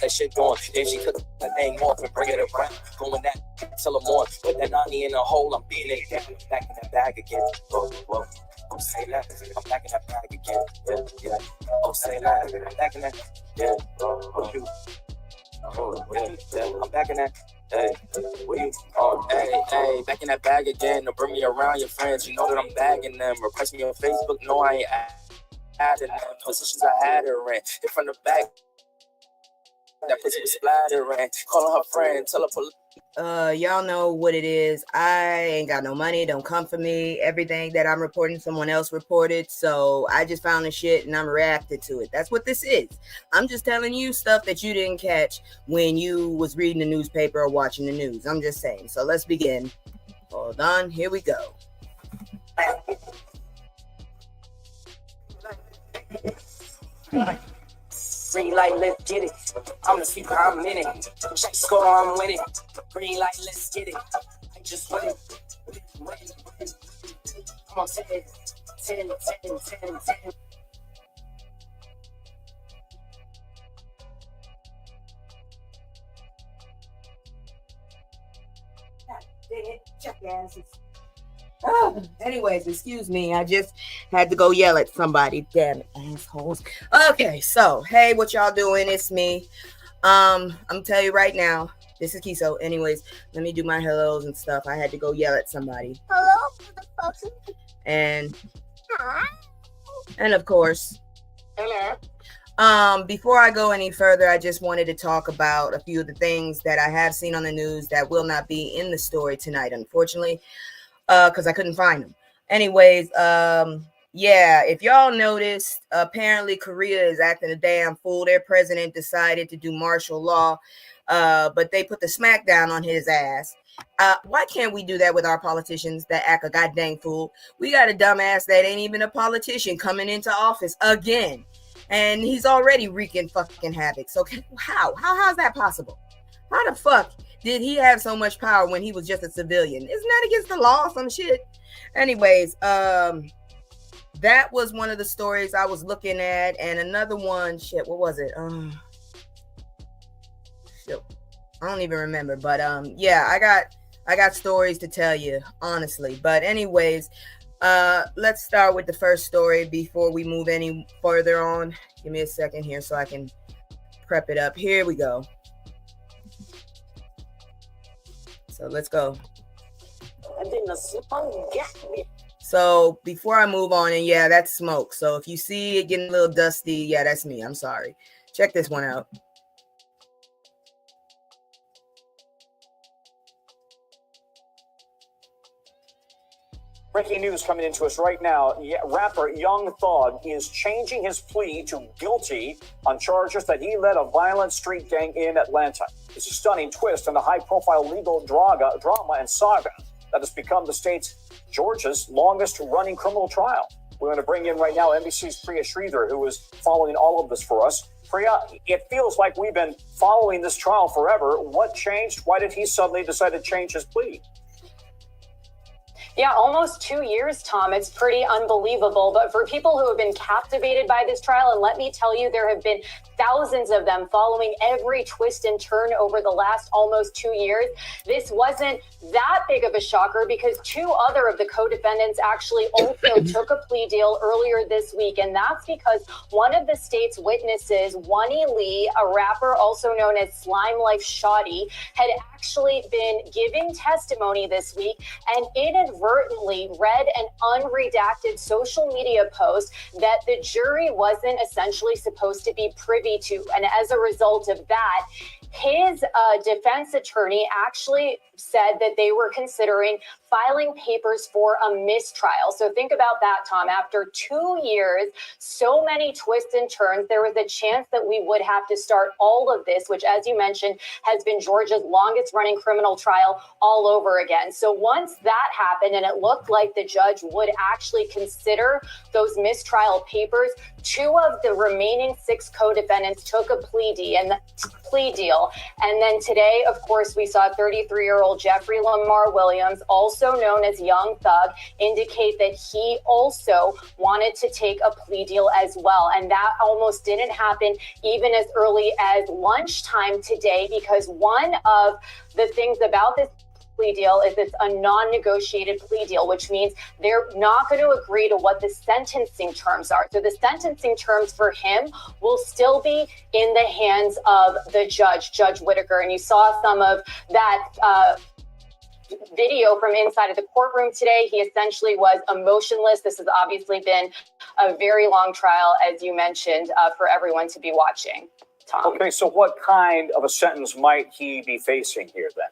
that shit going. Then she cook that thing off and bring it around. Going that till I'm on. Put that 90 in the hole, I'm beating it down. Back in that bag again. Whoa, whoa. I'm saying that. I'm back in that bag again. Yeah, yeah. I'm saying that. I'm back in that. Yeah. Oh, you. Oh, yeah. I'm back in that. Hey, what you? Oh, hey, back in that bag again. Don't bring me around your friends. You know that I'm bagging them. Request me on Facebook. No, I ain't adding them. Positions I had her in front of back. That pussy was splattering. Calling her friend. Tell her police. Y'all know what it is. I ain't got no money. Don't come for me. Everything that I'm reporting, someone else reported. So I just found the shit and I'm reacted to it. That's what this is. I'm just telling you stuff that you didn't catch when you was reading the newspaper or watching the news. I'm just saying. So let's begin. Hold on. Here we go. Green light, let's get it. I'm the speaker, I'm in it. Check score, I'm winning. Green light, let's get it. I just win. Come on, 10. Jackasses. Anyways, excuse me. I just had to go yell at somebody. Damn it, assholes. Okay, so hey, what y'all doing? It's me. I'm gonna tell you right now. This is Kiso. Anyways, let me do my hellos and stuff. I had to go yell at somebody. Hello, and of course, hello. Before I go any further, I just wanted to talk about a few of the things that I have seen on the news that will not be in the story tonight, unfortunately. Because I couldn't find them. Anyways, yeah, if y'all noticed, apparently Korea is acting a damn fool. Their president decided to do martial law, but they put the smackdown on his ass. Why can't we do that with our politicians that act a goddamn fool? We got a dumbass that ain't even a politician coming into office again, and he's already wreaking fucking havoc. So how's that possible? How the fuck did he have so much power when he was just a civilian? Isn't that against the law or some shit? Anyways, that was one of the stories I was looking at. And another one, shit, what was it? Shit, I don't even remember. But yeah, I got stories to tell you, honestly. But anyways, let's start with the first story before we move any further on. Give me a second here so I can prep it up. Here we go. So let's go. So before I move on, and yeah, that's smoke. So if you see it getting a little dusty, yeah, that's me. I'm sorry. Check this one out. Breaking news coming into us right now. Rapper Young Thug is changing his plea to guilty on charges that he led a violent street gang in Atlanta. It's a stunning twist in the high-profile legal drama and saga that has become the state's Georgia's longest-running criminal trial. We're going to bring in right now NBC's Priya Sridhar, who is following all of this for us. Priya, it feels like we've been following this trial forever. What changed? Why did he suddenly decide to change his plea? Yeah, almost 2 years, Tom. It's pretty unbelievable. But for people who have been captivated by this trial, and let me tell you, there have been thousands of them following every twist and turn over the last almost 2 years. This wasn't that big of a shocker because two other of the co-defendants actually also took a plea deal earlier this week. And that's because one of the state's witnesses, Wendy Lee, a rapper also known as Slime Life Shawty, had actually been giving testimony this week and inadvertently read an unredacted social media post that the jury wasn't essentially supposed to be privy to. And as a result of that, his defense attorney actually said that they were considering filing papers for a mistrial. So think about that, Tom. After 2 years, so many twists and turns, there was a chance that we would have to start all of this, which, as you mentioned, has been Georgia's longest running criminal trial all over again. So once that happened and it looked like the judge would actually consider those mistrial papers, two of the remaining six co-defendants took a plea deal. And then today, of course, we saw 33-year-old Jeffrey Lamar Williams, also also known as Young Thug, indicate that he also wanted to take a plea deal as well. And that almost didn't happen even as early as lunchtime today, because one of the things about this plea deal is it's a non-negotiated plea deal, which means they're not going to agree to what the sentencing terms are. So the sentencing terms for him will still be in the hands of the judge, Judge Whitaker. And you saw some of that video from inside of the courtroom today. He essentially was emotionless. This has obviously been a very long trial, as you mentioned, for everyone to be watching. Tom. Okay, so what kind of a sentence might he be facing here then?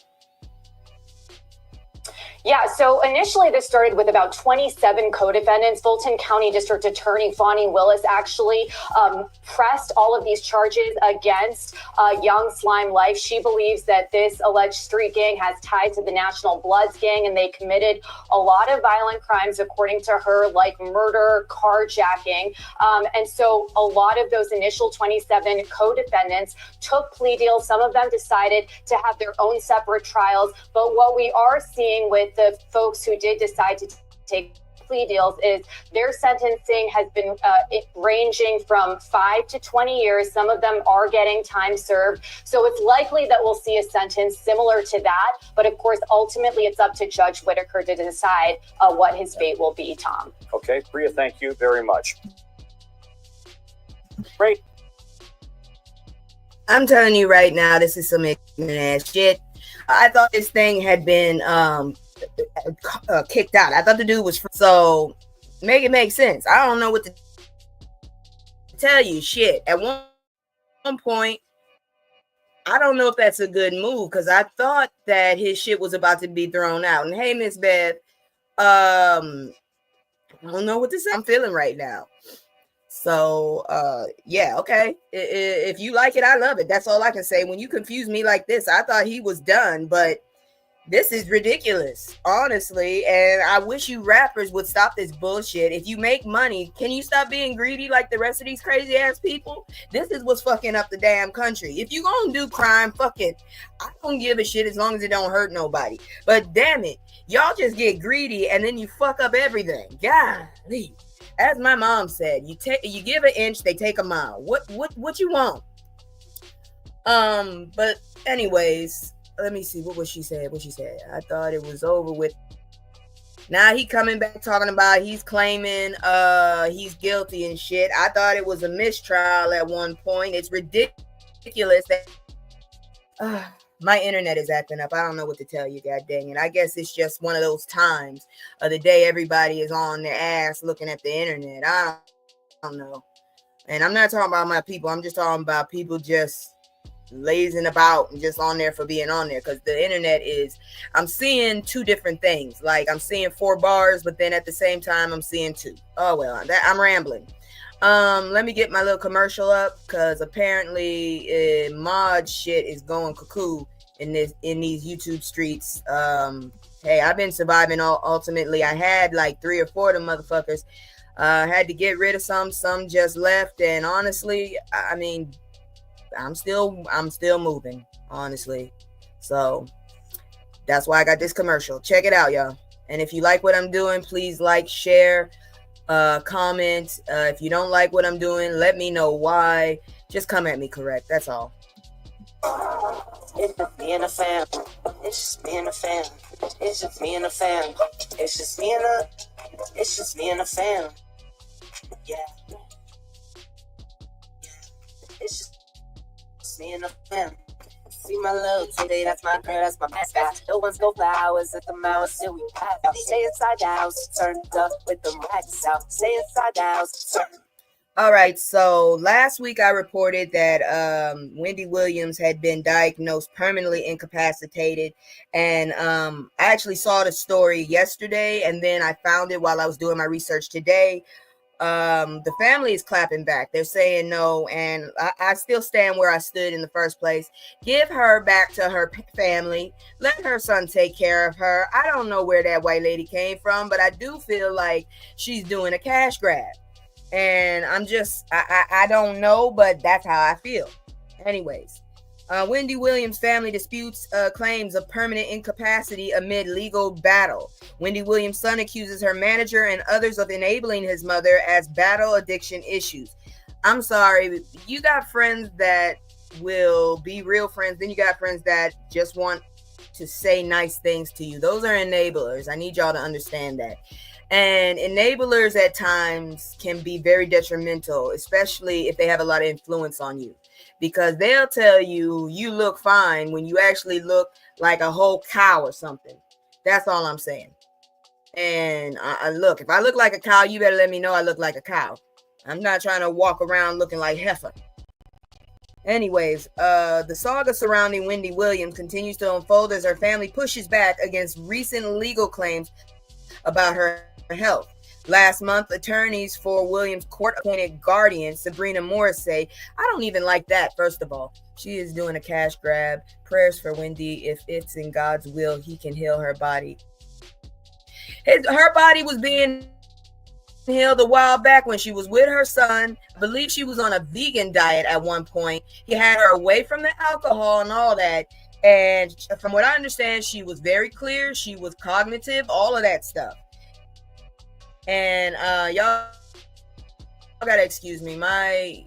Yeah, so initially this started with about 27 co-defendants. Fulton County District Attorney Fonnie Willis actually pressed all of these charges against Young Slime Life. She believes that this alleged street gang has ties to the National Bloods gang, and they committed a lot of violent crimes, according to her, like murder, carjacking. And so a lot of those initial 27 co-defendants took plea deals. Some of them decided to have their own separate trials. But what we are seeing with the folks who did decide to take plea deals is their sentencing has been ranging from 5 to 20 years. Some of them are getting time served. So it's likely that we'll see a sentence similar to that. But of course, ultimately, it's up to Judge Whitaker to decide what his fate will be, Tom. Okay, Priya, thank you very much. Great. I'm telling you right now, this is some ignorant ass shit. I thought this thing had been kicked out. I thought the dude was free. So make it make sense. I don't know what to tell you. Shit. At one point, I don't know if that's a good move, because I thought that his shit was about to be thrown out. And hey, Miss Beth, I don't know what to say. I'm feeling right now. So yeah, okay. If you like it, I love it. That's all I can say. When you confuse me like this, I thought he was done, but this is ridiculous, honestly. And I wish you rappers would stop this bullshit. If you make money, can you stop being greedy like the rest of these crazy ass people? This is what's fucking up the damn country. If you gonna do crime, fuck it. I don't give a shit as long as it don't hurt nobody. But damn it, y'all just get greedy and then you fuck up everything. Golly. As my mom said, you give an inch, they take a mile. What you want? But anyways, let me see. What she said? I thought it was over with. Now he coming back talking about he's claiming he's guilty and shit. I thought it was a mistrial at one point. It's ridiculous that my internet is acting up. I don't know what to tell you, god dang it. I guess it's just one of those times of the day everybody is on their ass looking at the internet. I don't know. And I'm not talking about my people. I'm just talking about people just lazing about and just on there for being on there, because the internet is, I'm seeing two different things. Like I'm seeing 4 bars, but then at the same time I'm seeing 2. Oh well, I'm rambling. Let me get my little commercial up, because apparently mod shit is going cuckoo in these YouTube streets. Hey, I've been surviving ultimately. I had like 3 or 4 of them motherfuckers. Had to get rid of some just left, and honestly, I mean, I'm still moving, honestly. So that's why I got this commercial. Check it out, y'all. And if you like what I'm doing, please like, share, comment. If you don't like what I'm doing, let me know why. Just come at me correct. That's all. It's just me and a fam. It's just me and a fam. It's just me and a fam. It's just me and a. It's just me and a fam. Yeah. It's just me and a fam. See my love today, that's my girl, that's my mascot. No one's go flowers at the mouse till we pass out. Stay inside the house, turned up with the racks out. Stay inside the house, turned. All right, so last week I reported that Wendy Williams had been diagnosed permanently incapacitated, and I actually saw the story yesterday, and then I found it while I was doing my research today. The family is clapping back. They're saying no, and I still stand where I stood in the first place. Give her back to her family. Let her son take care of her. I don't know where that white lady came from, but I do feel like she's doing a cash grab. And I'm just, I don't know, but that's how I feel. Anyways, Wendy Williams' family disputes claims of permanent incapacity amid legal battle. Wendy Williams' son accuses her manager and others of enabling his mother as battle addiction issues. I'm sorry, you got friends that will be real friends, then you got friends that just want to say nice things to you. Those are enablers. I need y'all to understand that. And enablers at times can be very detrimental, especially if they have a lot of influence on you, because they'll tell you you look fine when you actually look like a whole cow or something. That's all I'm saying. And look, if I look like a cow, you better let me know I look like a cow. I'm not trying to walk around looking like heifer. Anyways, the saga surrounding Wendy Williams continues to unfold as her family pushes back against recent legal claims about her health. Last month, attorneys for Williams' court-appointed guardian, Sabrina Morris, say, I don't even like that, first of all. She is doing a cash grab. Prayers for Wendy. If it's in God's will, he can heal her body. Her body was being healed a while back when she was with her son. I believe she was on a vegan diet at one point. He had her away from the alcohol and all that. And from what I understand, she was very clear. She was cognitive, all of that stuff. And y'all gotta excuse me. My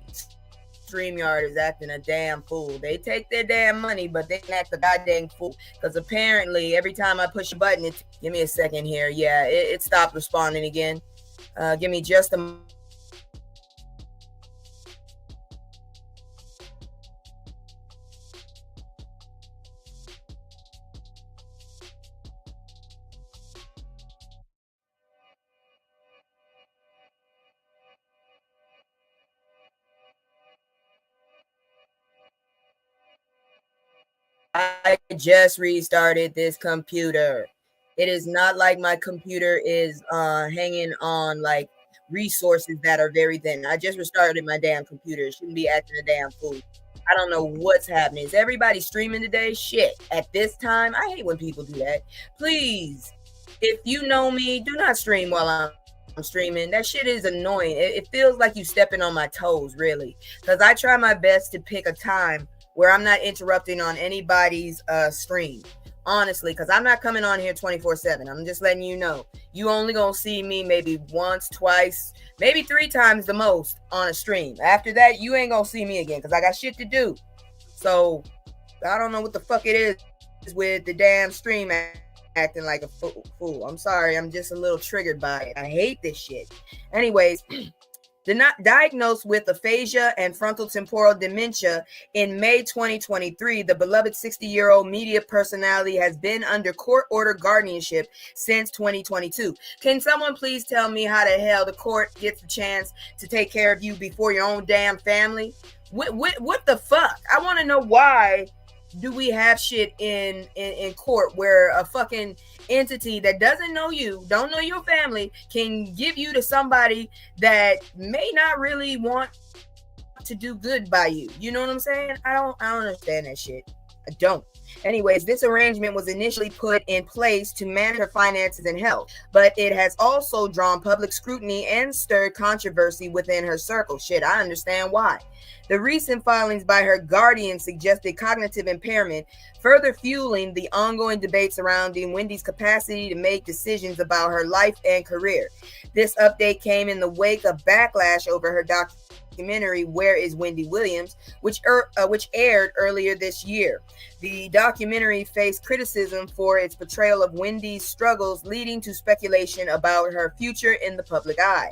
StreamYard is acting a damn fool. They take their damn money, but they act a goddamn fool. Because apparently, every time I push a button, give me a second here. Yeah, it stopped responding again. Give me just a I just restarted this computer. It is not like my computer is hanging on like resources that are very thin. I just restarted my damn computer. It shouldn't be acting a damn fool. I don't know what's happening. Is everybody streaming today? Shit. At this time, I hate when people do that. Please, if you know me, do not stream while I'm streaming. That shit is annoying. It feels like you stepping on my toes, really. Because I try my best to pick a time where I'm not interrupting on anybody's stream. Honestly, because I'm not coming on here 24/7. I'm just letting you know. You only gonna see me maybe once, twice, maybe 3 times the most on a stream. After that, you ain't gonna see me again because I got shit to do. So I don't know what the fuck it is with the damn stream acting like a fool. I'm sorry. I'm just a little triggered by it. I hate this shit. Anyways, diagnosed with aphasia and frontotemporal dementia in May 2023, the beloved 60-year-old media personality has been under court-ordered guardianship since 2022. Can someone please tell me how the hell the court gets the chance to take care of you before your own damn family? What the fuck? I want to know why do we have shit in court where a fucking entity that doesn't know you, don't know your family, can give you to somebody that may not really want to do good by you? You know what I'm saying? I don't understand that shit. I don't. Anyways, this arrangement was initially put in place to manage her finances and health, but it has also drawn public scrutiny and stirred controversy within her circle. Shit, I understand why. The recent filings by her guardian suggested cognitive impairment, further fueling the ongoing debate surrounding Wendy's capacity to make decisions about her life and career. This update came in the wake of backlash over her documentary, Where is Wendy Williams, which aired earlier this year. The documentary faced criticism for its portrayal of Wendy's struggles, leading to speculation about her future in the public eye.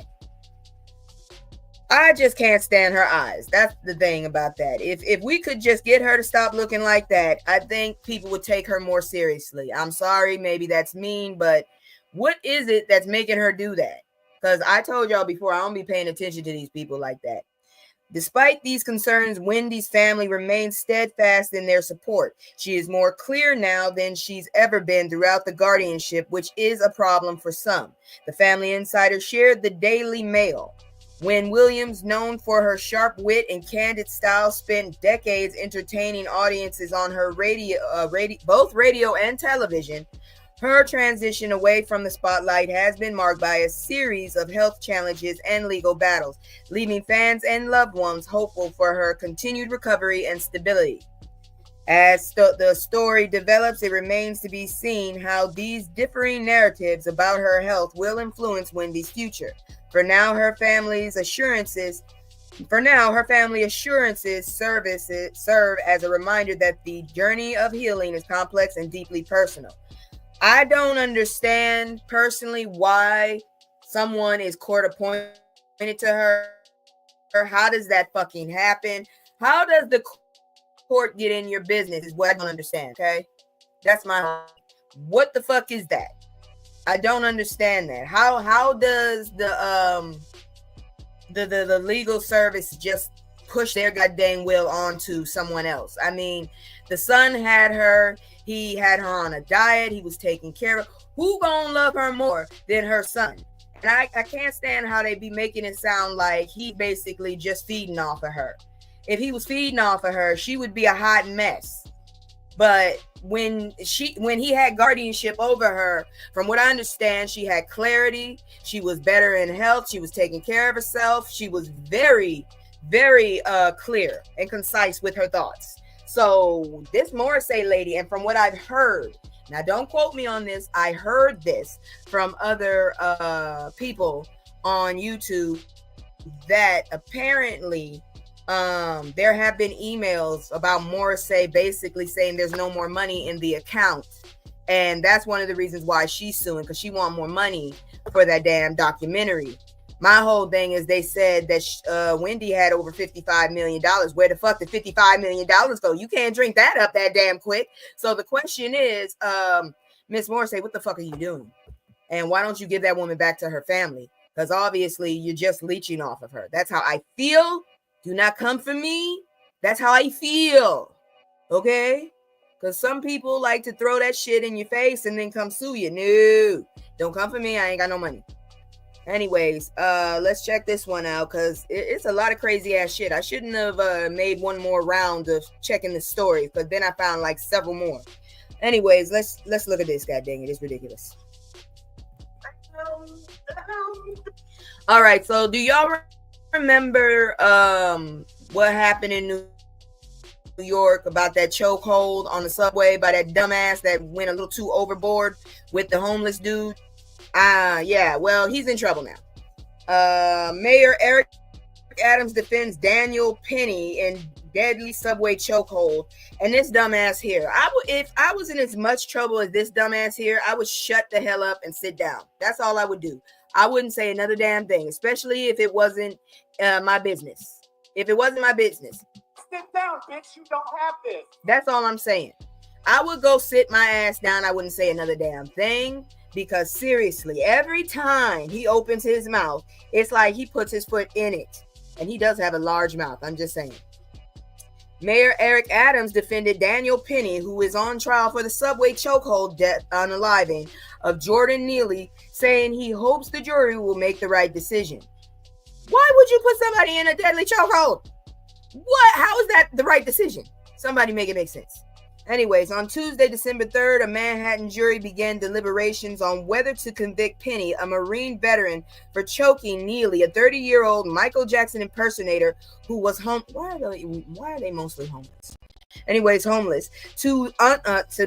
I just can't stand her eyes. That's the thing about that. If we could just get her to stop looking like that, I think people would take her more seriously. I'm sorry, maybe that's mean, but what is it that's making her do that? Because I told y'all before, I don't be paying attention to these people like that. Despite these concerns, Wendy's family remains steadfast in their support. She is more clear now than she's ever been throughout the guardianship, which is a problem for some. The Family Insider shared the Daily Mail. When Williams, known for her sharp wit and candid style, spent decades entertaining audiences on her both radio and television, her transition away from the spotlight has been marked by a series of health challenges and legal battles, leaving fans and loved ones hopeful for her continued recovery and stability. As the story develops, it remains to be seen how these differing narratives about her health will influence Wendy's future. For now, her family assurances serve as a reminder that the journey of healing is complex and deeply personal. I don't understand personally why someone is court appointed to her. How does that fucking happen? How does the court get in your business is what I don't understand, okay? That's my... What the fuck is that? I don't understand that. How does the legal service just push their goddamn will onto someone else? I mean, the son had her, he had her on a diet, he was taking care of her. Who gonna love her more than her son? And I can't stand how they be making it sound like he basically just feeding off of her. If he was feeding off of her, she would be a hot mess. But when he had guardianship over her, from what I understand, she had clarity. She was better in health. She was taking care of herself. She was very, very clear and concise with her thoughts. So this Morrissey lady, and from what I've heard, now don't quote me on this, I heard this from other people on YouTube that apparently there have been emails about Morrissey basically saying there's no more money in the account. And that's one of the reasons why she's suing, because she wants more money for that damn documentary. My whole thing is they said that Wendy had over $55 million. Where the fuck did $55 million go? You can't drink that up that damn quick. So the question is, Miss Morrissey, what the fuck are you doing? And why don't you give that woman back to her family? Because obviously you're just leeching off of her. That's how I feel. Do not come for me. That's how I feel. Okay? Because some people like to throw that shit in your face and then come sue you. No. Don't come for me. I ain't got no money. Anyways, let's check this one out because it's a lot of crazy ass shit. I shouldn't have made one more round of checking the story, because then I found like several more. Anyways, let's look at this. God dang it, it's ridiculous. All right, so do y'all remember what happened in New York about that chokehold on the subway by that dumbass that went a little too overboard with the homeless dude? Yeah, well, he's in trouble now. Mayor Eric Adams defends Daniel Penny in deadly subway chokehold. And this dumbass here, if I was in as much trouble as this dumbass here, I would shut the hell up and sit down. That's all I would do. I wouldn't say another damn thing, especially if it wasn't my business. If it wasn't my business. Sit down, bitch. You don't have this. That's all I'm saying. I would go sit my ass down. I wouldn't say another damn thing. Because seriously, every time he opens his mouth, it's like he puts his foot in it. And he does have a large mouth. I'm just saying. Mayor Eric Adams defended Daniel Penny, who is on trial for the subway chokehold death unaliving of Jordan Neely, saying he hopes the jury will make the right decision. Why would you put somebody in a deadly chokehold? What? How is that the right decision? Somebody make it make sense. Anyways, on Tuesday, December 3rd, a Manhattan jury began deliberations on whether to convict Penny, a Marine veteran, for choking Neely, a 30-year-old Michael Jackson impersonator who was home. Why are they mostly homeless? Anyways, homeless to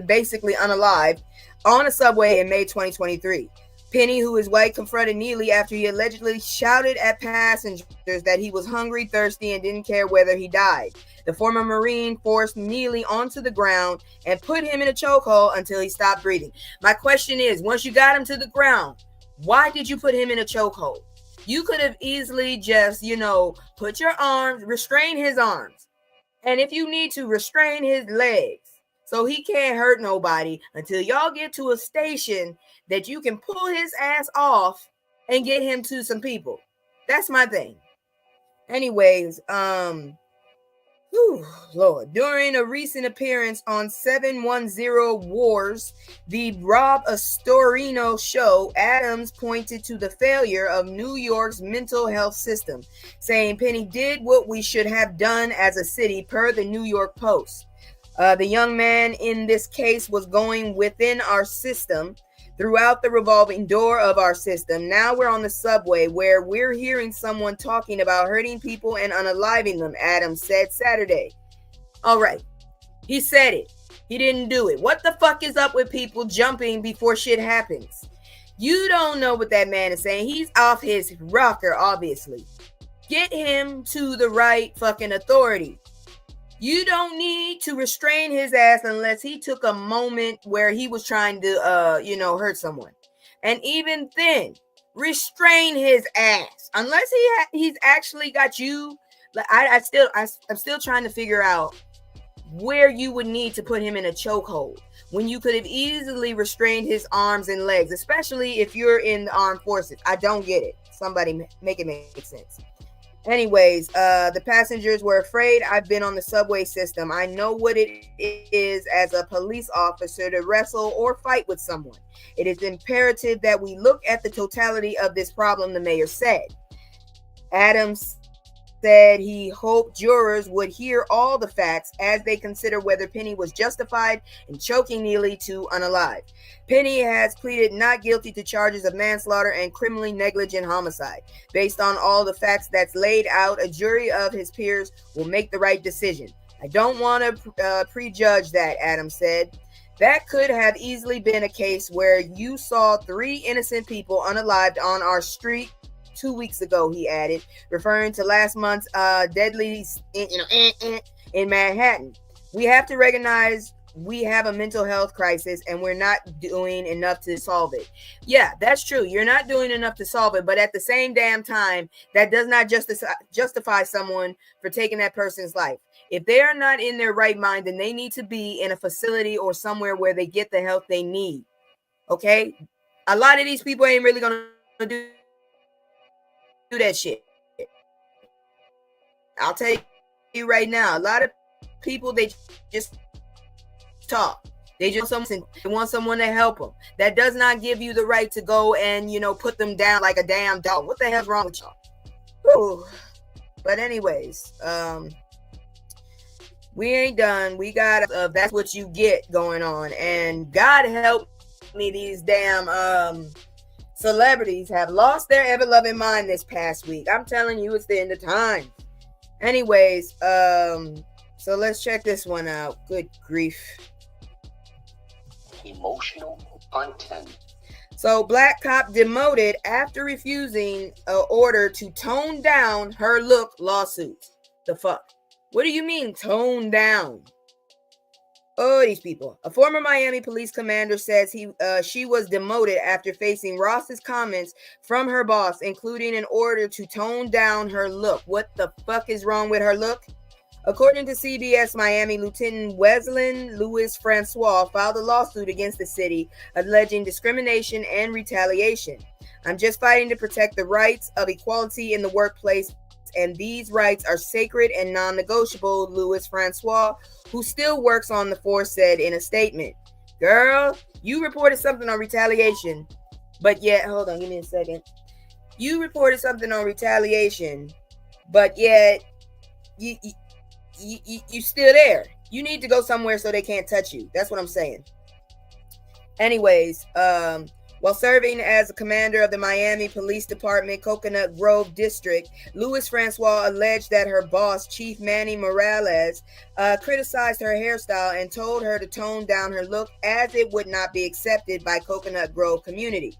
basically unalive on a subway in May 2023. Penny, who is white, confronted Neely after he allegedly shouted at passengers that he was hungry, thirsty, and didn't care whether he died. The former Marine forced Neely onto the ground and put him in a chokehold until he stopped breathing. My question is, once you got him to the ground, why did you put him in a chokehold? You could have easily just, put your arms, restrain his arms. And if you need to, restrain his legs so he can't hurt nobody until y'all get to a station that you can pull his ass off and get him to some people. That's my thing. Anyways, Lord. During a recent appearance on 710 Wars, the Rob Astorino show, Adams pointed to the failure of New York's mental health system, saying Penny did what we should have done as a city, per the New York Post. The young man in this case was going within our system, throughout the revolving door of our system. Now we're on the subway where we're hearing someone talking about hurting people and unaliving them, Adams said Saturday. All right. He said it. He didn't do it. What the fuck is up with people jumping before shit happens? You don't know what that man is saying. He's off his rocker, obviously. Get him to the right fucking authority. You don't need to restrain his ass unless he took a moment where he was trying to, hurt someone. And even then, restrain his ass unless he's actually got you. I'm still trying to figure out where you would need to put him in a chokehold when you could have easily restrained his arms and legs, especially if you're in the armed forces. I don't get it. Somebody make it make sense. Anyways, the passengers were afraid. I've been on the subway system. I know what it is as a police officer to wrestle or fight with someone. It is imperative that we look at the totality of this problem, the mayor said. Adams said he hoped jurors would hear all the facts as they consider whether Penny was justified in choking Neely to unalive. Penny has pleaded not guilty to charges of manslaughter and criminally negligent homicide. Based on all the facts that's laid out, a jury of his peers will make the right decision. I don't want to prejudge that, Adams said. That could have easily been a case where you saw 3 innocent people unalived on our street 2 weeks ago, he added, referring to last month's deadly in Manhattan. We have to recognize we have a mental health crisis and we're not doing enough to solve it. Yeah, that's true. You're not doing enough to solve it, but at the same damn time, that does not justify someone for taking that person's life. If they are not in their right mind, then they need to be in a facility or somewhere where they get the help they need. Okay? A lot of these people ain't really going to do that shit. I'll tell you right now, a lot of people, they just talk. They just want someone to help them. That does not give you the right to go and, put them down like a damn dog. What the hell's wrong with y'all? Ooh. But anyways, we ain't done. We got that's what you get going on. And God help me, these damn celebrities have lost their ever-loving mind this past week. I'm telling you, it's the end of time. Anyways, so let's check this one out. Good grief. Emotional content. So, black cop demoted after refusing an order to tone down her look lawsuit. The fuck? What do you mean, tone down? Oh, these people. A former Miami police commander says she was demoted after facing Ross's comments from her boss, including an order to tone down her look. What the fuck is wrong with her look? According to CBS Miami, Lieutenant Wesley Louis Francois filed a lawsuit against the city, alleging discrimination and retaliation. I'm just fighting to protect the rights of equality in the workplace, and these rights are sacred and non-negotiable, Louis Francois, who still works on the force, said in a statement. Girl, you reported something on retaliation, but yet, hold on, give me a second. You reported something on retaliation, but yet you still there. You need to go somewhere so they can't touch you. That's what I'm saying. Anyways, while serving as a commander of the Miami Police Department Coconut Grove District, Louis Francois alleged that her boss, Chief Manny Morales, criticized her hairstyle and told her to tone down her look as it would not be accepted by Coconut Grove community.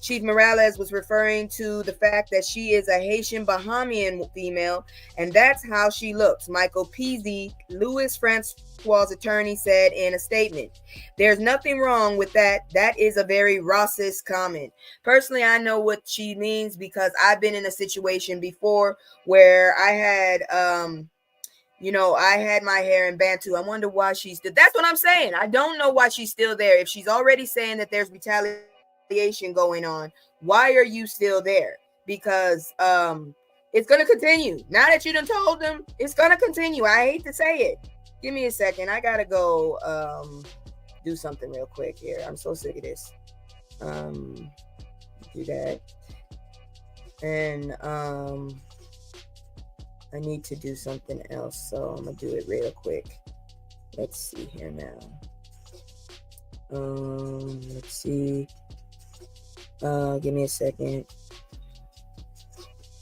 Chief Morales was referring to the fact that she is a Haitian Bahamian female, and that's how she looks. Michael Peasy, Louis Francois' attorney, said in a statement. There's nothing wrong with that. That is a very racist comment. Personally, I know what she means because I've been in a situation before where I had, I had my hair in Bantu. I wonder why she's still. That's what I'm saying. I don't know why she's still there. If she's already saying that there's retaliation going on, why are you still there? Because it's gonna continue. Now that you done told them, it's gonna continue. I hate to say it. Give me a second. I gotta go do something real quick here. I'm so sick of this. Do that. And I need to do something else, so I'm gonna do it real quick. Let's see here now. Let's see. Give me a second.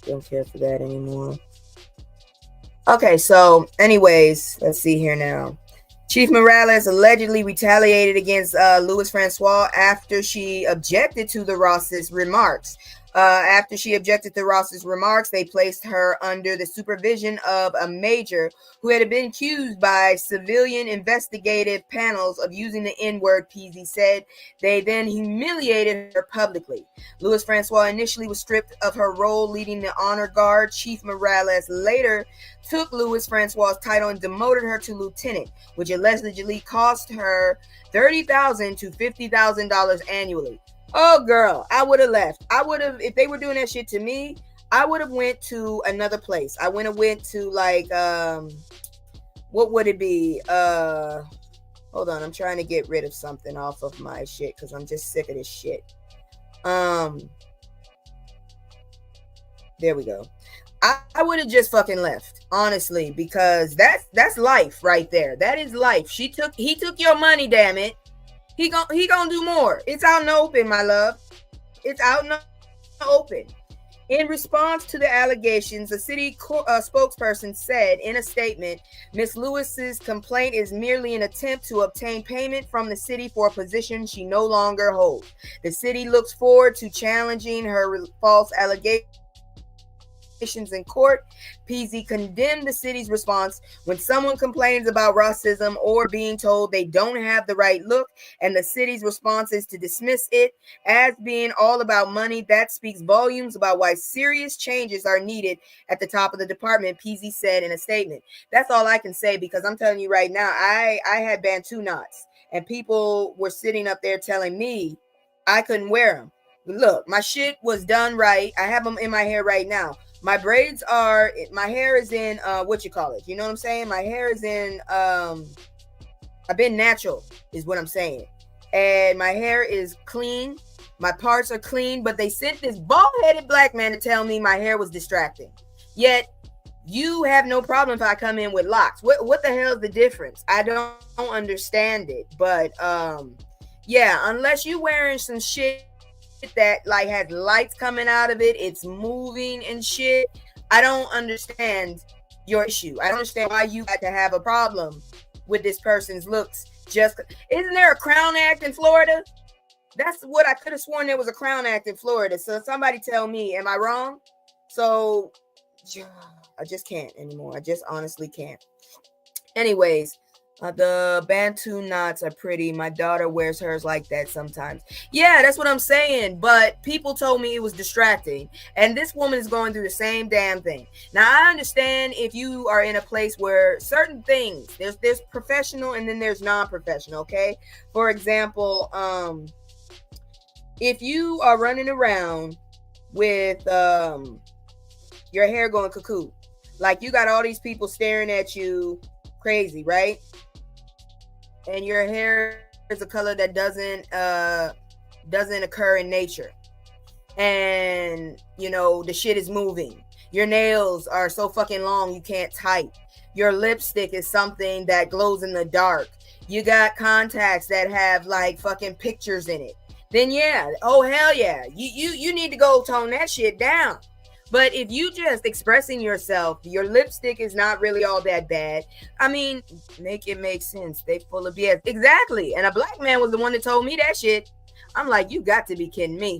Don't care for that anymore. Okay, so anyways, let's see here now. Chief Morales allegedly retaliated against Louis Francois after she objected to the Ross's remarks. After she objected to Ross's remarks, they placed her under the supervision of a major who had been accused by civilian investigative panels of using the N-word, Peasy said. They then humiliated her publicly. Louis Francois initially was stripped of her role leading the honor guard. Chief Morales later took Louis Francois' title and demoted her to lieutenant, which allegedly cost her $30,000 to $50,000 annually. Oh, girl, I would have left. I would have, if they were doing that shit to me, I would have went to another place. I would have went to like, what would it be? Hold on, I'm trying to get rid of something off of my shit because I'm just sick of this shit. There we go. I would have just fucking left, honestly, because that's life right there. That is life. He took your money, damn it. He gonna do more. It's out in the open, my love. It's out in the open. In response to the allegations, the city spokesperson said in a statement, Ms. Lewis's complaint is merely an attempt to obtain payment from the city for a position she no longer holds. The city looks forward to challenging her false allegations in court. Peasy condemned the city's response. When someone complains about racism or being told they don't have the right look, and the city's response is to dismiss it as being all about money, that speaks volumes about why serious changes are needed at the top of the department, Peasy said in a statement. That's all I can say, because I'm telling you right now, I had Bantu knots, and people were sitting up there telling me I couldn't wear them. Look, my shit was done right. I have them in my hair right now. My braids are, my hair is in, what you call it? You know what I'm saying? My hair is in, I've been natural is what I'm saying. And my hair is clean. My parts are clean, but they sent this bald-headed black man to tell me my hair was distracting. Yet, you have no problem if I come in with locks. What the hell is the difference? I don't understand it. But, yeah, unless you wearing some shit that like has lights coming out of it, it's moving and shit, I don't understand your issue. I don't understand why you got to have a problem with this person's looks. Just isn't there a Crown Act in Florida? That's what I could have sworn there was a Crown Act in Florida. So somebody tell me, am I wrong? So I just can't anymore. I just honestly can't. Anyways, the Bantu knots are pretty. My daughter wears hers like that sometimes. Yeah, that's what I'm saying. But people told me it was distracting. And this woman is going through the same damn thing. Now, I understand if you are in a place where certain things, there's professional and then there's non-professional, okay? For example, if you are running around with your hair going cuckoo, like you got all these people staring at you crazy, right? And your hair is a color that doesn't occur in nature, and you know the shit is moving. Your nails are so fucking long you can't type. Your lipstick is something that glows in the dark. You got contacts that have like fucking pictures in it. Then yeah, oh hell yeah, you need to go tone that shit down. But if you just expressing yourself, your lipstick is not really all that bad. I mean, make it make sense. They full of BS. Exactly. And a black man was the one that told me that shit. I'm like, you got to be kidding me.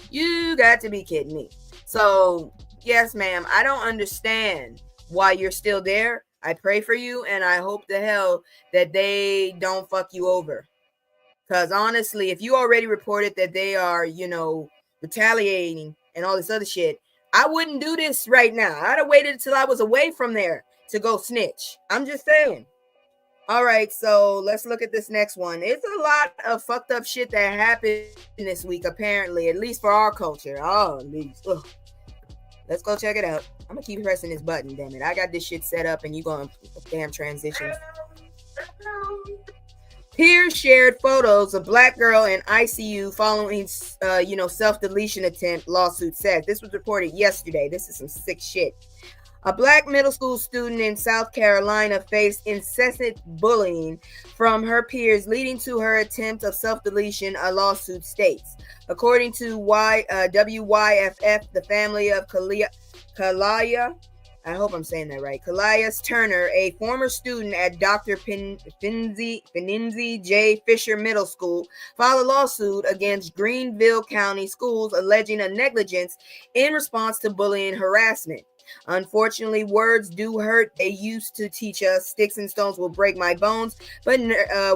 You got to be kidding me. So, yes, ma'am, I don't understand why you're still there. I pray for you, and I hope the hell that they don't fuck you over. Because honestly, if you already reported that they are, you know, retaliating and all this other shit, I wouldn't do this right now. I'd have waited until I was away from there to go snitch. I'm just saying. All right, so let's look at this next one. It's a lot of fucked up shit that happened this week, apparently, at least for our culture. Oh, at least. Ugh. Let's go check it out. I'm going to keep pressing this button, damn it. I got this shit set up, and you going to damn transitions. Peers shared photos of black girl in ICU following, self-deletion attempt, lawsuit says. This was reported yesterday. This is some sick shit. A black middle school student in South Carolina faced incessant bullying from her peers, leading to her attempt of self-deletion, a lawsuit states. According to WYFF, the family of Kalaya, I hope I'm saying that right. Callias Turner, a former student at Dr. Finzi J. Fisher Middle School, filed a lawsuit against Greenville County Schools alleging a negligence in response to bullying and harassment. Unfortunately, words do hurt. They used to teach us sticks and stones will break my bones, but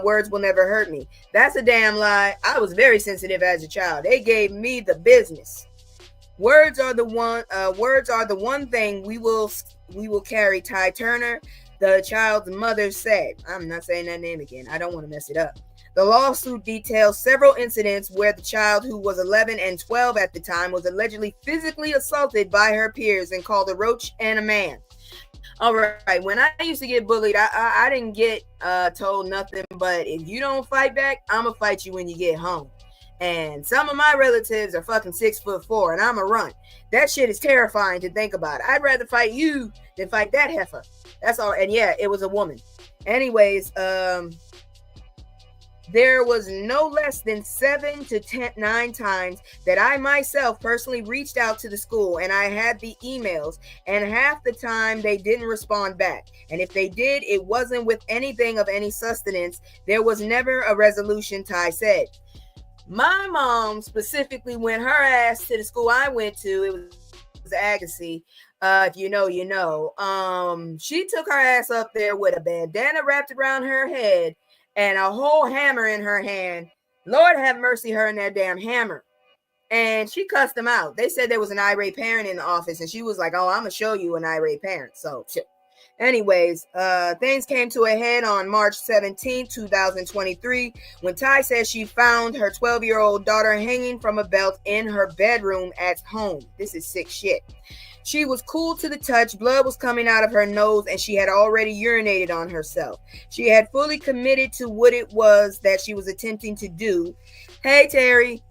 words will never hurt me. That's a damn lie. I was very sensitive as a child. They gave me the business. Words are the one thing we will carry, Ty Turner, the child's mother said. I'm not saying that name again. I don't want to mess it up. The lawsuit details several incidents where the child, who was 11 and 12 at the time, was allegedly physically assaulted by her peers and called a roach and a man. All right, when I used to get bullied, I didn't get told nothing, but if you don't fight back, I'm going to fight you when you get home. And some of my relatives are fucking 6'4", and I'm a run. That shit is terrifying to think about. I'd rather fight you than fight that heifer. That's all. And yeah, it was a woman. Anyways, there was no less than 7 to 9 times that I myself personally reached out to the school, and I had the emails, and half the time they didn't respond back. And if they did, it wasn't with anything of any sustenance. There was never a resolution, Ty said. My mom specifically went her ass to the school I went to. It was Agassiz. If you know, you know. She took her ass up there with a bandana wrapped around her head and a whole hammer in her hand. Lord have mercy, her and that damn hammer. And she cussed them out. They said there was an irate parent in the office, and she was like, "Oh, I'm gonna show you an irate parent." So shit. Anyways, things came to a head on March 17, 2023, when Ty says she found her 12-year-old daughter hanging from a belt in her bedroom at home. This is sick shit. She was cool to the touch, blood was coming out of her nose, and she had already urinated on herself. She had fully committed to what it was that she was attempting to do. Hey, Terry.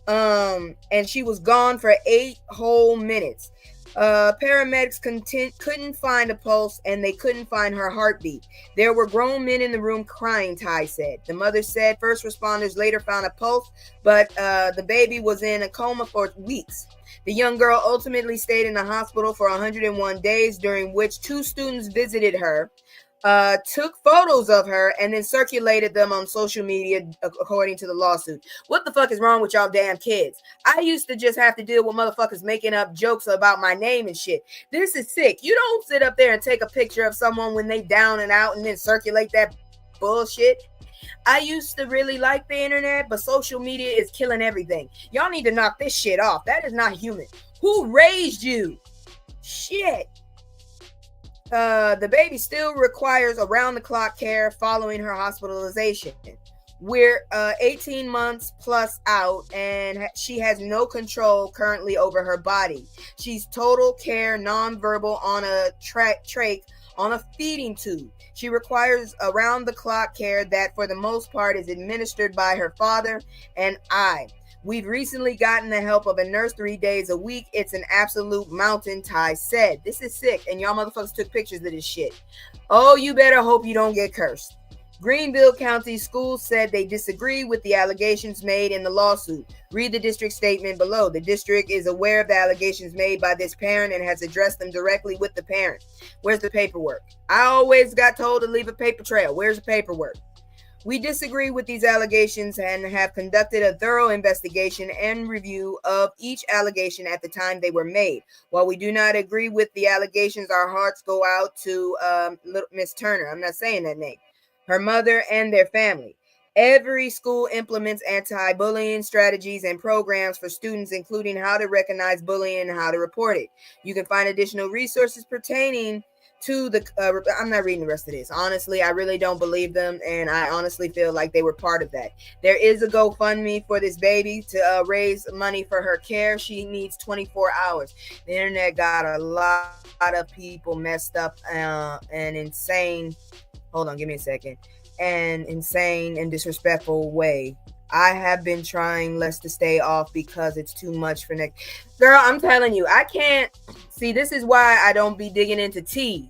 And she was gone for 8 whole minutes. Paramedics couldn't find a pulse, and they couldn't find her heartbeat. There were grown men in the room crying, Ty said. The mother said first responders later found a pulse, but the baby was in a coma for weeks. The young girl ultimately stayed in the hospital for 101 days, during which 2 students visited her, took photos of her, and then circulated them on social media, according to the lawsuit. What the fuck is wrong with y'all damn kids? I used to just have to deal with motherfuckers making up jokes about my name and shit. This is sick. You don't sit up there and take a picture of someone when they down and out and then circulate that bullshit. I used to really like the internet, but social media is killing everything. Y'all need to knock this shit off. That is not human. Who raised you? Shit. The baby still requires around-the-clock care following her hospitalization. We're 18 months plus out, and she has no control currently over her body. She's total care, nonverbal, on a trach, on a feeding tube. She requires around-the-clock care that, for the most part, is administered by her father and I. We've recently gotten the help of a nurse 3 days a week. It's an absolute mountain, Ty said. This is sick, and y'all motherfuckers took pictures of this shit. Oh, you better hope you don't get cursed. Greenville County Schools said they disagree with the allegations made in the lawsuit. Read the district statement below. The district is aware of the allegations made by this parent and has addressed them directly with the parent. Where's the paperwork? I always got told to leave a paper trail. Where's the paperwork? We disagree with these allegations and have conducted a thorough investigation and review of each allegation at the time they were made. While we do not agree with the allegations, our hearts go out to Miss Turner. I'm not saying that name. Her mother and their family. Every school implements anti-bullying strategies and programs for students, including how to recognize bullying and how to report it. You can find additional resources pertaining to the I'm not reading the rest of this. Honestly, I really don't believe them, and I honestly feel like they were part of that. There is a GoFundMe for this baby to raise money for her care. She needs 24 hours. The internet got a lot of people messed up and insane. Hold on, give me a second. And insane and disrespectful way. I have been trying less to stay off because it's too much for next. Girl, I'm telling you, I can't. See, this is why I don't be digging into tea.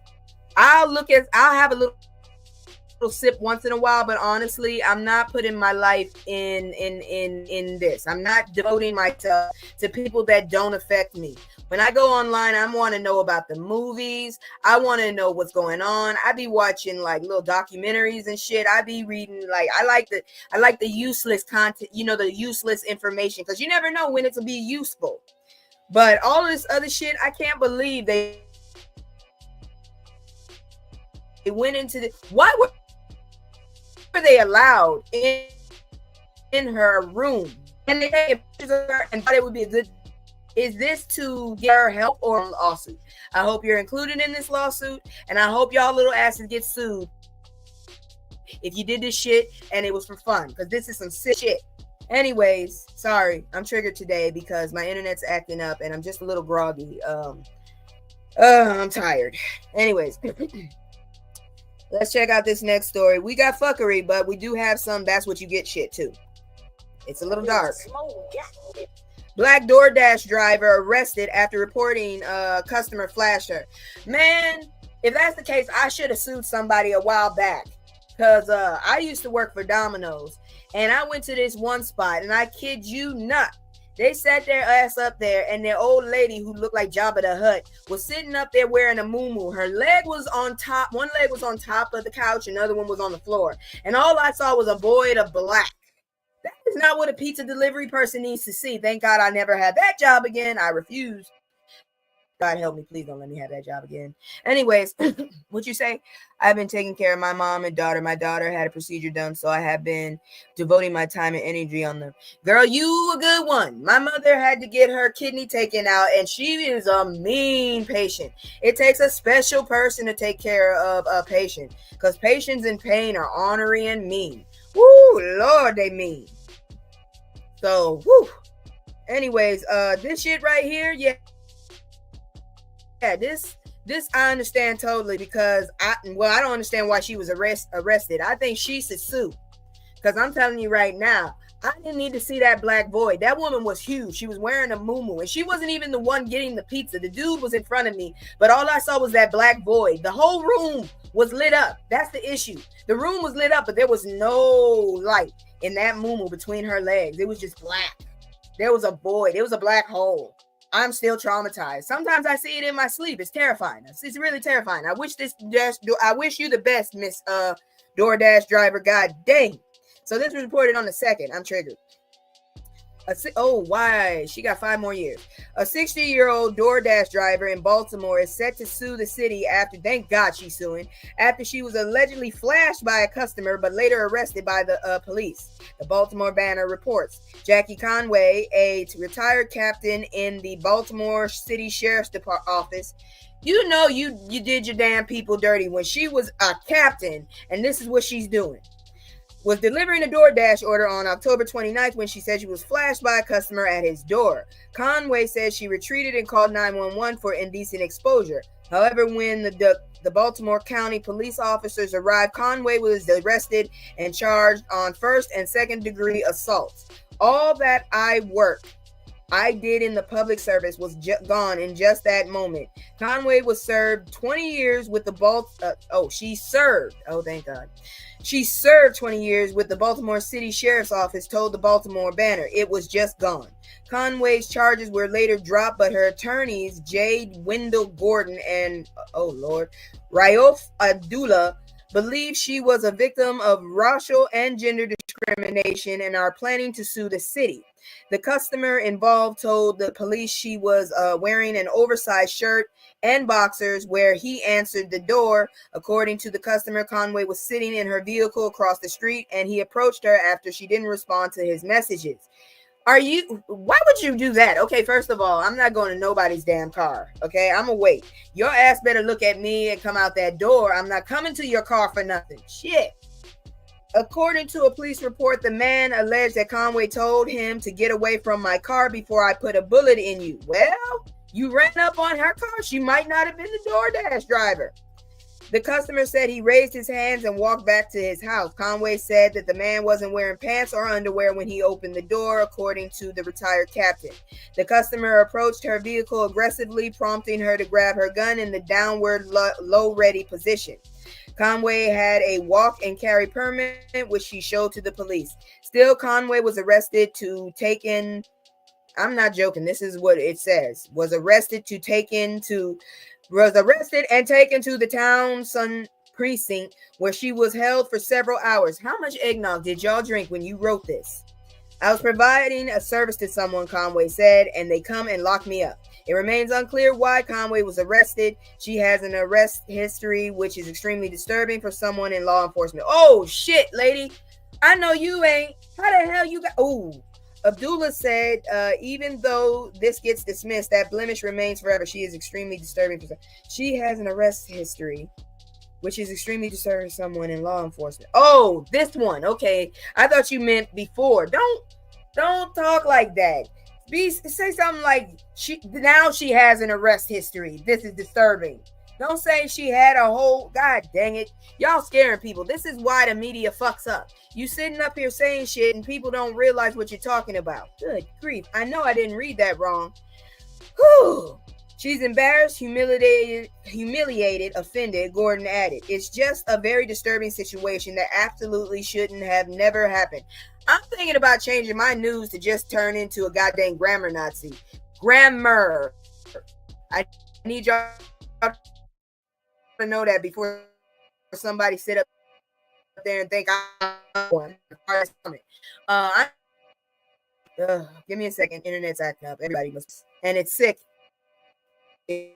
I'll have a little sip once in a while, but honestly, I'm not putting my life in this. I'm not devoting myself to people that don't affect me. When I go online, I want to know about the movies. I want to know what's going on. I be watching like little documentaries and shit. I be reading like I like the useless content, the useless information, because you never know when it'll be useful. But all this other shit, I can't believe they went into the. Why were they allowed in her room? And they take pictures of her and thought it would be a good. Is this to get her help or a lawsuit? I hope you're included in this lawsuit, and I hope y'all little asses get sued if you did this shit and it was for fun, because this is some sick shit. Anyways, sorry, I'm triggered today because my internet's acting up and I'm just a little groggy. I'm tired. Anyways, let's check out this next story. We got fuckery, but we do have some that's what you get shit too. It's a little dark. Black DoorDash driver arrested after reporting customer flasher. Man, if that's the case, I should have sued somebody a while back. Because I used to work for Domino's. And I went to this one spot. And I kid you not. They sat their ass up there. And their old lady who looked like Jabba the Hutt was sitting up there wearing a muumuu. Her leg was on top. One leg was on top of the couch. Another one was on the floor. And all I saw was a void of black. That is not what a pizza delivery person needs to see. Thank God I never had that job again. I refuse. God help me. Please don't let me have that job again. Anyways, what you say? I've been taking care of my mom and daughter. My daughter had a procedure done, so I have been devoting my time and energy on them. Girl, you a good one. My mother had to get her kidney taken out, and she is a mean patient. It takes a special person to take care of a patient, because patients in pain are ornery and mean. Woo, Lord, they mean. So, whoo. Anyways, this shit right here, yeah, this I understand totally, because I don't understand why she was arrested. I think she should sue, because I'm telling you right now, I didn't need to see that black void. That woman was huge. She was wearing a muumuu, and she wasn't even the one getting the pizza. The dude was in front of me, but all I saw was that black void. The whole room was lit up. That's the issue. The room was lit up, but there was no light in that muumuu between her legs. It was just black. There was a void. It was a black hole. I'm still traumatized. Sometimes I see it in my sleep. It's terrifying. It's really terrifying. I wish you the best, Miss DoorDash driver. God dang. So this was reported on the 2nd. I'm triggered. Why? She got 5 more years. A 60-year-old DoorDash driver in Baltimore is set to sue the city after, thank God she's suing, after she was allegedly flashed by a customer but later arrested by the police. The Baltimore Banner reports. Jackie Conway, a retired captain in the Baltimore City Sheriff's Office, you know you did your damn people dirty when she was a captain, and this is what she's doing. Was delivering a DoorDash order on October 29th when she said she was flashed by a customer at his door. Conway says she retreated and called 911 for indecent exposure. However, when the Baltimore County police officers arrived, Conway was arrested and charged on 1st and 2nd degree assaults. All that I did in the public service was gone in just that moment. Conway was served 20 years with the she served. Oh, thank God. She served 20 years with the Baltimore City Sheriff's Office, told the Baltimore Banner. It was just gone. Conway's charges were later dropped, but her attorneys, Jade Wendell Gordon and, Raouf Abdullah, believe she was a victim of racial and gender discrimination and are planning to sue the city. The customer involved told the police she was wearing an oversized shirt and boxers where he answered the door. According to the customer, Conway was sitting in her vehicle across the street, and he approached her after she didn't respond to his messages. Why would you do that? Okay, first of all, I'm not going to nobody's damn car. Okay, I'm gonna wait. Your ass better look at me and come out that door. I'm not coming to your car for nothing. Shit. According to a police report, the man alleged that Conway told him to get away from my car before I put a bullet in you. Well, you ran up on her car. She might not have been the DoorDash driver. The customer said he raised his hands and walked back to his house. Conway said that the man wasn't wearing pants or underwear when he opened the door, according to the retired captain. The customer approached her vehicle aggressively, prompting her to grab her gun in the downward low ready position. Conway had a walk and carry permit, which she showed to the police. Still, Conway was arrested to taken I'm not joking. This is what it says. Was arrested and taken to the Townsend precinct where she was held for several hours. How much eggnog did y'all drink when you wrote this? I was providing a service to someone, Conway said, and they come and lock me up. It remains unclear why Conway was arrested. She has an arrest history, which is extremely disturbing for someone in law enforcement. Oh, shit, lady. I know you ain't. How the hell you got... Oh, Abdullah said, even though this gets dismissed, that blemish remains forever. She is extremely disturbing. She has an arrest history, which is extremely disturbing for someone in law enforcement. Oh, this one. Okay. I thought you meant before. Don't talk like that. Say something like she has an arrest history. This is disturbing. Don't say she had a whole... God dang it. Y'all scaring people. This is why the media fucks up. You sitting up here saying shit and people don't realize what you're talking about. Good grief. I know I didn't read that wrong. Whew. She's embarrassed, humiliated, offended, Gordon added. It's just a very disturbing situation that absolutely shouldn't have never happened. I'm thinking about changing my news to just turn into a goddamn grammar Nazi. Grammar. I need y'all to know that before somebody sit up there and think I'm one. Give me a second. Internet's acting up. Everybody must, and it's sick. If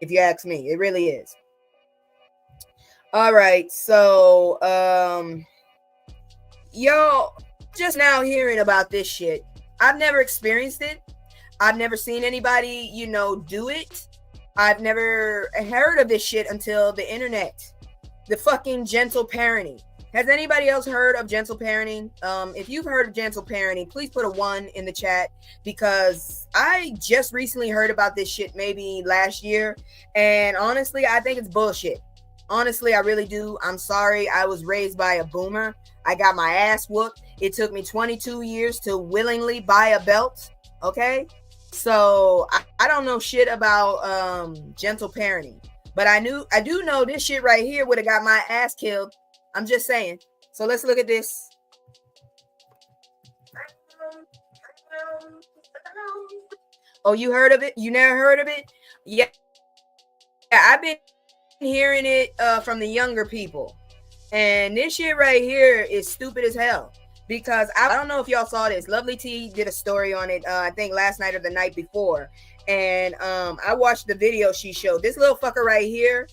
you ask me, it really is. All right, so y'all just now hearing about this shit. I've never experienced it. I've never seen anybody, do it. I've never heard of this shit until the internet. The fucking gentle parenting. Has anybody else heard of gentle parenting? If you've heard of gentle parenting, please put a 1 in the chat, because I just recently heard about this shit maybe last year, and honestly, I think it's bullshit. Honestly, I really do. I'm sorry. I was raised by a boomer. I got my ass whooped. It took me 22 years to willingly buy a belt. Okay? So I don't know shit about gentle parenting, but I do know this shit right here would have got my ass killed. I'm just saying. So let's look at this. Oh, you heard of it? You never heard of it? Yeah, I've been hearing it from the younger people. And this shit right here is stupid as hell. Because I don't know if y'all saw this. Lovely T did a story on it, I think last night or the night before. And I watched the video she showed. This little fucker right here,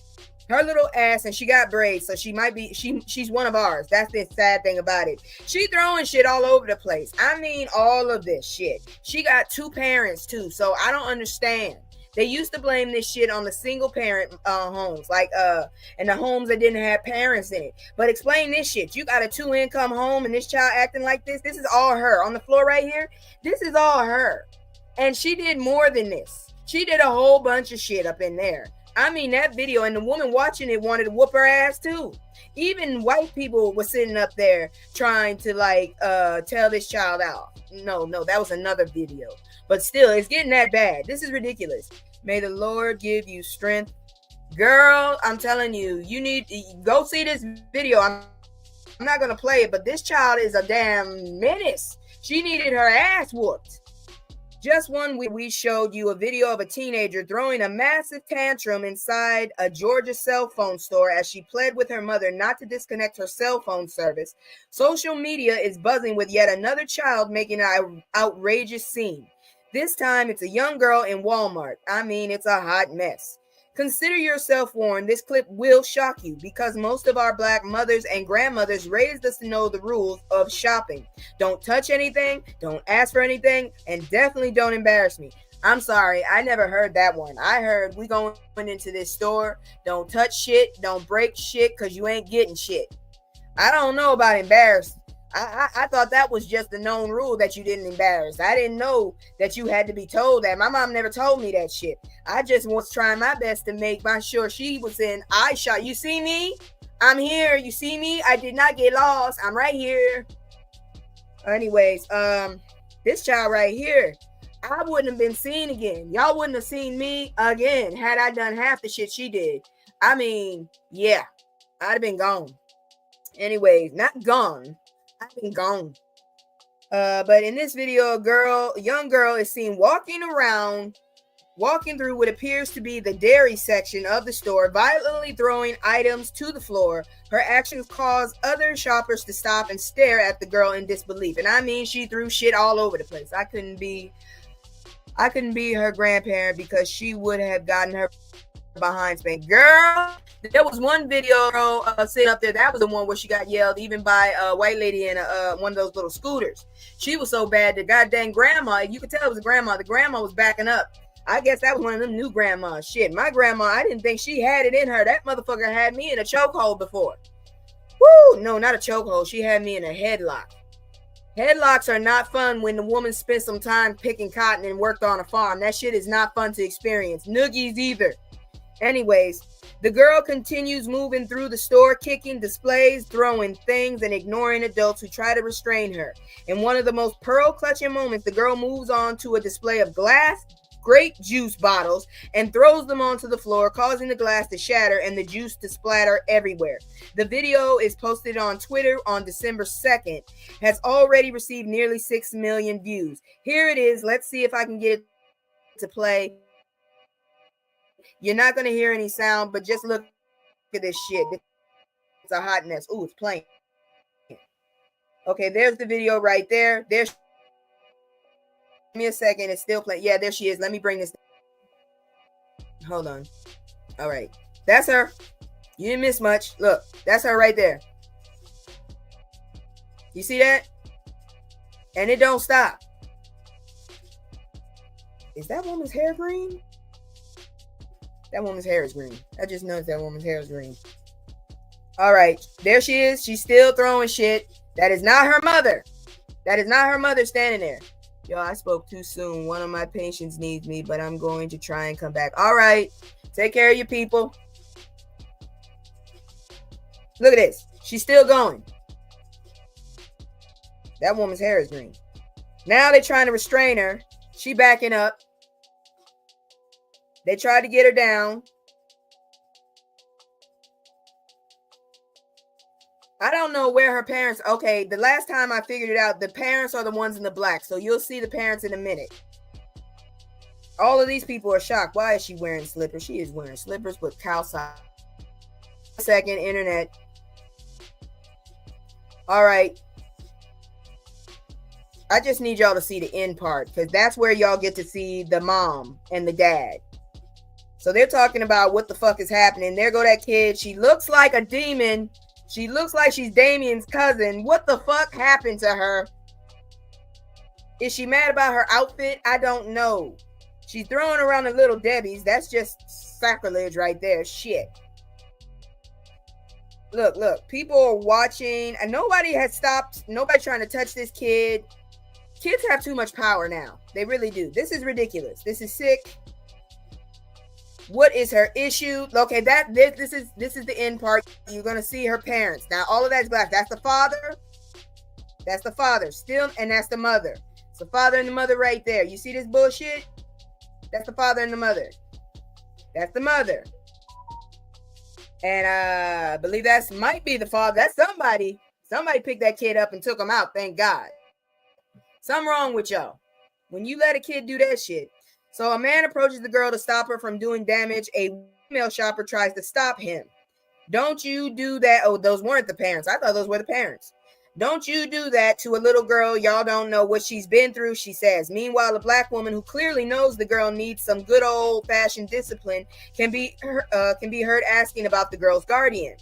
her little ass, and she got braids, so she might be, she's one of ours. That's the sad thing about it. She throwing shit all over the place. I mean, all of this shit. She got 2 parents too, so I don't understand. They used to blame this shit on the single parent homes, like and the homes that didn't have parents in it. But explain this shit. You got a 2-income home and this child acting like this. This is all her. On the floor right here, this is all her. And she did more than this. She did a whole bunch of shit up in there. I mean, that video, and the woman watching it wanted to whoop her ass too. Even white people were sitting up there trying to tell this child out. No, that was another video. But still, it's getting that bad. This is ridiculous. May the Lord give you strength. Girl, I'm telling you, you need to go see this video. I'm not going to play it, but this child is a damn menace. She needed her ass whooped. Just one week, we showed you a video of a teenager throwing a massive tantrum inside a Georgia cell phone store as she pled with her mother not to disconnect her cell phone service. Social media is buzzing with yet another child making an outrageous scene. This time, it's a young girl in Walmart. I mean, it's a hot mess. Consider yourself warned. This clip will shock you because most of our Black mothers and grandmothers raised us to know the rules of shopping. Don't touch anything, don't ask for anything, and definitely don't embarrass me. I'm sorry, I never heard that one. I heard we going into this store, don't touch shit, don't break shit, because you ain't getting shit. I don't know about embarrassing. I thought that was just the known rule that you didn't embarrass. I didn't know that you had to be told that. My mom never told me that shit. I just was trying my best to make sure she was in eye shot. You see me? I'm here. You see me? I did not get lost. I'm right here. Anyways, this child right here, I wouldn't have been seen again. Y'all wouldn't have seen me again had I done half the shit she did. I mean, yeah, I'd have been gone. Anyways, not gone. I've been gone. But in this video, a young girl is seen walking through what appears to be the dairy section of the store, violently throwing items to the floor. Her actions cause other shoppers to stop and stare at the girl in disbelief. And I mean, she threw shit all over the place. I couldn't be her grandparent because she would have gotten her behind spanked. Girl, there was one video sitting up there. That was the one where she got yelled even by a white lady in one of those little scooters. She was so bad, the goddamn grandma, you could tell it was a grandma. The grandma was backing up. I guess that was one of them new grandmas. Shit, my grandma, I didn't think she had it in her. That motherfucker had me in a chokehold before. Woo! No, not a chokehold. She had me in a headlock. Headlocks are not fun when the woman spent some time picking cotton and worked on a farm. That shit is not fun to experience. Noogies either. Anyways, the girl continues moving through the store, kicking displays, throwing things, and ignoring adults who try to restrain her. In one of the most pearl-clutching moments, the girl moves on to a display of glass, grape juice bottles, and throws them onto the floor, causing the glass to shatter and the juice to splatter everywhere. The video is posted on Twitter on December 2nd, has already received nearly 6 million views. Here it is. Let's see if I can get it to play. You're not going to hear any sound, but just look at this shit. It's a hot mess. Ooh, it's playing. Okay, there's the video right there. There's. Give me a second. It's still playing. Yeah, there she is. Let me bring this. Hold on. All right. That's her. You didn't miss much. Look, that's her right there. You see that? And it don't stop. Is that woman's hair green? That woman's hair is green. I just noticed that woman's hair is green. All right. There she is. She's still throwing shit. That is not her mother. That is not her mother standing there. Yo, I spoke too soon. One of my patients needs me, but I'm going to try and come back. All right. Take care of your people. Look at this. She's still going. That woman's hair is green. Now they're trying to restrain her. She backing up. They tried to get her down. I don't know where her parents. Okay, the last time I figured it out, the parents are the ones in the black. So you'll see the parents in a minute. All of these people are shocked. Why is she wearing slippers? She is wearing slippers with cow socks. Second, internet. All right. I just need y'all to see the end part because that's where y'all get to see the mom and the dad. So they're talking about what the fuck is happening. There go that kid. She looks like a demon. She looks like she's Damien's cousin. What the fuck happened to her? Is she mad about her outfit? I don't know. She's throwing around the little Debbies. That's just sacrilege right there. Shit. Look. People are watching. And nobody has stopped. Nobody trying to touch this kid. Kids have too much power now. They really do. This is ridiculous. This is sick. What is her issue? Okay, this is the end part. You're gonna see her parents. Now all of that's black. That's the father. That's the father. Still, and that's the mother. It's the father and the mother right there. You see this bullshit? That's the father and the mother. That's the mother. And I believe that might be the father. That's somebody. Somebody picked that kid up and took him out. Thank God. Something wrong with y'all. When you let a kid do that shit. So a man approaches the girl to stop her from doing damage. A female shopper tries to stop him. Don't you do that. Oh, those weren't the parents. I thought those were the parents. Don't you do that to a little girl. Y'all don't know what she's been through, she says. Meanwhile, a black woman who clearly knows the girl needs some good old-fashioned discipline can be heard asking about the girl's guardian.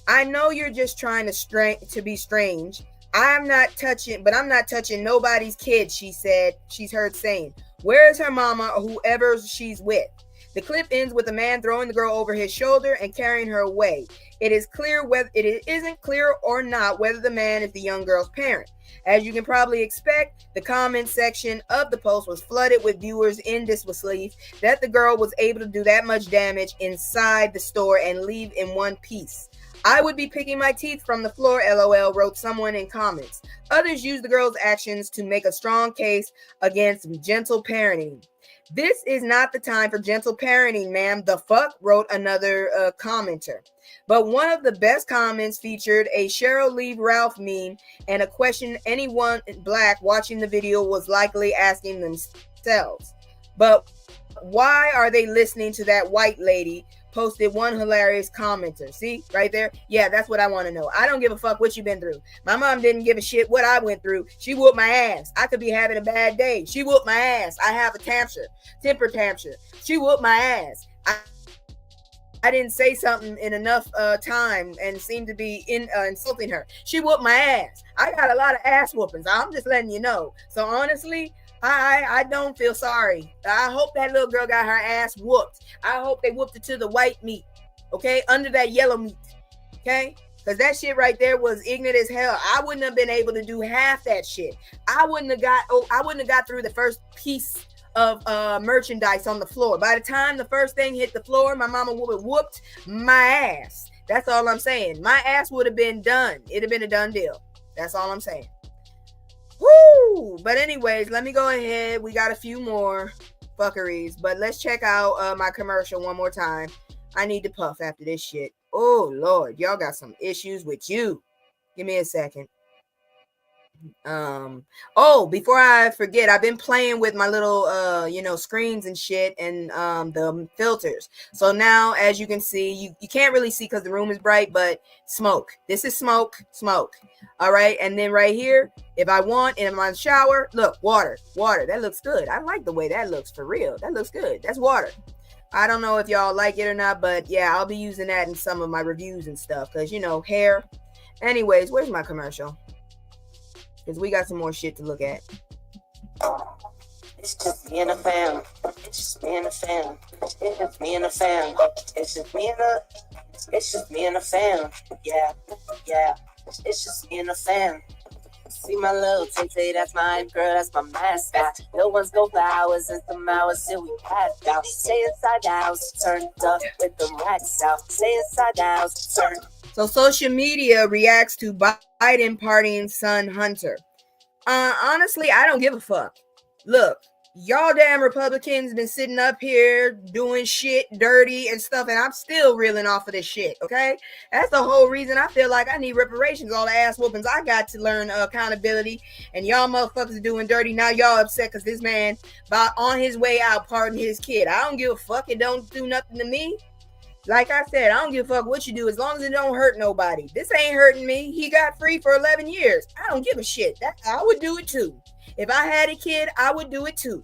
I know you're just trying to be strange. I'm not touching nobody's kid, she said. She's heard saying. Where is her mama or whoever she's with? The clip ends with a man throwing the girl over his shoulder and carrying her away. It isn't clear or not whether the man is the young girl's parent. As you can probably expect, the comment section of the post was flooded with viewers in disbelief that the girl was able to do that much damage inside the store and leave in one piece. I would be picking my teeth from the floor, LOL, wrote someone in comments. Others used the girl's actions to make a strong case against gentle parenting. This is not the time for gentle parenting, ma'am. The fuck, wrote another commenter. But one of the best comments featured a Cheryl Leave Ralph meme and a question anyone black watching the video was likely asking themselves. But why are they listening to that white lady? Posted one hilarious commenter. See, right there? Yeah, that's what I want to know. I don't give a fuck what you've been through. My mom didn't give a shit what I went through. She whooped my ass. I could be having a bad day. She whooped my ass. I have a temper tantrum. She whooped my ass. I didn't say something in enough time and seemed to be insulting her. She whooped my ass. I got a lot of ass whoopings. I'm just letting you know. So honestly, I don't feel sorry. I hope that little girl got her ass whooped. I hope they whooped her to the white meat, okay, under that yellow meat, okay? Because that shit right there was ignorant as hell. I wouldn't have been able to do half that shit. I wouldn't have got through the first piece of merchandise on the floor. By the time the first thing hit the floor, my mama would have whooped my ass. That's all I'm saying. My ass would have been done. It'd have been a done deal. That's all I'm saying. Woo! But anyways, let me go ahead. We got a few more fuckeries, but let's check out my commercial one more time. I need to puff after this shit. Oh Lord, y'all got some issues with you. Give me a second. Before I forget, I've been playing with my little screens and shit and the filters. So now, as you can see, you can't really see because the room is bright, but smoke. This is smoke. All right, and then right here, if I want in my shower, look, water. That looks good. I like the way that looks, for real. That looks good. That's water. I don't know if y'all like it or not, but yeah, I'll be using that in some of my reviews and stuff because, hair. Anyways, where's my commercial? Because we got some more shit to look at. It's just me and the fam. It's just me and the fam. It's just me and the fam. It's just me and the fam. Yeah. It's just me and the fam. See my little tay, that's my girl, that's my mascot. No one's go for hours and some hours till we passed out. Stay inside the house, turned up with the racks out. Stay inside the house, turned. So social media reacts to Biden partying son Hunter. Honestly, I don't give a fuck. Look, y'all damn Republicans been sitting up here doing shit dirty and stuff, and I'm still reeling off of this shit, okay? That's the whole reason I feel like I need reparations, all the ass whoopings I got to learn accountability, and y'all motherfuckers are doing dirty. Now y'all upset because this man on his way out partying his kid. I don't give a fuck. It don't do nothing to me. Like I said, I don't give a fuck what you do as long as it don't hurt nobody. This ain't hurting me. He got free for 11 years. I don't give a shit. I would do it too. If I had a kid, I would do it too.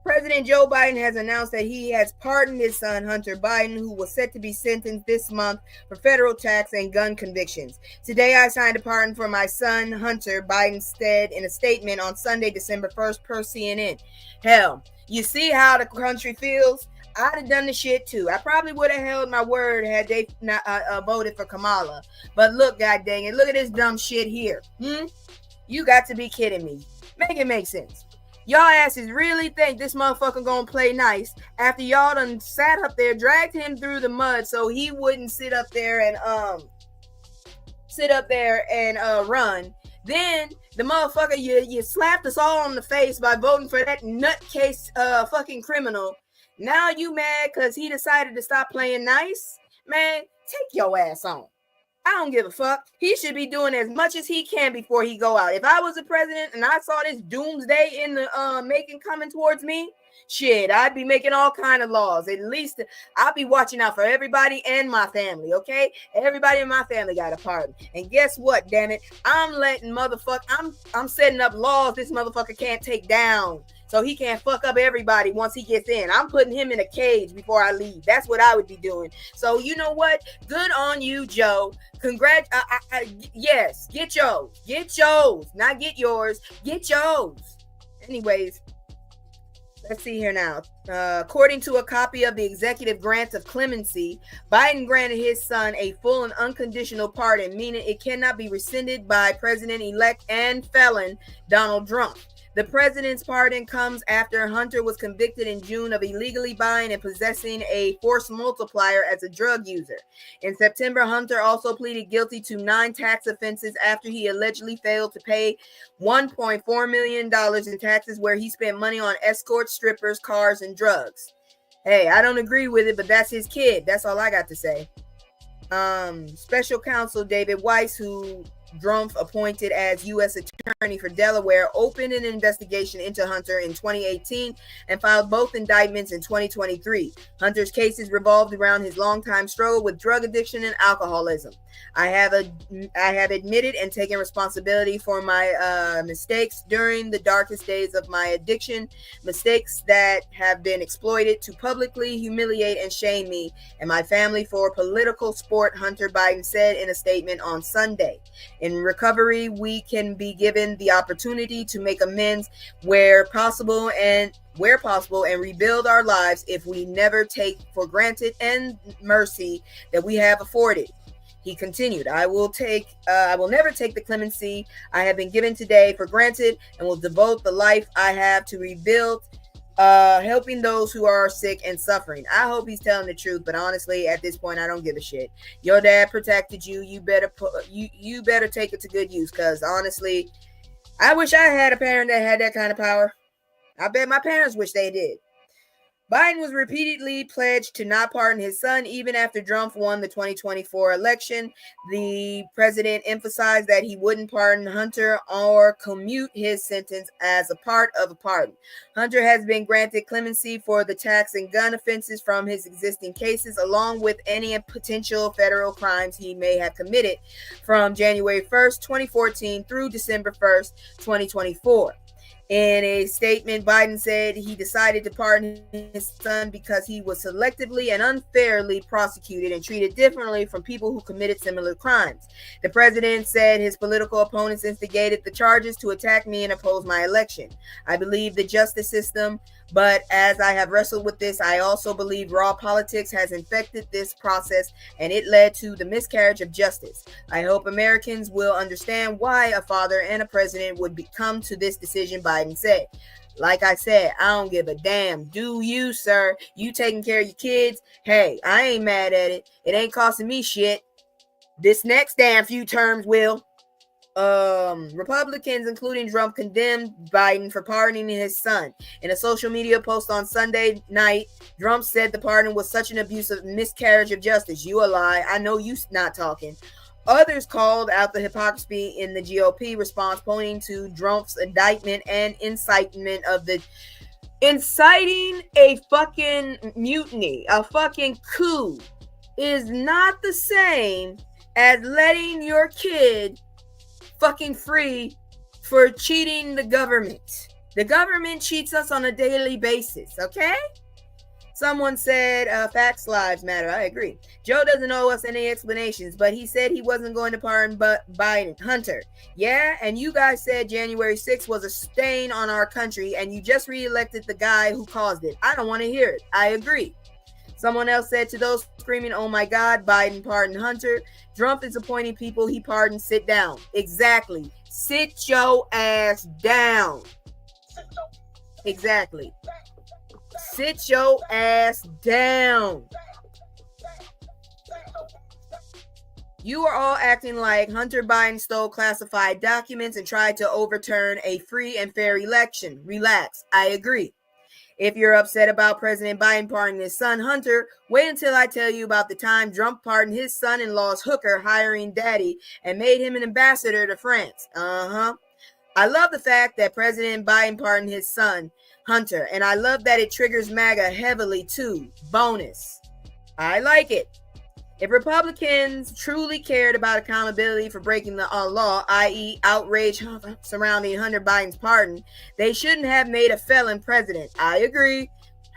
President Joe Biden has announced that he has pardoned his son, Hunter Biden, who was set to be sentenced this month for federal tax and gun convictions. Today, I signed a pardon for my son, Hunter Biden, said in a statement on Sunday, December 1st, per CNN. Hell, you see how the country feels? I'd have done the shit too. I probably would have held my word had they not voted for Kamala. But look, god dang it, look at this dumb shit here. You got to be kidding me. Make it make sense. Y'all asses really think this motherfucker gonna play nice after y'all done sat up there, dragged him through the mud so he wouldn't sit up there and run. Then the motherfucker, you slapped us all on the face by voting for that nutcase fucking criminal. Now you mad because he decided to stop playing nice? Man, take your ass on. I don't give a fuck. He should be doing as much as he can before he go out. If I was the president and I saw this doomsday in the making coming towards me, shit, I'd be making all kind of laws. At least I'll be watching out for everybody and my family, okay? Everybody in my family got a pardon. And guess what, damn it? I'm setting up laws this motherfucker can't take down. So he can't fuck up everybody once he gets in. I'm putting him in a cage before I leave. That's what I would be doing. So you know what? Good on you, Joe. Yes, get yours. Get yours. Not get yours. Get yours. Anyways, let's see here now. According to a copy of the executive grant of clemency, Biden granted his son a full and unconditional pardon, meaning it cannot be rescinded by President-elect and felon Donald Trump. The president's pardon comes after Hunter was convicted in June of illegally buying and possessing a force multiplier as a drug user. In September, Hunter also pleaded guilty to 9 tax offenses after he allegedly failed to pay $1.4 million in taxes where he spent money on escorts, strippers, cars, and drugs. Hey, I don't agree with it, but that's his kid. That's all I got to say. Special counsel David Weiss, who Drumpf appointed as U.S. Attorney for Delaware, opened an investigation into Hunter in 2018 and filed both indictments in 2023. Hunter's cases revolved around his longtime struggle with drug addiction and alcoholism. I have admitted and taken responsibility for my mistakes during the darkest days of my addiction, mistakes that have been exploited to publicly humiliate and shame me and my family for political sport, Hunter Biden said in a statement on Sunday. In recovery, we can be given the opportunity to make amends where possible and rebuild our lives if we never take for granted and mercy that we have afforded. He continued, I will never take the clemency I have been given today for granted and will devote the life I have to rebuild, helping those who are sick and suffering. I hope he's telling the truth, but honestly, at this point, I don't give a shit. Your dad protected you. You better take it to good use, because honestly, I wish I had a parent that had that kind of power. I bet my parents wish they did. Biden was repeatedly pledged to not pardon his son even after Trump won the 2024 election. The president emphasized that he wouldn't pardon Hunter or commute his sentence as a part of a pardon. Hunter has been granted clemency for the tax and gun offenses from his existing cases, along with any potential federal crimes he may have committed from January 1st, 2014 through December 1st, 2024. In a statement, Biden said he decided to pardon his son because he was selectively and unfairly prosecuted and treated differently from people who committed similar crimes. The president said his political opponents instigated the charges to attack me and oppose my election. I believe the justice system, but as I have wrestled with this, I also believe raw politics has infected this process and it led to the miscarriage of justice. I hope Americans will understand why a father and a president would come to this decision, Biden said. Like I said, I don't give a damn. Do you, sir? You taking care of your kids? Hey, I ain't mad at it. It ain't costing me shit. This next damn few terms will. Republicans, including Trump, condemned Biden for pardoning his son. In a social media post on Sunday night, Trump said the pardon was such an abuse of miscarriage of justice. You a lie. I know you not talking. Others called out the hypocrisy in the GOP response, pointing to Trump's indictment and inciting a fucking mutiny, a fucking coup, is not the same as letting your kid fucking free for cheating the government. The government cheats us on a daily basis, okay? Someone said, facts lives matter. I agree. Joe doesn't owe us any explanations, but he said he wasn't going to pardon Hunter. Yeah, and you guys said January 6th was a stain on our country, and you just reelected the guy who caused it. I don't want to hear it. I agree. Someone else said to those screaming, oh my God, Biden pardoned Hunter. Trump is appointing people he pardoned. Sit down. Exactly. Sit your ass down. Exactly. Sit your ass down. You are all acting like Hunter Biden stole classified documents and tried to overturn a free and fair election. Relax. I agree. If you're upset about President Biden pardoning his son, Hunter, wait until I tell you about the time Trump pardoned his son-in-law's hooker hiring daddy and made him an ambassador to France. I love the fact that President Biden pardoned his son, Hunter, and I love that it triggers MAGA heavily too. Bonus. I like it. If Republicans truly cared about accountability for breaking the law, i.e. outrage surrounding Hunter Biden's pardon, they shouldn't have made a felon president. I agree.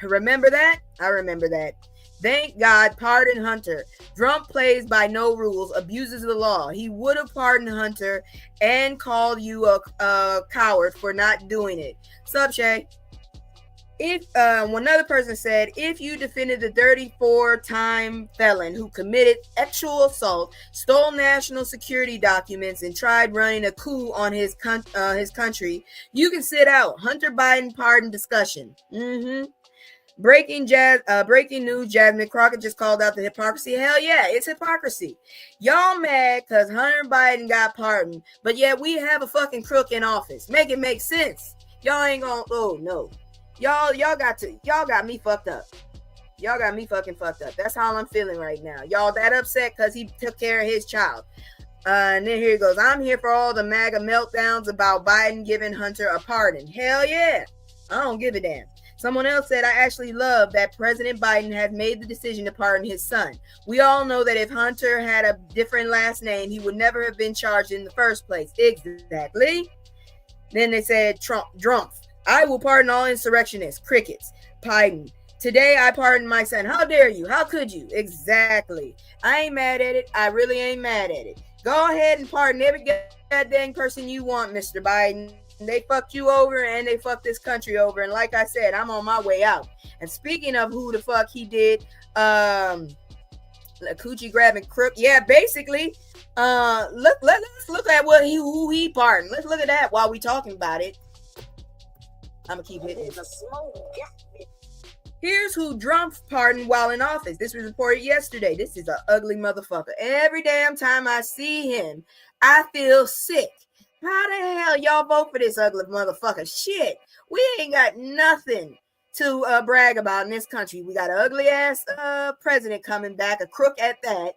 Remember that? I remember that. Thank God, pardon Hunter. Trump plays by no rules, abuses the law. He would have pardoned Hunter and called you a coward for not doing it. Sup, Shay? if one other person said, if you defended the 34-time felon who committed sexual assault, stole national security documents, and tried running a coup on his country, you can sit out. Hunter Biden pardon discussion. Breaking news, Jasmine Crockett just called out the hypocrisy. Hell yeah, it's hypocrisy. Y'all mad because Hunter Biden got pardoned, but yet we have a fucking crook in office. Make it make sense. Y'all ain't gonna, oh no. Y'all got me fucked up. Y'all got me fucking fucked up. That's how I'm feeling right now. Y'all that upset because he took care of his child. And then here he goes. I'm here for all the MAGA meltdowns about Biden giving Hunter a pardon. Hell yeah. I don't give a damn. Someone else said, I actually love that President Biden has made the decision to pardon his son. We all know that if Hunter had a different last name, he would never have been charged in the first place. Exactly. Then they said, Trump. I will pardon all insurrectionists. Crickets. Biden. Today I pardon my son. How dare you? How could you? Exactly. I ain't mad at it. I really ain't mad at it. Go ahead and pardon every goddamn person you want, Mr. Biden. They fucked you over and they fucked this country over. And like I said, I'm on my way out. And speaking of who the fuck he did, coochie grabbing crook. Yeah, basically, let's look at who he pardoned. Let's look at that while we talking about it. I'm gonna keep hitting it. Here's who Trump pardoned while in office. This was reported yesterday. This is an ugly motherfucker. Every damn time I see him, I feel sick. How the hell y'all vote for this ugly motherfucker? Shit, we ain't got nothing to brag about in this country. We got an ugly ass president coming back, a crook at that.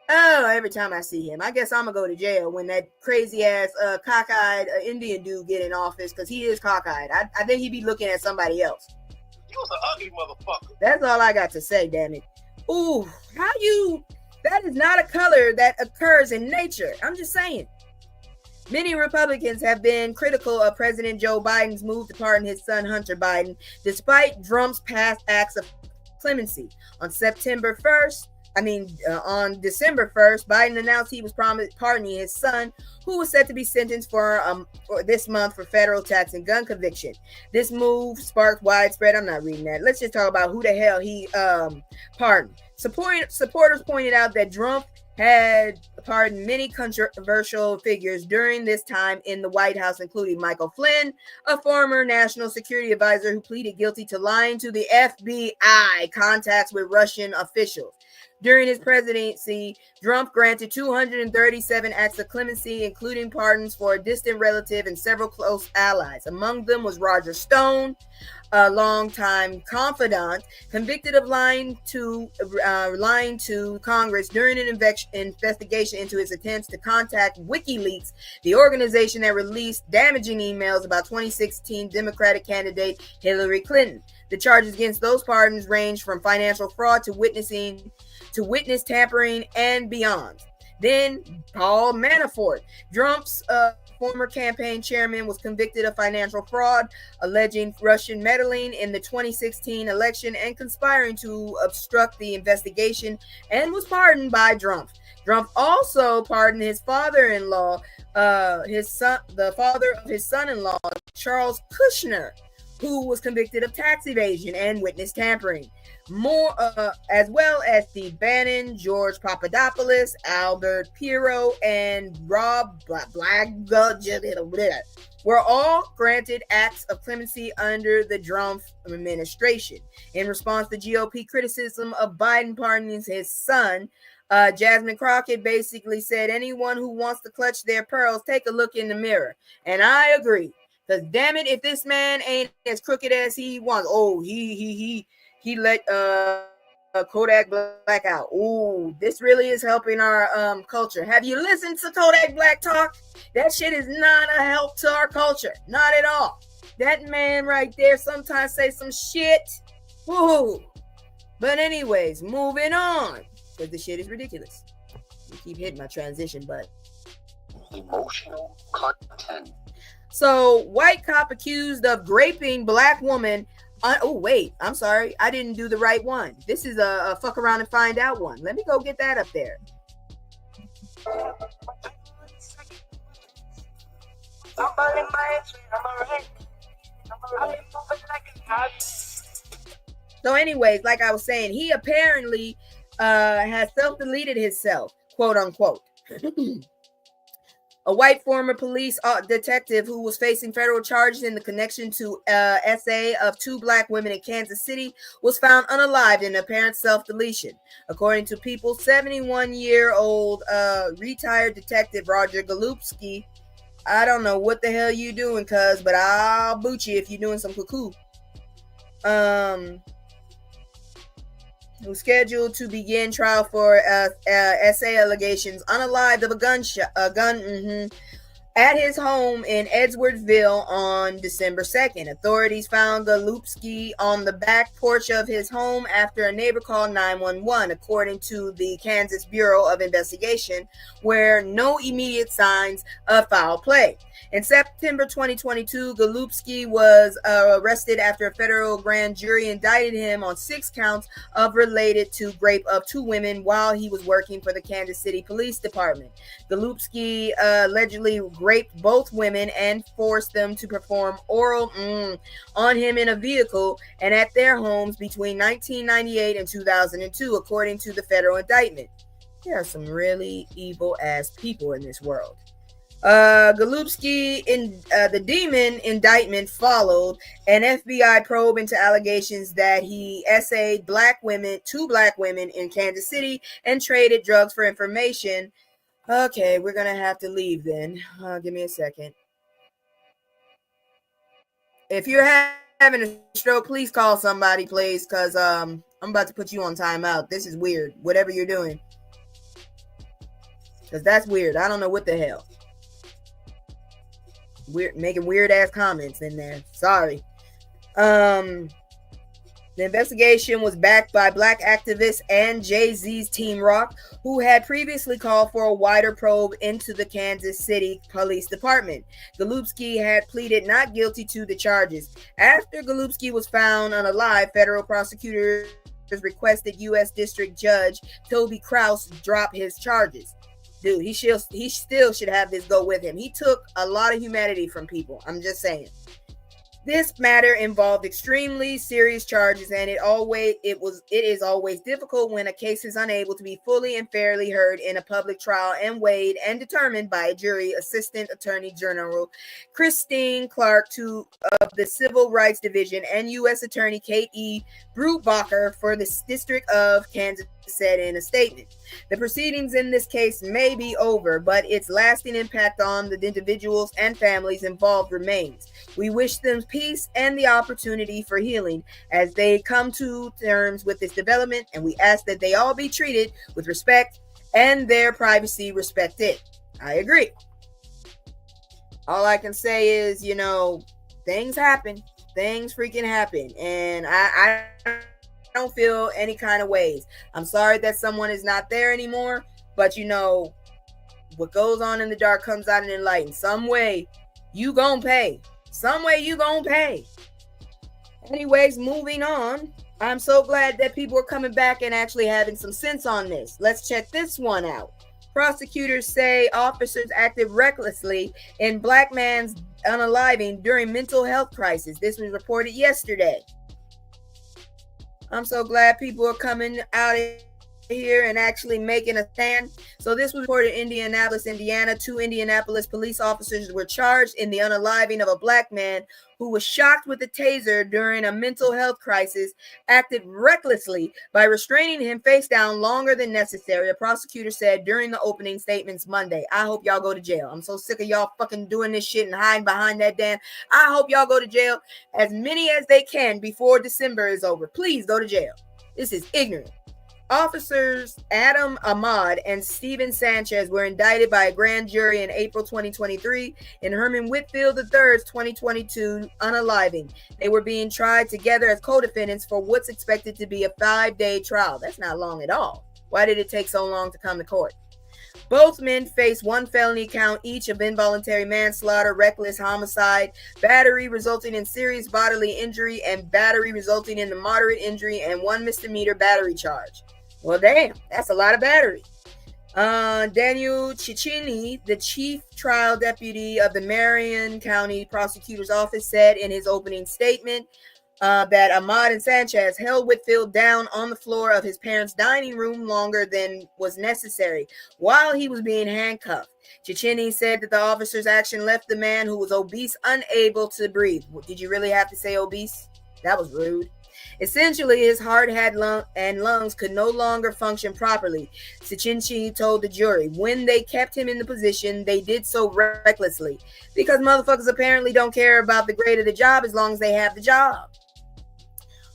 Oh, every time I see him, I guess I'm gonna go to jail when that crazy ass cockeyed Indian dude get in office, because he is cockeyed. I think he'd be looking at somebody else. He was an ugly motherfucker. That's all I got to say, damn it. Ooh, that is not a color that occurs in nature. I'm just saying. Many Republicans have been critical of President Joe Biden's move to pardon his son Hunter Biden, despite Trump's past acts of clemency. On December 1st, Biden announced he was pardoning his son, who was set to be sentenced for this month for federal tax and gun conviction. This move sparked widespread. I'm not reading that. Let's just talk about who the hell he pardoned. Supporters pointed out that Trump had pardoned many controversial figures during this time in the White House, including Michael Flynn, a former national security advisor who pleaded guilty to lying to the FBI contacts with Russian officials. During his presidency, Trump granted 237 acts of clemency, including pardons for a distant relative and several close allies. Among them was Roger Stone, a longtime confidant, convicted of lying to Congress during an investigation into his attempts to contact WikiLeaks, the organization that released damaging emails about 2016 Democratic candidate Hillary Clinton. The charges against those pardons range from financial fraud to witness tampering and beyond. Then Paul Manafort, Trump's former campaign chairman, was convicted of financial fraud, alleging Russian meddling in the 2016 election and conspiring to obstruct the investigation, and was pardoned by Trump. Trump also pardoned his father-in-law, the father of his son-in-law, Charles Kushner, who was convicted of tax evasion and witness tampering. More, as well as Steve Bannon, George Papadopoulos, Albert Pirro, and Rob Blackledge were all granted acts of clemency under the Trump administration. In response to GOP criticism of Biden pardoning his son, Jasmine Crockett basically said, anyone who wants to clutch their pearls, take a look in the mirror. And I agree. Because damn it, if this man ain't as crooked as he wants, he let Kodak Black out. Ooh, this really is helping our culture. Have you listened to Kodak Black talk? That shit is not a help to our culture. Not at all. That man right there sometimes say some shit. Woo. But anyways, moving on. Because the shit is ridiculous. You keep hitting my transition button. Emotional content. So, white cop accused of raping black woman. Oh, wait. I'm sorry. I didn't do the right one. This is a fuck around and find out one. Let me go get that up there. So anyways, like I was saying, he apparently has self-deleted himself, quote unquote. A white former police detective who was facing federal charges in the connection to SA of 2 black women in Kansas City was found unalived in apparent self-deletion. According to People, 71-year-old retired detective Roger Golubski, I don't know what the hell you doing, cuz, but I'll boot you if you're doing some cuckoo. Who's scheduled to begin trial for SA allegations, unalived of a gun at his home in Edwardsville on December 2nd. Authorities found Golubski on the back porch of his home after a neighbor called 911, according to the Kansas Bureau of Investigation, where no immediate signs of foul play. In September 2022, Golubski was arrested after a federal grand jury indicted him on 6 counts of related to rape of 2 women while he was working for the Kansas City Police Department. Golubski allegedly raped both women and forced them to perform oral on him in a vehicle and at their homes between 1998 and 2002, according to the federal indictment. There are some really evil ass people in this world. Golubski in the Demon indictment followed an FBI probe into allegations that he essayed 2 black women in Kansas City and traded drugs for information. Okay, we're gonna have to leave then. Give me a second. If you're having a stroke, please call somebody, please, because I'm about to put you on timeout. This is weird. Whatever you're doing, because that's weird. I don't know what the hell. Weird, making weird ass comments in there. Sorry. The investigation was backed by black activists and Jay-Z's Team Rock, who had previously called for a wider probe into the Kansas City Police Department. Golubski had pleaded not guilty to the charges. After Golubski was found unalive, federal prosecutors requested U.S. District Judge Toby Kraus drop his charges. Dude, he still should have this go with him. He took a lot of humanity from people. I'm just saying. This matter involved extremely serious charges, and it is always difficult when a case is unable to be fully and fairly heard in a public trial and weighed and determined by a jury. Assistant Attorney General Christine Clark of the Civil Rights Division and U.S. Attorney Kate E. Brubacher for the District of Kansas said in a statement. The proceedings in this case may be over, but its lasting impact on the individuals and families involved remains. We wish them peace and the opportunity for healing as they come to terms with this development, and we ask that they all be treated with respect and their privacy respected. I agree. All I can say is, things happen. Things freaking happen. And I don't feel any kind of ways. I'm sorry that someone is not there anymore, but what goes on in the dark comes out in the light. In some way, you gonna pay. Anyways, moving on. I'm so glad that people are coming back and actually having some sense on this. Let's check this one out. Prosecutors say officers acted recklessly in black man's unaliving during mental health crisis. This was reported yesterday. I'm so glad people are coming out here and actually making a stand. So this was reported in Indianapolis, Indiana. 2 Indianapolis police officers were charged in the unaliving of a black man who was shocked with a taser during a mental health crisis, acted recklessly by restraining him face down longer than necessary, a prosecutor said during the opening statements Monday. I hope y'all go to jail. I'm so sick of y'all fucking doing this shit and hiding behind that damn. I hope y'all go to jail, as many as they can before December is over. Please go to jail. This is ignorant. Officers Adam Ahmad and Steven Sanchez were indicted by a grand jury in April 2023 in Herman Whitfield III's 2022 unaliving. They were being tried together as co-defendants for what's expected to be a 5-day trial. That's not long at all. Why did it take so long to come to court? Both men face 1 felony count each of involuntary manslaughter, reckless homicide, battery resulting in serious bodily injury, and battery resulting in the moderate injury, and 1 misdemeanor battery charge. Well, damn, that's a lot of battery. Daniel Cicchini, the chief trial deputy of the Marion County Prosecutor's Office, said in his opening statement, that Ahmad and Sanchez held Whitfield down on the floor of his parents' dining room longer than was necessary while he was being handcuffed. Cecchini said that the officer's action left the man who was obese unable to breathe. Did you really have to say obese? That was rude. Essentially, his heart and lungs could no longer function properly, Cecchini told the jury. When they kept him in the position, they did so recklessly because motherfuckers apparently don't care about the grade of the job as long as they have the job.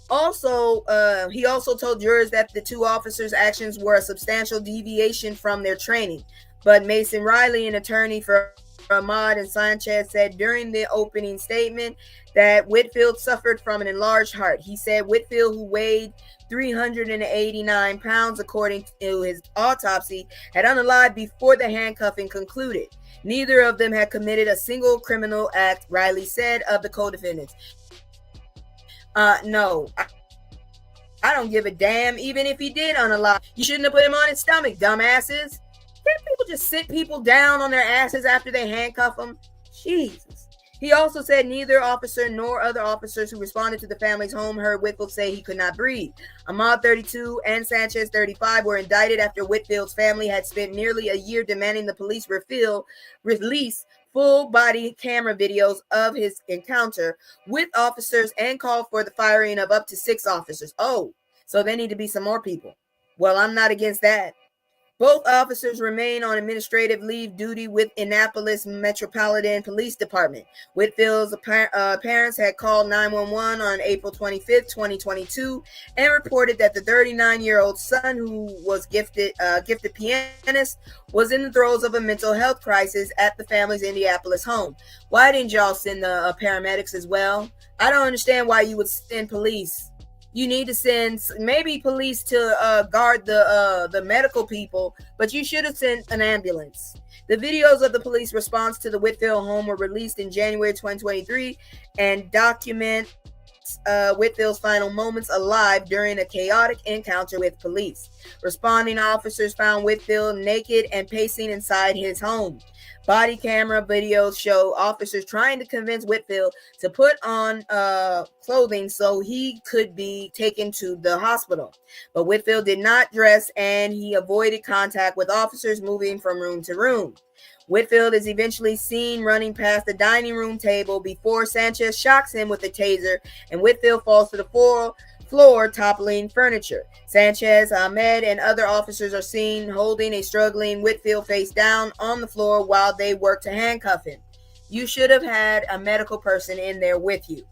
Also, he also told jurors that the two officers' actions were a substantial deviation from their training. But Mason Riley, an attorney for Ahmad and Sanchez, said during the opening statement that Whitfield suffered from an enlarged heart. He said Whitfield, who weighed 389 pounds according to his autopsy, had unalived before the handcuffing concluded. Neither of them had committed a single criminal act, Riley said of the co-defendants. No, I don't give a damn. Even if he did unalive, you shouldn't have put him on his stomach, dumbasses. Can't people just sit people down on their asses after they handcuff them? Jesus. He also said neither officer nor other officers who responded to the family's home heard Whitfield say he could not breathe. Ahmad, 32, and Sanchez, 35, were indicted after Whitfield's family had spent nearly a year demanding the police release full-body camera videos of his encounter with officers and called for the firing of up to 6 officers. Oh, so there need to be some more people. Well, I'm not against that. Both officers remain on administrative leave duty with Annapolis Metropolitan Police Department. Whitfield's parents had called 911 on April 25th, 2022, and reported that the 39-year-old son, who was gifted pianist, was in the throes of a mental health crisis at the family's Indianapolis home. Why didn't y'all send the paramedics as well? I don't understand why you would send police. You need to send maybe police to guard the medical people, but you should have sent an ambulance. The videos of the police response to the Whitfield home were released in January 2023 and document Whitfield's final moments alive during a chaotic encounter with police. Responding officers found Whitfield naked and pacing inside his home. Body camera videos show officers trying to convince Whitfield to put on clothing so he could be taken to the hospital. But Whitfield did not dress and he avoided contact with officers, moving from room to room. Whitfield is eventually seen running past the dining room table before Sanchez shocks him with a taser, and Whitfield falls to the floor, toppling furniture. Sanchez, Ahmed, and other officers are seen holding a struggling Whitfield face down on the floor while they work to handcuff him. You should have had a medical person in there with you.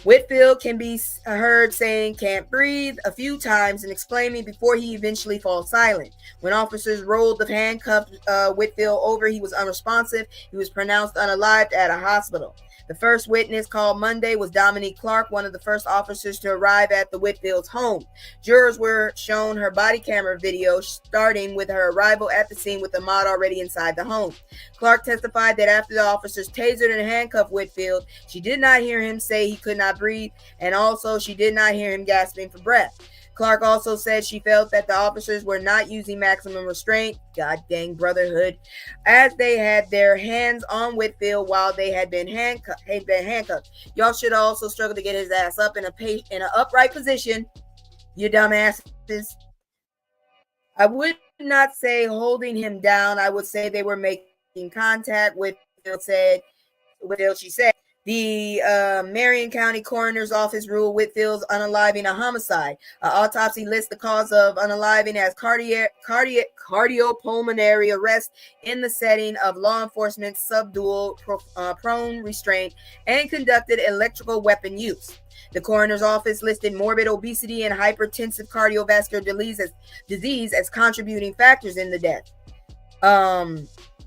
Whitfield can be heard saying "can't breathe" a few times and exclaiming before he eventually falls silent. When officers rolled the handcuffed Whitfield over, he was unresponsive. He was pronounced unalived at a hospital. The first witness called Monday was Dominique Clark, one of the first officers to arrive at the Whitfield's home. Jurors were shown her body camera video, starting with her arrival at the scene with Ahmad already inside the home. Clark testified that after the officers tasered and handcuffed Whitfield, she did not hear him say he could not breathe, and also she did not hear him gasping for breath. Clark also said she felt that the officers were not using maximum restraint, god dang brotherhood, as they had their hands on Whitfield while they had been handcuffed. Y'all should also struggle to get his ass up in an upright position, you dumbasses. I would not say holding him down. I would say they were making contact. She said. The Marion County Coroner's Office ruled Whitfield's unaliving a homicide. An autopsy lists the cause of unaliving as cardiopulmonary arrest in the setting of law enforcement subdual prone restraint and conducted electrical weapon use. The coroner's office listed morbid obesity and hypertensive cardiovascular disease as contributing factors in the death.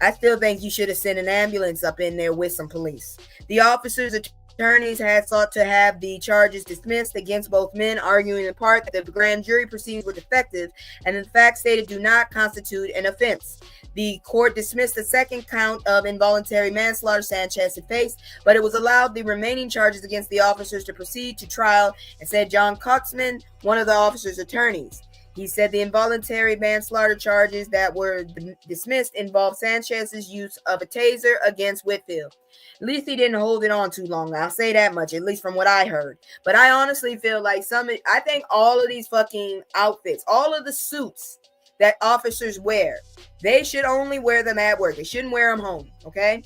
I still think you should have sent an ambulance up in there with some police. The officers' attorneys had sought to have the charges dismissed against both men, arguing in part that the grand jury proceedings were defective and the facts stated do not constitute an offense. The court dismissed the second count of involuntary manslaughter Sanchez had faced, but it was allowed the remaining charges against the officers to proceed to trial, and said John Coxman, one of the officers' attorneys. He said the involuntary manslaughter charges that were dismissed involved Sanchez's use of a taser against Whitfield. At least he didn't hold it on too long. I'll say that much, at least from what I heard. But I honestly feel like I think all of these fucking outfits, all of the suits that officers wear, they should only wear them at work. They shouldn't wear them home, okay?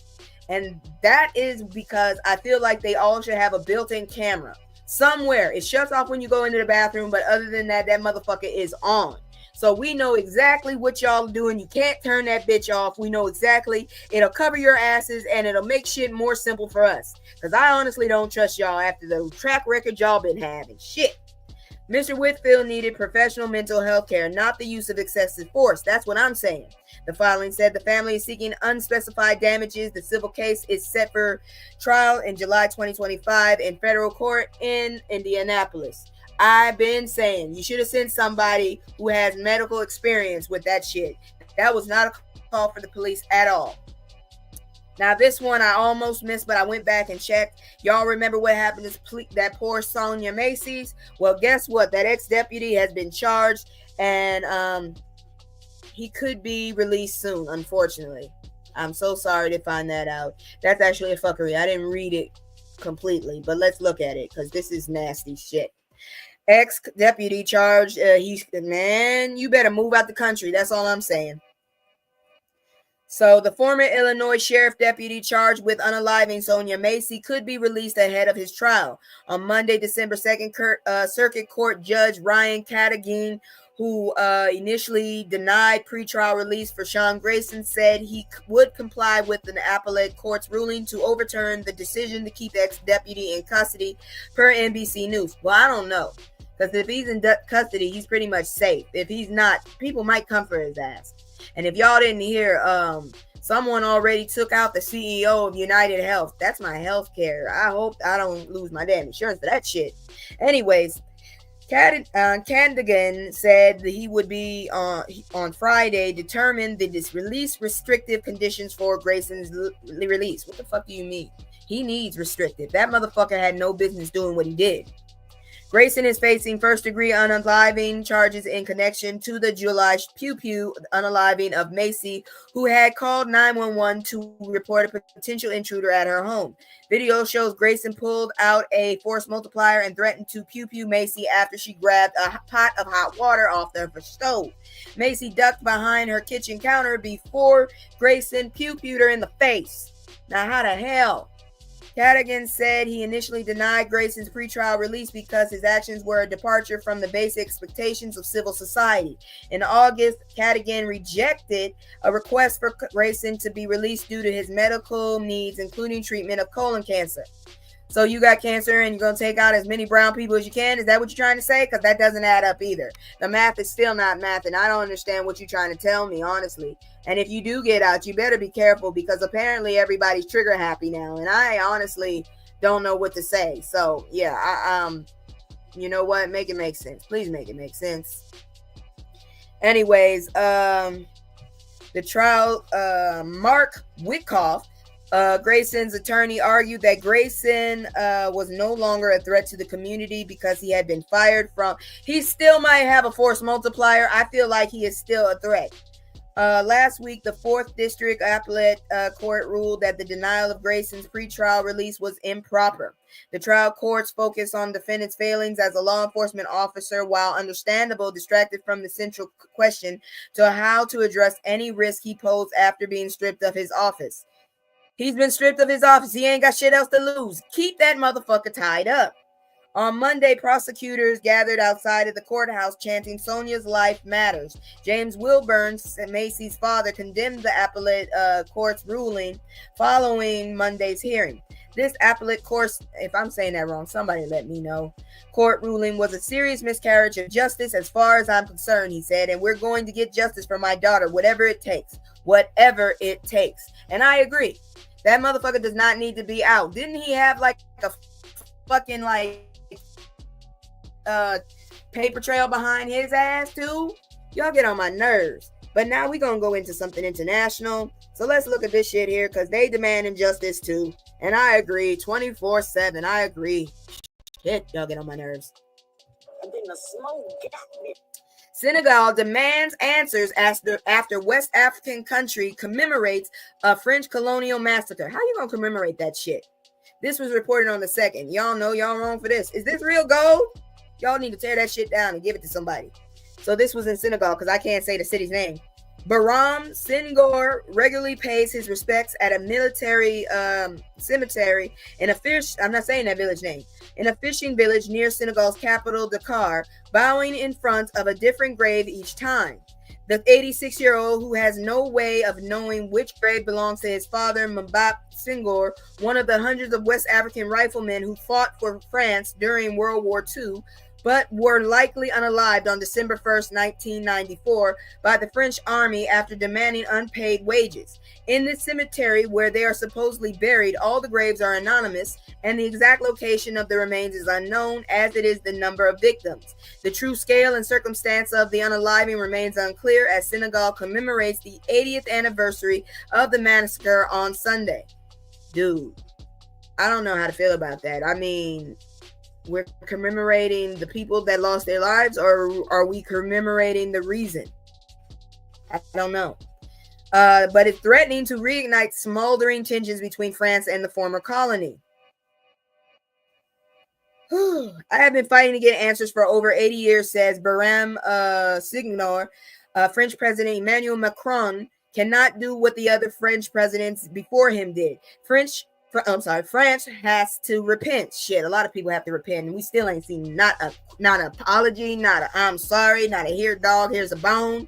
And that is because I feel like they all should have a built-in camera somewhere. It shuts off when you go into the bathroom, but other than that, that motherfucker is on. So we know exactly what y'all are doing. You can't turn that bitch off. We know exactly. It'll cover your asses and it'll make shit more simple for us. Because I honestly don't trust y'all after the track record y'all been having. Shit. Mr. Whitfield needed professional mental health care, not the use of excessive force. That's what I'm saying. The filing said the family is seeking unspecified damages. The civil case is set for trial in July 2025 in federal court in Indianapolis. I've been saying you should have sent somebody who has medical experience with that shit. That was not a call for the police at all. Now, this one I almost missed, but I went back and checked. Y'all remember what happened to that poor Sonia Macy's? Well, guess what? That ex-deputy has been charged, and he could be released soon, unfortunately. I'm so sorry to find that out. That's actually a fuckery. I didn't read it completely, but let's look at it, because this is nasty shit. Ex-deputy charged. Man, you better move out the country. That's all I'm saying. So the former Illinois sheriff deputy charged with unaliving Sonia Macy could be released ahead of his trial. On Monday, December 2nd, Circuit Court Judge Ryan Cadogan, who initially denied pretrial release for Sean Grayson, said he would comply with the appellate court's ruling to overturn the decision to keep ex-deputy in custody, per NBC News. Well, I don't know, because if he's in custody, he's pretty much safe. If he's not, people might come for his ass. And if y'all didn't hear, someone already took out the CEO of United Health. That's my health care. I hope I don't lose my damn insurance for that shit. Anyways, Cadogan said that he would be on Friday determine the release restrictive conditions for Grayson's release. What the fuck do you mean? He needs restrictive. That motherfucker had no business doing what he did. Grayson is facing first-degree unaliving charges in connection to the July pew unaliving of Macy, who had called 911 to report a potential intruder at her home. Video shows Grayson pulled out a force multiplier and threatened to pew Macy after she grabbed a pot of hot water off the stove. Macy ducked behind her kitchen counter before Grayson pewed her in the face. Now, how the hell? Cadogan said he initially denied Grayson's pretrial release because his actions were a departure from the basic expectations of civil society. In August, Cadogan rejected a request for Grayson to be released due to his medical needs, including treatment of colon cancer. So you got cancer and you're going to take out as many brown people as you can? Is that what you're trying to say? Because that doesn't add up either. The math is still not math, and I don't understand what you're trying to tell me, honestly. And if you do get out, you better be careful, because apparently everybody's trigger happy now, and I honestly don't know what to say. So, yeah, you know what? Make it make sense. Please make it make sense. Anyways, the trial, Mark Witkoff, Grayson's attorney, argued that Grayson was no longer a threat to the community because he had been fired from. He still might have a force multiplier. I feel like he is still a threat. Last week, the 4th District Appellate Court ruled that the denial of Grayson's pretrial release was improper. The trial court's focus on defendant's failings as a law enforcement officer, while understandable, distracted from the central question to how to address any risk he posed after being stripped of his office. He's been stripped of his office. He ain't got shit else to lose. Keep that motherfucker tied up. On Monday, prosecutors gathered outside of the courthouse chanting "Sonia's life matters." James Wilburn, Macy's father, condemned the appellate court's ruling following Monday's hearing. This appellate court, if I'm saying that wrong, somebody let me know. Court ruling was a serious miscarriage of justice as far as I'm concerned, he said, and we're going to get justice for my daughter, whatever it takes. Whatever it takes. And I agree. That motherfucker does not need to be out. Didn't he have like a fucking paper trail behind his ass too? Y'all get on my nerves. But now we're gonna go into something international. So let's look at this shit here, because they demand injustice too. And I agree 24/7. I agree. Shit, y'all get on my nerves. And then the smoke got me. Senegal demands answers after West African country commemorates a French colonial massacre. How you gonna commemorate that shit? This was reported on the 2nd. Y'all know y'all wrong for this. Is this real gold? Y'all need to tear that shit down and give it to somebody. So this was in Senegal because I can't say the city's name. Baram Senghor regularly pays his respects at a military cemetery in a fish. I'm not saying that village name. In a fishing village near Senegal's capital, Dakar, bowing in front of a different grave each time. The 86-year-old, who has no way of knowing which grave belongs to his father, Mbap Senghor, one of the hundreds of West African riflemen who fought for France during World War II, but were likely unalived on December 1st, 1994, by the French army after demanding unpaid wages. In this cemetery, where they are supposedly buried, all the graves are anonymous, and the exact location of the remains is unknown, as it is the number of victims. The true scale and circumstance of the unaliving remains unclear, as Senegal commemorates the 80th anniversary of the massacre on Sunday. Dude, I don't know how to feel about that. I mean, we're commemorating the people that lost their lives, or are we commemorating the reason? I don't know. But it's threatening to reignite smoldering tensions between France and the former colony. I have been fighting to get answers for over 80 years, says Baram Senghor. French President Emmanuel Macron cannot do what the other French presidents before him did. France has to repent. Shit, a lot of people have to repent, and we still ain't seen not an apology, not a I'm sorry, not a here dog, here's a bone.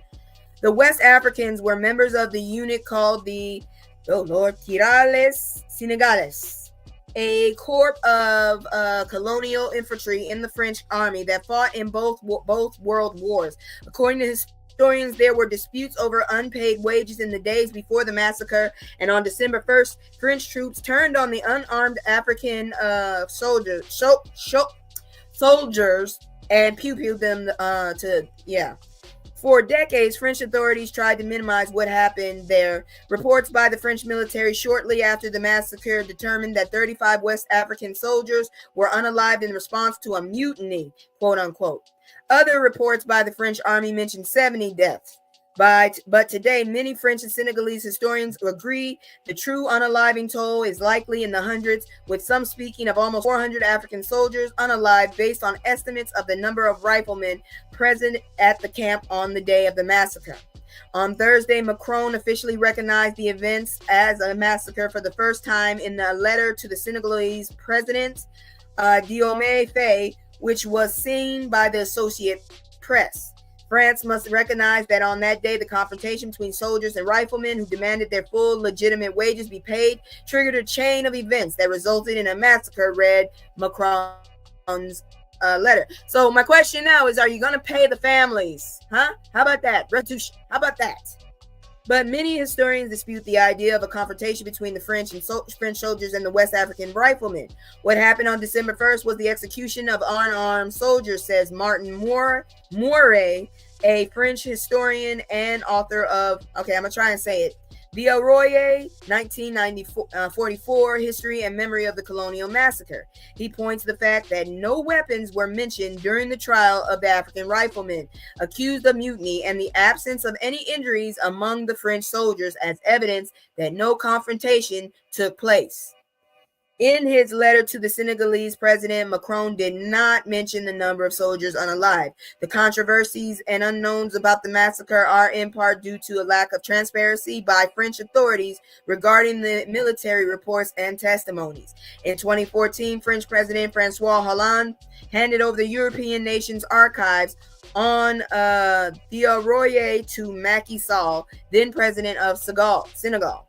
The West Africans were members of the unit called the Tirales Senegales, a corps of colonial infantry in the French army that fought in both world wars. According to historians, there were disputes over unpaid wages in the days before the massacre, and on December 1st, French troops turned on the unarmed African soldiers and pew-pewed them For decades, French authorities tried to minimize what happened there. Reports by the French military shortly after the massacre determined that 35 West African soldiers were unalived in response to a mutiny, quote unquote. Other reports by the French army mentioned 70 deaths. But today, many French and Senegalese historians agree the true unaliving toll is likely in the hundreds, with some speaking of almost 400 African soldiers unalived based on estimates of the number of riflemen present at the camp on the day of the massacre. On Thursday, Macron officially recognized the events as a massacre for the first time in a letter to the Senegalese president, Diomaye Faye, which was seen by the Associated Press. France must recognize that on that day, the confrontation between soldiers and riflemen who demanded their full legitimate wages be paid triggered a chain of events that resulted in a massacre, read Macron's letter. So my question now is, are you going to pay the families? Huh? How about that? Restitution. How about that? But many historians dispute the idea of a confrontation between the French soldiers and the West African riflemen. What happened on December 1st was the execution of unarmed soldiers, says Martin Moret, a French historian and author of, I'm going to try and say it, The Arroye, 1944, History and Memory of the Colonial Massacre. He points to the fact that no weapons were mentioned during the trial of the African riflemen accused of mutiny, and the absence of any injuries among the French soldiers as evidence that no confrontation took place. In his letter to the Senegalese president, Macron did not mention the number of soldiers unalived. The controversies and unknowns about the massacre are in part due to a lack of transparency by French authorities regarding the military reports and testimonies. In 2014, French President François Hollande handed over the European nations' archives on the Arroye to Macky Sall, then president of Senegal.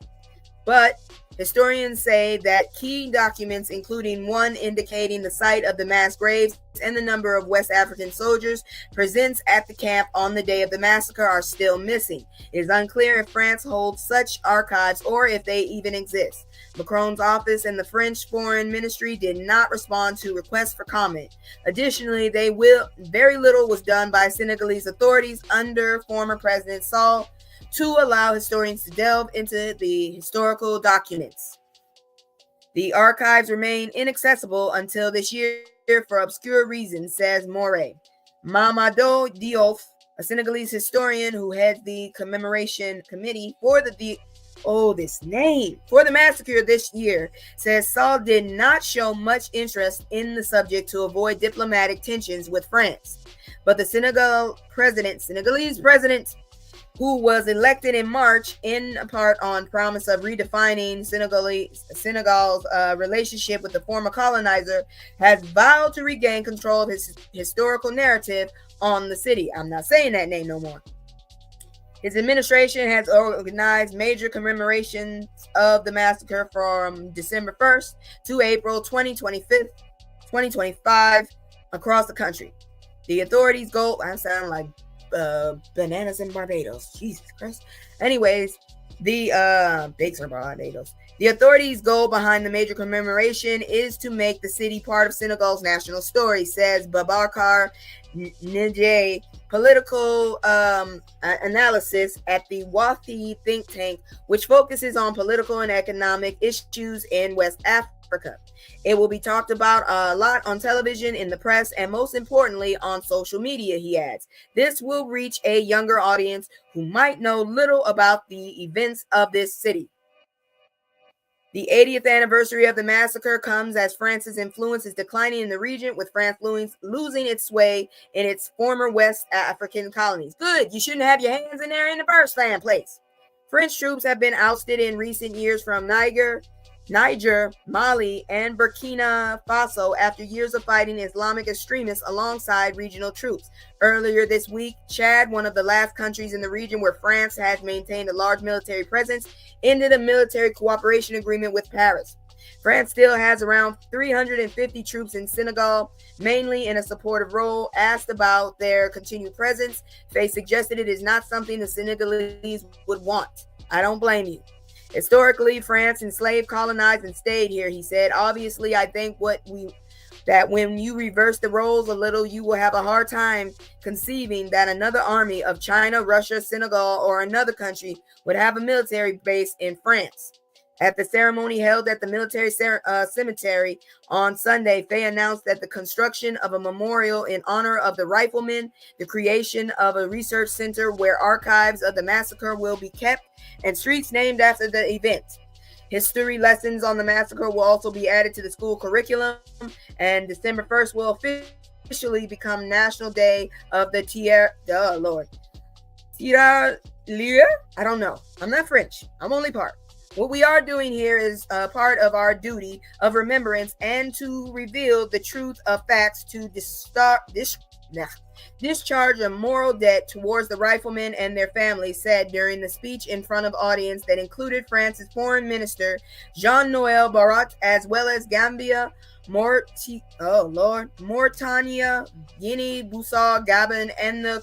But historians say that key documents, including one indicating the site of the mass graves and the number of West African soldiers present at the camp on the day of the massacre, are still missing. It is unclear if France holds such archives or if they even exist. Macron's office and the French Foreign Ministry did not respond to requests for comment. Additionally, very little was done by Senegalese authorities under former President Sall to allow historians to delve into the historical documents. The archives remain inaccessible until this year for obscure reasons, says Moret. Mamadou Diop, A Senegalese historian who heads the commemoration committee for the massacre this year, says Sall did not show much interest in the subject to avoid diplomatic tensions with France. But the Senegalese president, who was elected in March in part on promise of redefining Senegal's relationship with the former colonizer, has vowed to regain control of his historical narrative on the city. I'm not saying that name no more. His administration has organized major commemorations of the massacre from December 1st to April 2025 across the country. The authorities go, I sound like bananas in Barbados. Jesus Christ. Anyways, the bakes are Barbados. The authorities' goal behind the major commemoration is to make the city part of Senegal's national story, says Babacar Njie, political analysis at the Wathi think tank, which focuses on political and economic issues in West Africa. It will be talked about a lot on television, in the press, and most importantly on social media, he adds. This will reach a younger audience who might know little about the events of this city. The 80th anniversary of the massacre comes as France's influence is declining in the region, with France losing its sway in its former West African colonies. Good, you shouldn't have your hands in there in the first damn place. French troops have been ousted in recent years from Niger, Mali, and Burkina Faso after years of fighting Islamic extremists alongside regional troops. Earlier this week, Chad, one of the last countries in the region where France has maintained a large military presence, ended a military cooperation agreement with Paris. France still has around 350 troops in Senegal, mainly in a supportive role. Asked about their continued presence, Faye suggested it is not something the Senegalese would want. I don't blame you. Historically, France enslaved, colonized, and stayed here, he said. Obviously, I think that when you reverse the roles a little, you will have a hard time conceiving that another army of China, Russia, Senegal, or another country would have a military base in France. At the ceremony held at the military cemetery on Sunday, Faye announced that the construction of a memorial in honor of the riflemen, the creation of a research center where archives of the massacre will be kept, and streets named after the event. History lessons on the massacre will also be added to the school curriculum, and December 1st will officially become National Day of the Tierra Lieu. I don't know. I'm not French. I'm only part. What we are doing here is part of our duty of remembrance and to reveal the truth of facts, to discharge a moral debt towards the riflemen and their families, said during the speech in front of audience that included France's Foreign Minister Jean-Noël Barrot, as well as Gambia, Mauritania, Guinea-Bissau, Gabon, and the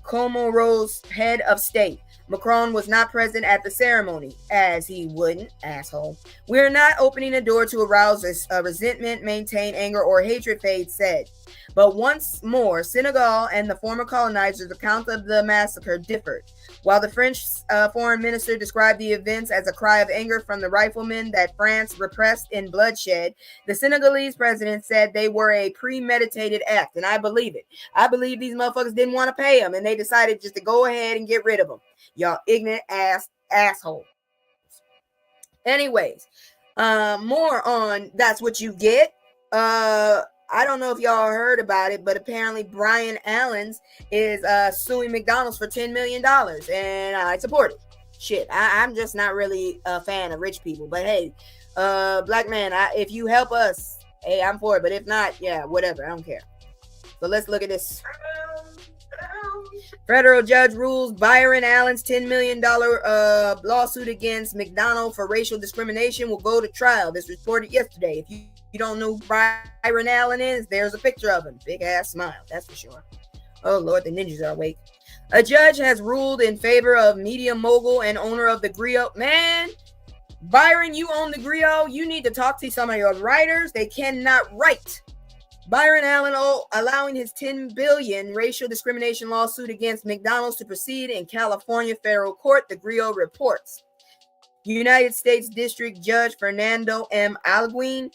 Comoros head of state. Macron was not present at the ceremony, as he wouldn't, asshole. We're not opening a door to arouse resentment, maintain anger, or hatred, Fade said. But once more, Senegal and the former colonizers' account of the massacre differed. While the French foreign minister described the events as a cry of anger from the riflemen that France repressed in bloodshed, the Senegalese president said they were a premeditated act, and I believe it. I believe these motherfuckers didn't want to pay them, and they decided just to go ahead and get rid of them. Y'all ignorant assholes. Anyways, more on That's What You Get. I don't know if y'all heard about it, but apparently Brian Allen is suing McDonald's for $10 million, and I support it. Shit, I'm just not really a fan of rich people, but hey, black man, if you help us, hey, I'm for it, but if not, yeah, whatever, I don't care. So let's look at this. Federal judge rules Byron Allen's $10 million lawsuit against McDonald for racial discrimination will go to trial. This was reported yesterday. If you don't know who Byron Allen is, there's a picture of him. Big ass smile, that's for sure. Oh Lord, the ninjas are awake. A judge has ruled in favor of media mogul and owner of the Griot. Man, Byron, you own the Griot. You need to talk to some of your writers. They cannot write. Byron Allen allowing his $10 billion racial discrimination lawsuit against McDonald's to proceed in California federal court, the Griot reports. United States District Judge Fernando M. Alguin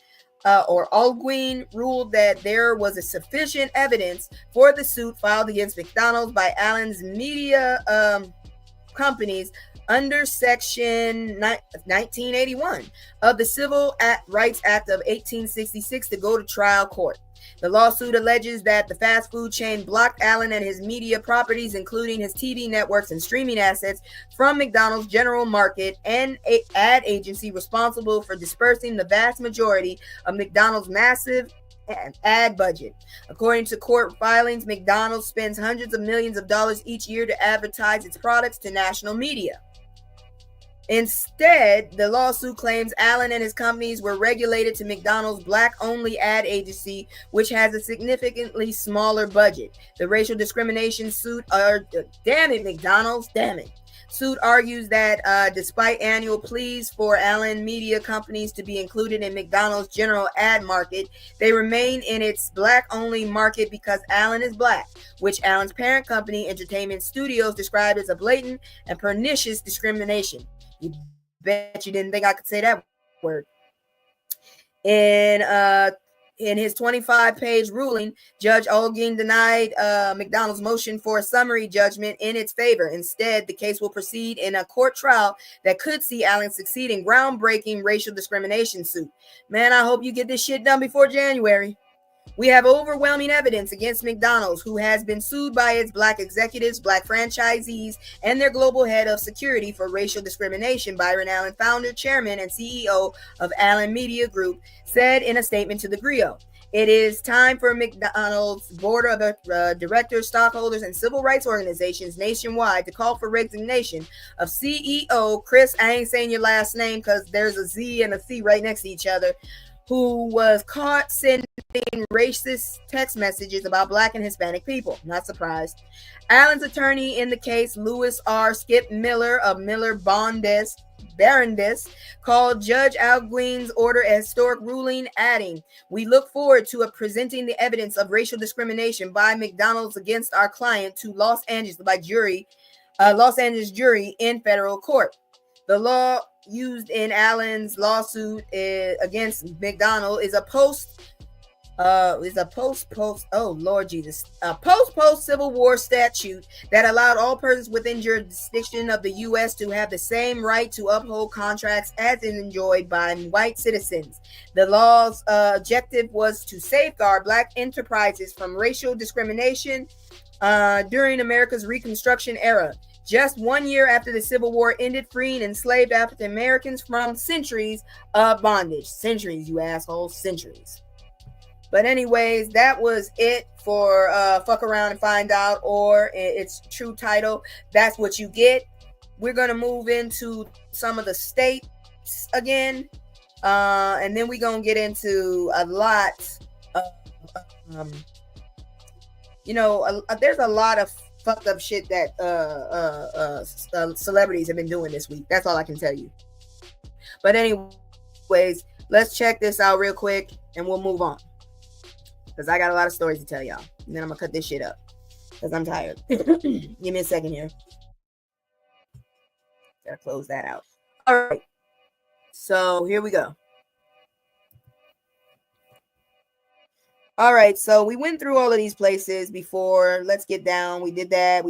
Alguin ruled that there was a sufficient evidence for the suit filed against McDonald's by Allen's media companies under Section 1981 of the Civil Rights Act of 1866 to go to trial court. The lawsuit alleges that the fast food chain blocked Allen and his media properties, including his TV networks and streaming assets, from McDonald's general market and ad agency responsible for dispersing the vast majority of McDonald's massive ad budget. According to court filings, McDonald's spends hundreds of millions of dollars each year to advertise its products to national media. Instead, the lawsuit claims Allen and his companies were regulated to McDonald's black-only ad agency, which has a significantly smaller budget. The racial discrimination suit, damn it, McDonald's, damn it. Suit argues that despite annual pleas for Allen media companies to be included in McDonald's general ad market, they remain in its black-only market because Allen is black, which Allen's parent company, Entertainment Studios, described as a blatant and pernicious discrimination. You bet you didn't think I could say that word. In his 25-page ruling, Judge Olguin denied McDonald's motion for a summary judgment in its favor. Instead, the case will proceed in a court trial that could see Allen succeed in groundbreaking racial discrimination suit. Man, I hope you get this shit done before January. We have overwhelming evidence against McDonald's, who has been sued by its black executives, black franchisees, and their global head of security for racial discrimination. Byron Allen, founder, chairman, and CEO of Allen Media Group, said in a statement to the Griot. It is time for McDonald's board of directors, stockholders, and civil rights organizations nationwide to call for resignation of CEO Chris, I ain't saying your last name because there's a Z and a C right next to each other, who was caught sending racist text messages about black and Hispanic people. Not surprised. Allen's attorney in the case, Louis R. Skip Miller of Miller Barondess, called Judge Alguin's order a historic ruling, adding, "We look forward to presenting the evidence of racial discrimination by McDonald's against our client to Los Angeles jury in federal court." The law used in Allen's lawsuit against McDonald is a post Civil War statute that allowed all persons within jurisdiction of the U.S. to have the same right to uphold contracts as enjoyed by white citizens. The law's objective was to safeguard black enterprises from racial discrimination during America's Reconstruction era. Just 1 year after the Civil War ended, freeing enslaved African Americans from centuries of bondage. Centuries, you assholes, centuries. But anyways, that was it for Fuck Around and Find Out, or its true title, That's What You Get. We're going to move into some of the states again, and then we're going to get into a lot of, there's a lot of fucked up shit that celebrities have been doing this week. That's all I can tell you. But anyways, let's check this out real quick and we'll move on, because I got a lot of stories to tell y'all, and then I'm gonna cut this shit up because I'm tired. Give me a second here. Gotta close that out. All right, so here we go. All right, so we went through all of these places before. Let's get down. We did that.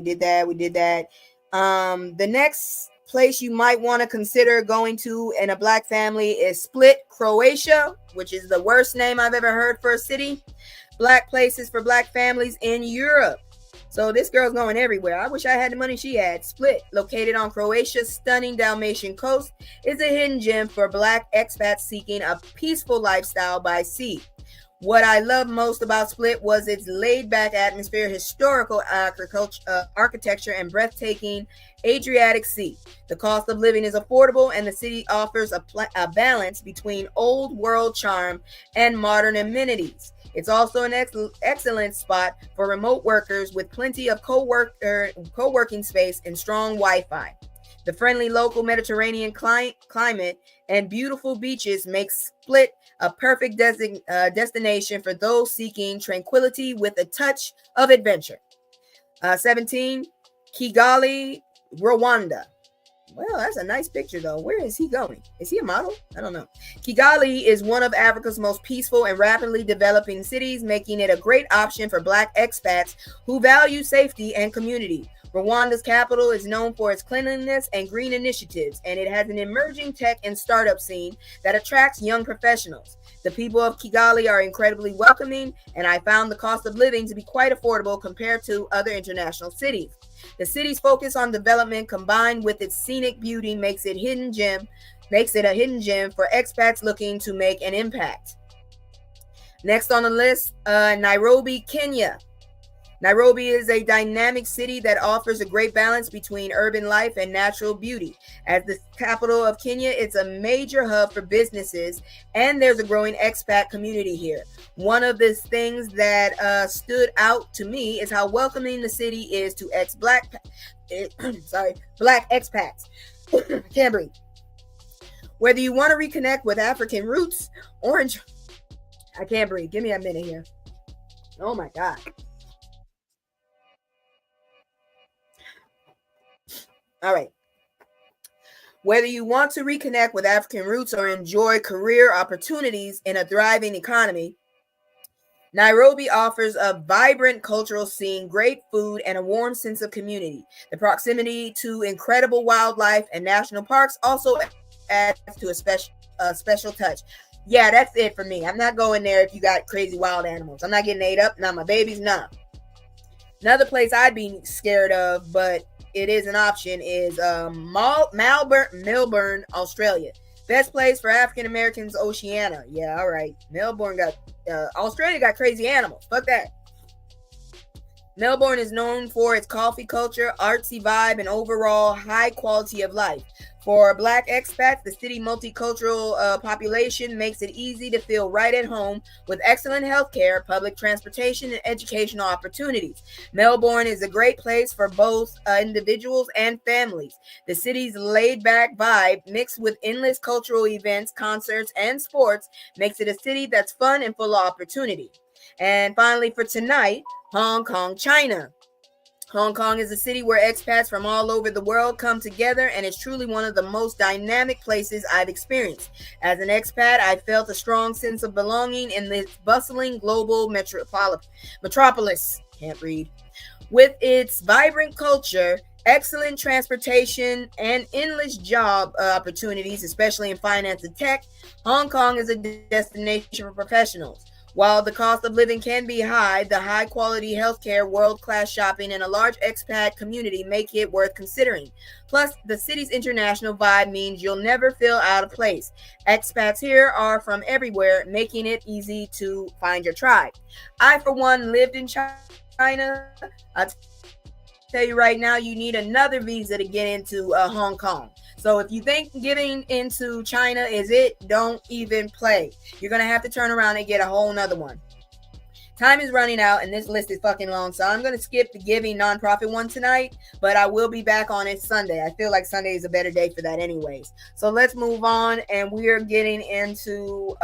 The next place you might want to consider going to in a black family is Split, Croatia, which is the worst name I've ever heard for a city. Black places for black families in Europe. So this girl's going everywhere. I wish I had the money she had. Split, located on Croatia's stunning Dalmatian coast, is a hidden gem for black expats seeking a peaceful lifestyle by sea. What I love most about Split was its laid-back atmosphere, historical architecture, and breathtaking Adriatic Sea. The cost of living is affordable, and the city offers a balance between old-world charm and modern amenities. It's also an excellent spot for remote workers with plenty of co-working space and strong Wi-Fi. The friendly local Mediterranean climate and beautiful beaches make Split a perfect destination for those seeking tranquility with a touch of adventure. 17, Kigali, Rwanda. Well, that's a nice picture, though. Where is he going? Is he a model? I don't know. Kigali is one of Africa's most peaceful and rapidly developing cities, making it a great option for Black expats who value safety and community. Rwanda's capital is known for its cleanliness and green initiatives, and it has an emerging tech and startup scene that attracts young professionals. The people of Kigali are incredibly welcoming, and I found the cost of living to be quite affordable compared to other international cities. The city's focus on development combined with its scenic beauty makes it a hidden gem for expats looking to make an impact. Next on the list, Nairobi, Kenya. Nairobi is a dynamic city that offers a great balance between urban life and natural beauty. As the capital of Kenya, it's a major hub for businesses, and there's a growing expat community here. One of the things that stood out to me is how welcoming the city is to Black expats. I can't breathe. Whether you want to reconnect with African roots or I can't breathe. Give me a minute here. Oh my God. All right. Whether you want to reconnect with African roots or enjoy career opportunities in a thriving economy, Nairobi offers a vibrant cultural scene, great food, and a warm sense of community. The proximity to incredible wildlife and national parks also adds to a special touch. Yeah, that's it for me. I'm not going there if you got crazy wild animals. I'm not getting ate up. Not my babies, nah. Another place I'd be scared of, but it is an option, is Melbourne, Australia. Best place for African Americans, Oceania. Yeah, all right. Australia got crazy animals. Fuck that. Melbourne is known for its coffee culture, artsy vibe, and overall high quality of life. For Black expats, the city multicultural population makes it easy to feel right at home with excellent healthcare, public transportation, and educational opportunities. Melbourne is a great place for both individuals and families. The city's laid-back vibe, mixed with endless cultural events, concerts, and sports, makes it a city that's fun and full of opportunity. And finally, for tonight, Hong Kong, China. Hong Kong is a city where expats from all over the world come together, and it's truly one of the most dynamic places I've experienced. As an expat, I felt a strong sense of belonging in this bustling global metropolis. Can't read. With its vibrant culture, excellent transportation, and endless job opportunities, especially in finance and tech, Hong Kong is a destination for professionals. While the cost of living can be high, the high-quality healthcare, world-class shopping, and a large expat community make it worth considering. Plus, the city's international vibe means you'll never feel out of place. Expats here are from everywhere, making it easy to find your tribe. I, for one, lived in China. I'll tell you right now, you need another visa to get into Hong Kong. So if you think getting into China is it, don't even play. You're going to have to turn around and get a whole nother one. Time is running out and this list is fucking long. So I'm going to skip the giving nonprofit one tonight, but I will be back on it Sunday. I feel like Sunday is a better day for that anyways. So let's move on, and we are getting into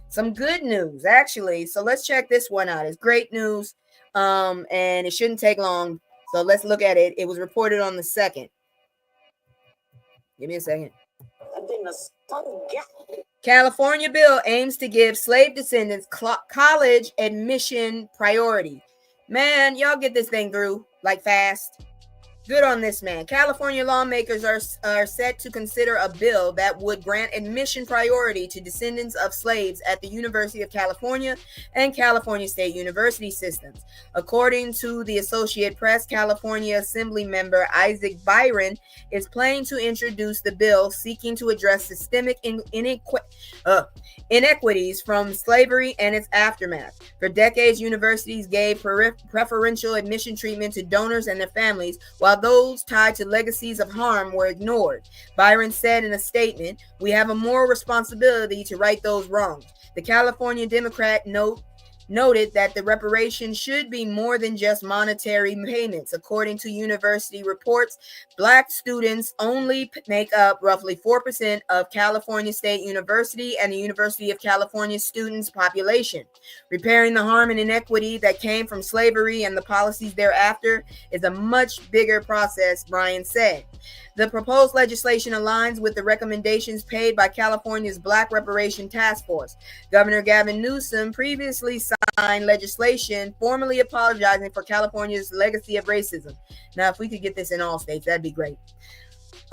some good news actually. So let's check this one out. It's great news, and it shouldn't take long. So let's look at it. It was reported on the 2nd. Give me a second. California bill aims to give slave descendants college admission priority. Man, y'all get this thing through like fast. Good on this man. California lawmakers are set to consider a bill that would grant admission priority to descendants of slaves at the University of California and California State University systems. According to the Associated Press, California Assembly member Isaac Byron is planning to introduce the bill seeking to address systemic inequities from slavery and its aftermath. For decades, universities gave preferential admission treatment to donors and their families, while those tied to legacies of harm were ignored. Byron said in a statement, "We have a moral responsibility to right those wrongs." The California Democrat noted that the reparations should be more than just monetary payments. According to university reports, Black students only make up roughly 4% of California State University and the University of California students' population. Repairing the harm and inequity that came from slavery and the policies thereafter is a much bigger process, Bryan said. The proposed legislation aligns with the recommendations paid by California's Black Reparation Task Force. Governor Gavin Newsom previously signed legislation formally apologizing for California's legacy of racism. Now, if we could get this in all states, that'd be great.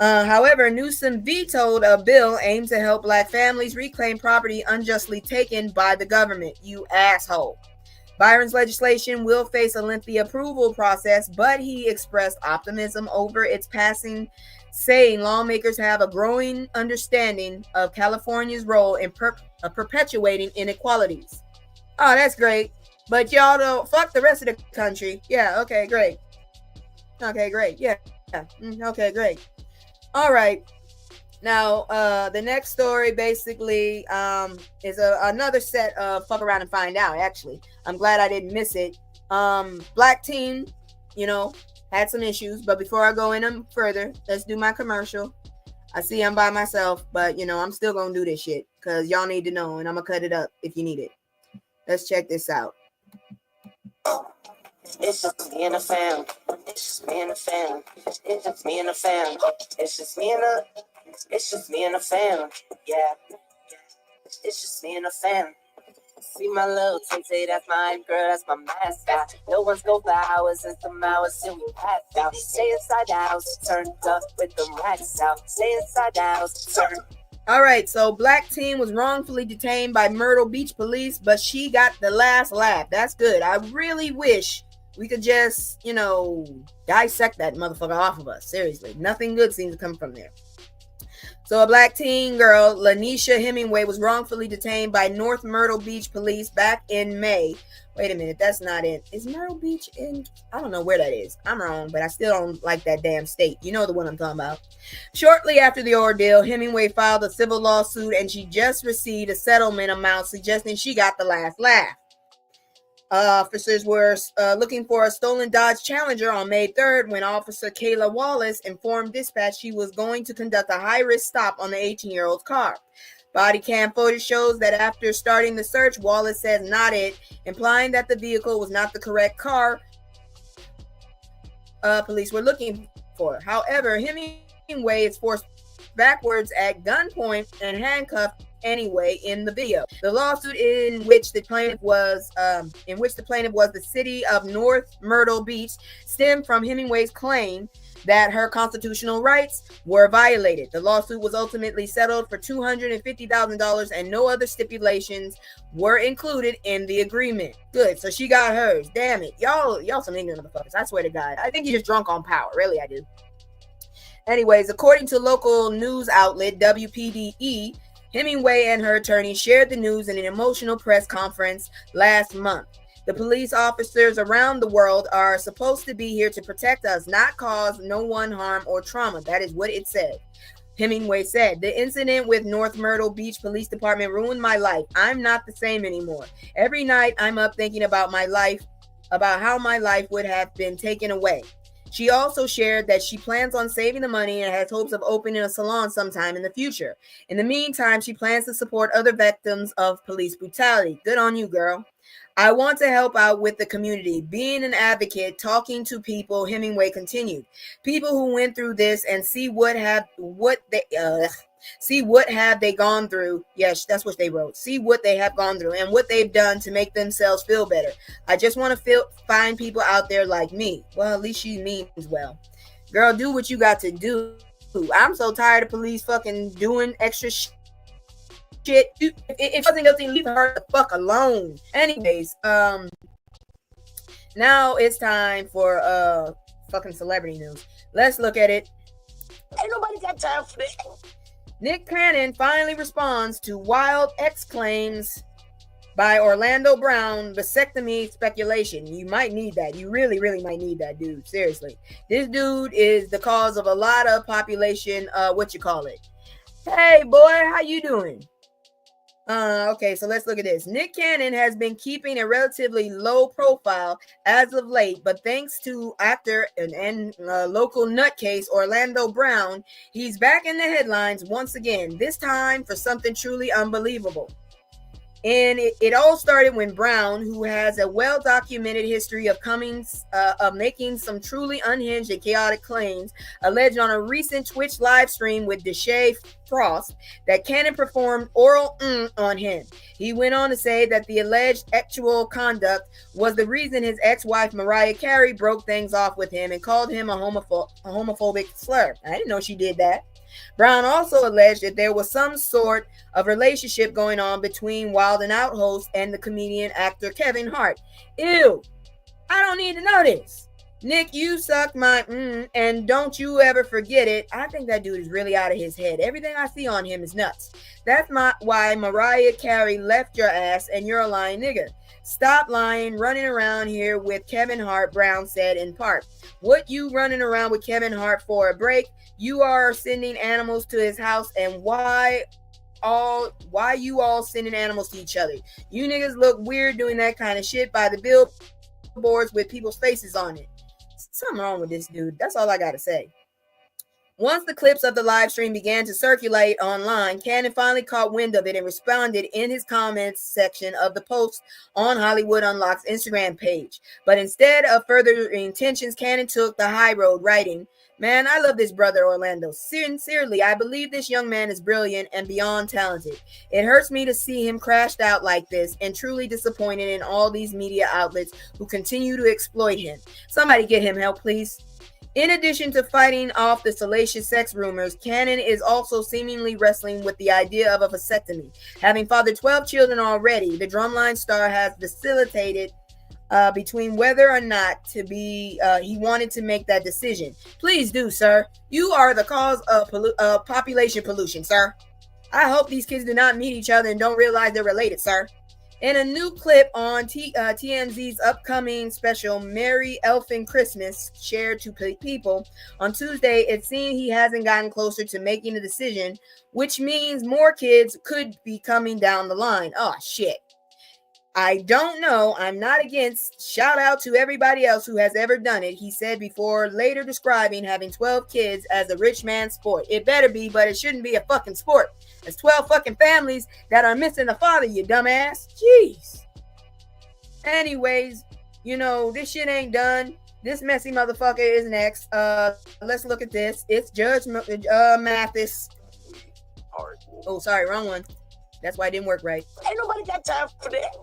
However, Newsom vetoed a bill aimed to help Black families reclaim property unjustly taken by the government. You asshole. Byron's legislation will face a lengthy approval process, but he expressed optimism over its passing, saying lawmakers have a growing understanding of California's role in perpetuating inequalities. Oh, that's great. But y'all don't fuck the rest of the country. Yeah, okay, great. Okay, great. Yeah. Okay, great. All right. Now, the next story basically is another set of fuck around and find out, actually. I'm glad I didn't miss it. Black teen, had some issues. But before I go in them further, let's do my commercial. I see I'm by myself, but, I'm still going to do this shit because y'all need to know, and I'm going to cut it up if you need it. Let's check this out. It's just me and the fam. It's just me and the fam. It's just me and the fam. It's just me and the... It's just me and the fam, yeah. It's just me and the fam. See my little tay, that's my girl, that's my mascot. No one's go for hours, it's the hours till we pass out. Stay inside the house, turned up with the racks out. Stay inside the house, turn. All right, so Black teen was wrongfully detained by Myrtle Beach police, but she got the last laugh. That's good. I really wish we could just, dissect that motherfucker off of us. Seriously, nothing good seems to come from there. So a Black teen girl, Lanisha Hemingway, was wrongfully detained by North Myrtle Beach police back in May. Wait a minute, that's not it. Is Myrtle Beach in? I don't know where that is. I'm wrong, but I still don't like that damn state. You know the one I'm talking about. Shortly after the ordeal, Hemingway filed a civil lawsuit and she just received a settlement amount suggesting she got the last laugh. Officers were looking for a stolen Dodge Challenger on May 3rd when Officer Kayla Wallace informed dispatch she was going to conduct a high-risk stop on the 18-year-old's car. Body cam footage shows that after starting the search, Wallace says not it, implying that the vehicle was not the correct car police were looking for. However, Hemingway is forced backwards at gunpoint and handcuffed anyway in the video. The lawsuit in which the plaintiff was the city of North Myrtle Beach stemmed from Hemingway's claim that her constitutional rights were violated. The lawsuit was ultimately settled for $250,000 and no other stipulations were included in the agreement. Good, so she got hers. Damn it. Y'all some ignorant motherfuckers. I swear to God. I think you're just drunk on power. Really, I do. Anyways, according to local news outlet WPDE, Hemingway and her attorney shared the news in an emotional press conference last month. The police officers around the world are supposed to be here to protect us, not cause no one harm or trauma. That is what it said. Hemingway said, the incident with North Myrtle Beach Police Department ruined my life. I'm not the same anymore. Every night I'm up thinking about my life, about how my life would have been taken away. She also shared that she plans on saving the money and has hopes of opening a salon sometime in the future. In the meantime, she plans to support other victims of police brutality. Good on you, girl. I want to help out with the community, being an advocate, talking to people, Hemingway continued. People who went through this and see what have they gone through. Yes, that's what they wrote. See what they have gone through and what they've done to make themselves feel better. I just want to find people out there like me. Well, at least she means well. Girl, do what you got to do. I'm so tired of police fucking doing extra shit. If she wasn't guilty, leave her the fuck alone. Anyways, now it's time for fucking celebrity news. Let's look at it. Ain't nobody got time for this. Nick Cannon finally responds to wild X claims by Orlando Brown vasectomy speculation. You might need that. You really, really might need that, dude. Seriously. This dude is the cause of a lot of population, Hey, boy, how you doing? Okay, so let's look at this. Nick Cannon has been keeping a relatively low profile as of late, but thanks to actor and local nutcase Orlando Brown, he's back in the headlines once again, this time for something truly unbelievable. And it all started when Brown, who has a well-documented history of making some truly unhinged and chaotic claims, alleged on a recent Twitch live stream with Deshae Frost that Cannon performed oral on him. He went on to say that the alleged sexual conduct was the reason his ex-wife Mariah Carey broke things off with him and called him a homophobic slur. I didn't know she did that. Brown also alleged that there was some sort of relationship going on between Wild 'N Out host and the comedian actor Kevin Hart. Ew, I don't need to know this. Nick, you sucked my and don't you ever forget it. I think that dude is really out of his head. Everything I see on him is nuts. That's why Mariah Carey left your ass and you're a lying nigga. Stop lying, running around here with Kevin Hart, Brown said in part. What you running around with Kevin Hart for a break? You are sending animals to his house, and why you all sending animals to each other? You niggas look weird doing that kind of shit by the billboards with people's faces on it. Something wrong with this dude. That's all I gotta say. Once the clips of the live stream began to circulate online, Cannon finally caught wind of it and responded in his comments section of the post on Hollywood Unlocked's Instagram page. But instead of further intentions, Cannon took the high road, writing, "Man, I love this brother Orlando. Sincerely, I believe this young man is brilliant and beyond talented. It hurts me to see him crashed out like this and truly disappointed in all these media outlets who continue to exploit him. Somebody get him help, please." In addition to fighting off the salacious sex rumors, Cannon is also seemingly wrestling with the idea of a vasectomy. Having fathered 12 children already, the Drumline star has vacillated between whether or not to be he wanted to make that decision. Please do, sir. You are the cause of population pollution, sir. I hope these kids do not meet each other and don't realize they're related, sir. In a new clip on TMZ's upcoming special Merry Elfin Christmas shared to people on Tuesday, it seems he hasn't gotten closer to making a decision, which means more kids could be coming down the line. Oh, shit. I don't know. I'm not against. Shout out to everybody else who has ever done it, he said before later describing having 12 kids as a rich man's sport. It better be, but it shouldn't be a fucking sport. There's 12 fucking families that are missing a father, you dumbass. Jeez. Anyways, this shit ain't done. This messy motherfucker is next. Let's look at this. It's Judge Mathis. Oh, sorry, wrong one. That's why it didn't work right. Ain't nobody got time for that.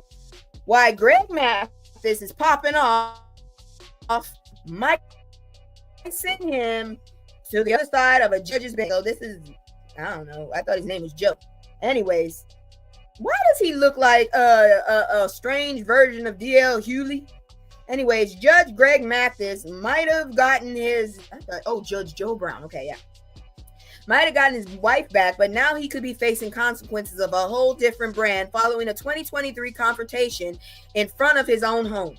Why Greg Mathis is popping off might send him to the other side of a judge's bench. So this is, I don't know. I thought his name was Joe. Anyways, why does he look like a strange version of D.L. Hewley? Anyways, Judge Greg Mathis might have gotten Judge Joe Brown. Okay, yeah. Might have gotten his wife back, but now he could be facing consequences of a whole different brand following a 2023 confrontation in front of his own home.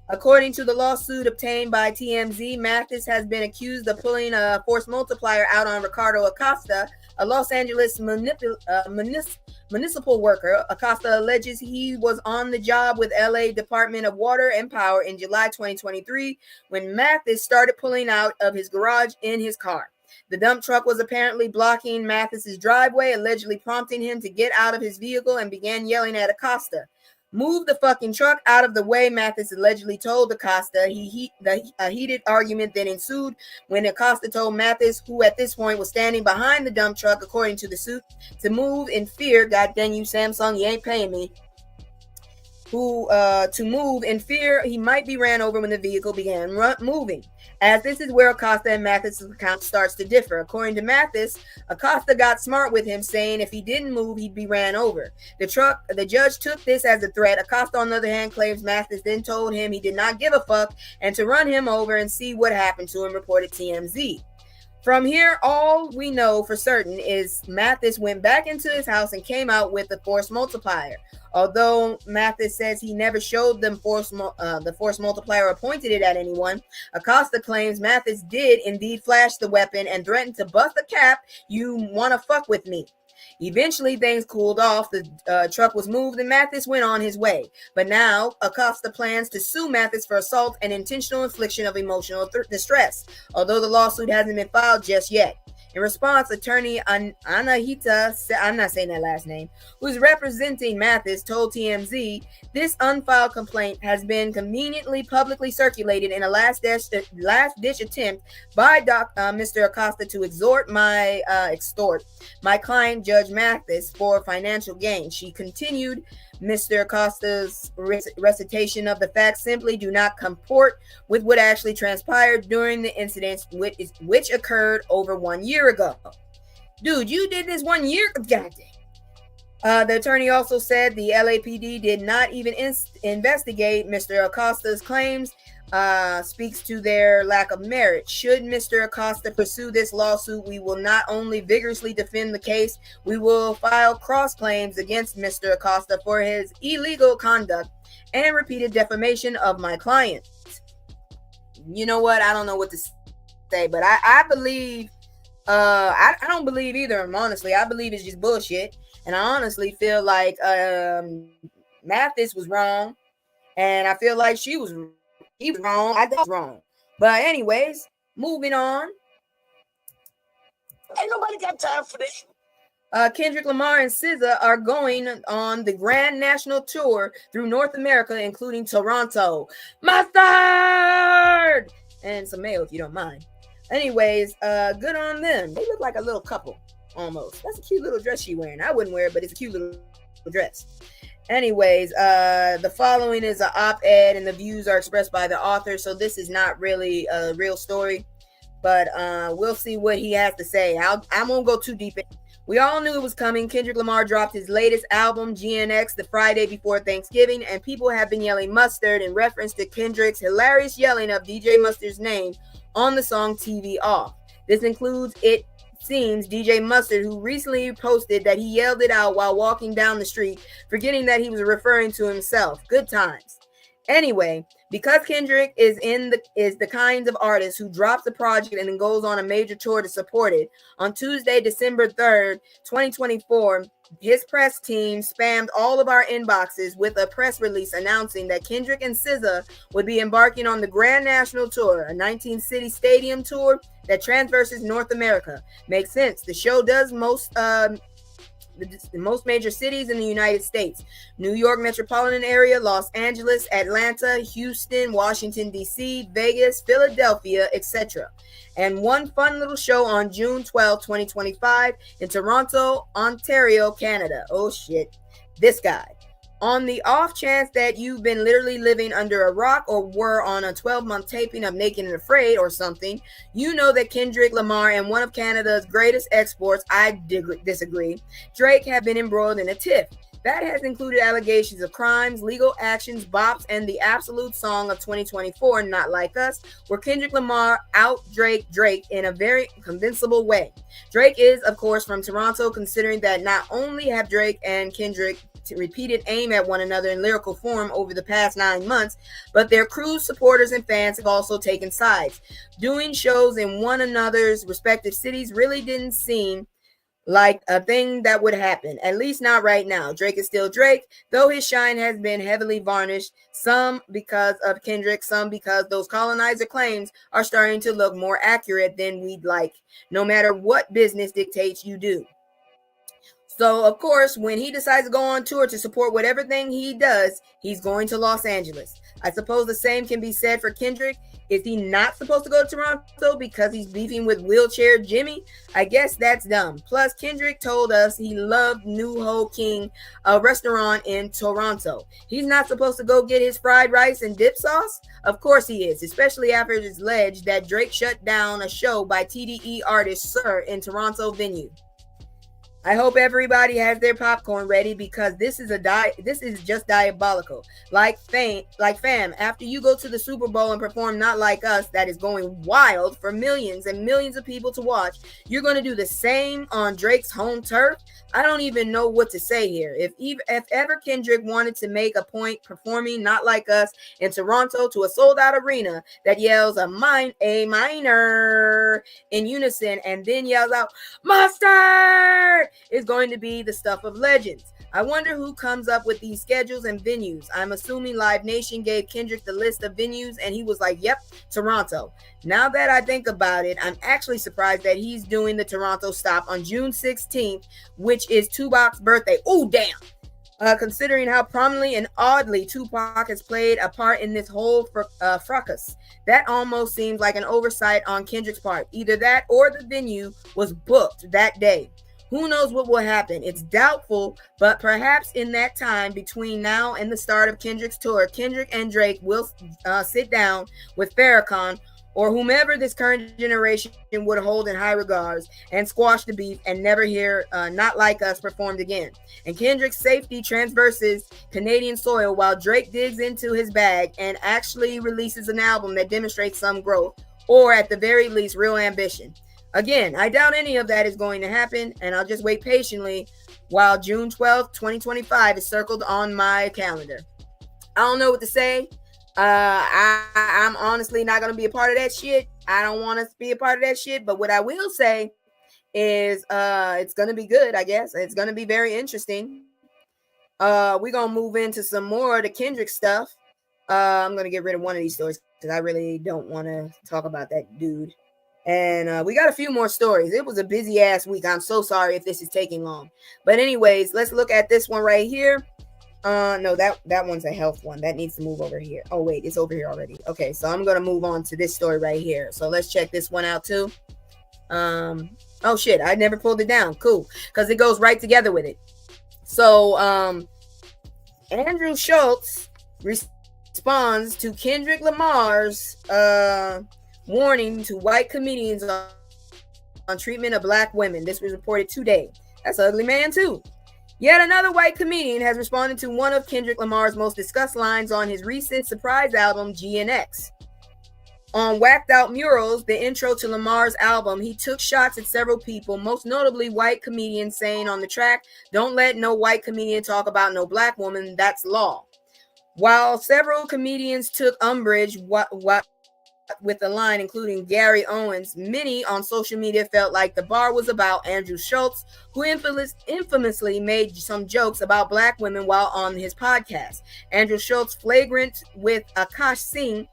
According to the lawsuit obtained by TMZ, Mathis has been accused of pulling a force multiplier out on Ricardo Acosta, a Los Angeles municipal worker. Acosta alleges he was on the job with LA Department of Water and Power in July 2023 when Mathis started pulling out of his garage in his car. The dump truck was apparently blocking Mathis's driveway, allegedly prompting him to get out of his vehicle and began yelling at Acosta. "Move the fucking truck out of the way," Mathis allegedly told Acosta. A heated argument then ensued when Acosta told Mathis, who at this point was standing behind the dump truck, according to the suit, to move in fear. God dang you, Samsung, you ain't paying me. To move in fear he might be ran over when the vehicle began moving. As this is where Acosta and Mathis' account starts to differ. According to Mathis, Acosta got smart with him, saying if he didn't move, he'd be ran over. The judge took this as a threat. Acosta, on the other hand, claims Mathis then told him he did not give a fuck and to run him over and see what happened to him, reported TMZ. From here, all we know for certain is Mathis went back into his house and came out with the force multiplier. Although Mathis says he never showed them the force multiplier or pointed it at anyone, Acosta claims Mathis did indeed flash the weapon and threatened to bust a cap. "You want to fuck with me." Eventually, things cooled off. The truck was moved and Mathis went on his way. But now, Acosta plans to sue Mathis for assault and intentional infliction of emotional distress, although the lawsuit hasn't been filed just yet. In response, attorney Anahita, I'm not saying that last name, who's representing Mathis, told TMZ, this unfiled complaint has been conveniently publicly circulated in a last-ditch attempt by Mr. Acosta to extort my client, Judge Mathis, for financial gain. She continued, Mr. Acosta's recitation of the facts simply do not comport with what actually transpired during the incidents, which occurred over 1 year ago. Dude, you did this 1 year? Goddamn. The attorney also said the LAPD did not even investigate Mr. Acosta's claims, speaks to their lack of merit. Should Mr. Acosta pursue this lawsuit, we will not only vigorously defend the case, we will file cross claims against Mr. Acosta for his illegal conduct and repeated defamation of my client. You know what? I don't know what to say, but I believe, I don't believe either of them, honestly. I believe it's just bullshit. And I honestly feel like Mathis was wrong. And I feel like he was wrong. I was wrong. But anyways, moving on. Ain't nobody got time for this. Kendrick Lamar and SZA are going on the Grand National Tour through North America, including Toronto. Mustard! And some mayo, if you don't mind. Anyways, good on them. They look like a little couple. Almost. That's a cute little dress she's wearing. I wouldn't wear it, but it's a cute little dress. Anyways, the following is an op-ed and the views are expressed by the author, so this is not really a real story, but we'll see what he has to say. I won't go too deep in. We all knew it was coming. Kendrick Lamar dropped his latest album, GNX, the Friday before Thanksgiving, and people have been yelling Mustard in reference to Kendrick's hilarious yelling of DJ Mustard's name on the song TV Off. This includes it seems DJ Mustard, who recently posted that he yelled it out while walking down the street, forgetting that he was referring to himself. Good times. Anyway, because Kendrick is the kind of artist who drops a project and then goes on a major tour to support it, on Tuesday, December 3rd, 2024, his press team spammed all of our inboxes with a press release announcing that Kendrick and SZA would be embarking on the Grand National Tour, a 19-city stadium tour that traverses North America. Makes sense. The show does the most major cities in the United States: New York metropolitan area, Los Angeles, Atlanta, Houston, Washington, D.C., Vegas, Philadelphia, etc. And one fun little show on June 12, 2025 in Toronto, Ontario, Canada. Oh shit. This guy. On the off chance that you've been literally living under a rock or were on a 12-month taping of Naked and Afraid or something, you know that Kendrick Lamar and one of Canada's greatest exports, I disagree, Drake, have been embroiled in a tiff. That has included allegations of crimes, legal actions, bops, and the absolute song of 2024, Not Like Us, where Kendrick Lamar out-Drake in a very convincible way. Drake is, of course, from Toronto, considering that not only have Drake and Kendrick repeated aim at one another in lyrical form over the past 9 months, but their crews, supporters, and fans have also taken sides. Doing shows in one another's respective cities really didn't seem like a thing that would happen, at least not right now. Drake is still Drake, though his shine has been heavily varnished, some because of Kendrick, some because those colonizer claims are starting to look more accurate than we'd like, no matter what business dictates you do. So, of course, when he decides to go on tour to support whatever thing he does, he's going to Los Angeles. I suppose the same can be said for Kendrick. Is he not supposed to go to Toronto because he's beefing with Wheelchair Jimmy? I guess that's dumb. Plus, Kendrick told us he loved New Ho King, a restaurant in Toronto. He's not supposed to go get his fried rice and dip sauce? Of course he is, especially after it is alleged that Drake shut down a show by TDE artist Sir in Toronto venue. I hope everybody has their popcorn ready because this is just diabolical. Like fam, after you go to the Super Bowl and perform Not Like Us, that is going wild for millions and millions of people to watch, you're going to do the same on Drake's home turf? I don't even know what to say here. If ever Kendrick wanted to make a point performing Not Like Us in Toronto to a sold-out arena that yells a minor in unison and then yells out, Mustard! is going to be the stuff of legends. I wonder who comes up with these schedules and venues. I'm assuming Live Nation gave Kendrick the list of venues and he was like, yep, Toronto. Now that I think about it, I'm actually surprised that he's doing the Toronto stop on June 16th, which is Tupac's birthday. Oh, damn. Considering how prominently and oddly Tupac has played a part in this whole fracas. That almost seems like an oversight on Kendrick's part. Either that or the venue was booked that day. Who knows what will happen? It's doubtful, but perhaps in that time between now and the start of Kendrick's tour, Kendrick and Drake will sit down with Farrakhan or whomever this current generation would hold in high regards and squash the beef and never hear Not Like Us performed again. And Kendrick's safety transverses Canadian soil while Drake digs into his bag and actually releases an album that demonstrates some growth or at the very least real ambition. Again, I doubt any of that is going to happen, and I'll just wait patiently while June 12th, 2025 is circled on my calendar. I don't know what to say. I'm honestly not going to be a part of that shit. I don't want to be a part of that shit, but what I will say is it's going to be good, I guess. It's going to be very interesting. We're going to move into some more of the Kendrick stuff. I'm going to get rid of one of these stories because I really don't want to talk about that dude. And we got a few more stories. It was a busy ass week. I'm so sorry if this is taking long. But anyways, let's look at this one right here. No, that one's a health one. That needs to move over here. Oh, wait, it's over here already. Okay, so I'm going to move on to this story right here. So let's check this one out too. Oh, shit, I never pulled it down. Cool, because it goes right together with it. So Andrew Schultz responds to Kendrick Lamar's warning to white comedians on treatment of black women. This was reported today. That's Ugly Man too. Yet another white comedian has responded to one of Kendrick Lamar's most discussed lines on his recent surprise album, G&X. On Whacked Out Murals, the intro to Lamar's album, he took shots at several people, most notably white comedians, saying on the track, "Don't let no white comedian talk about no black woman, that's law." While several comedians took umbrage with the line, including Gary Owens, many on social media felt like the bar was about Andrew Schultz, who infamously made some jokes about black women while on his podcast. Andrew Schultz flagrant with Akash Singh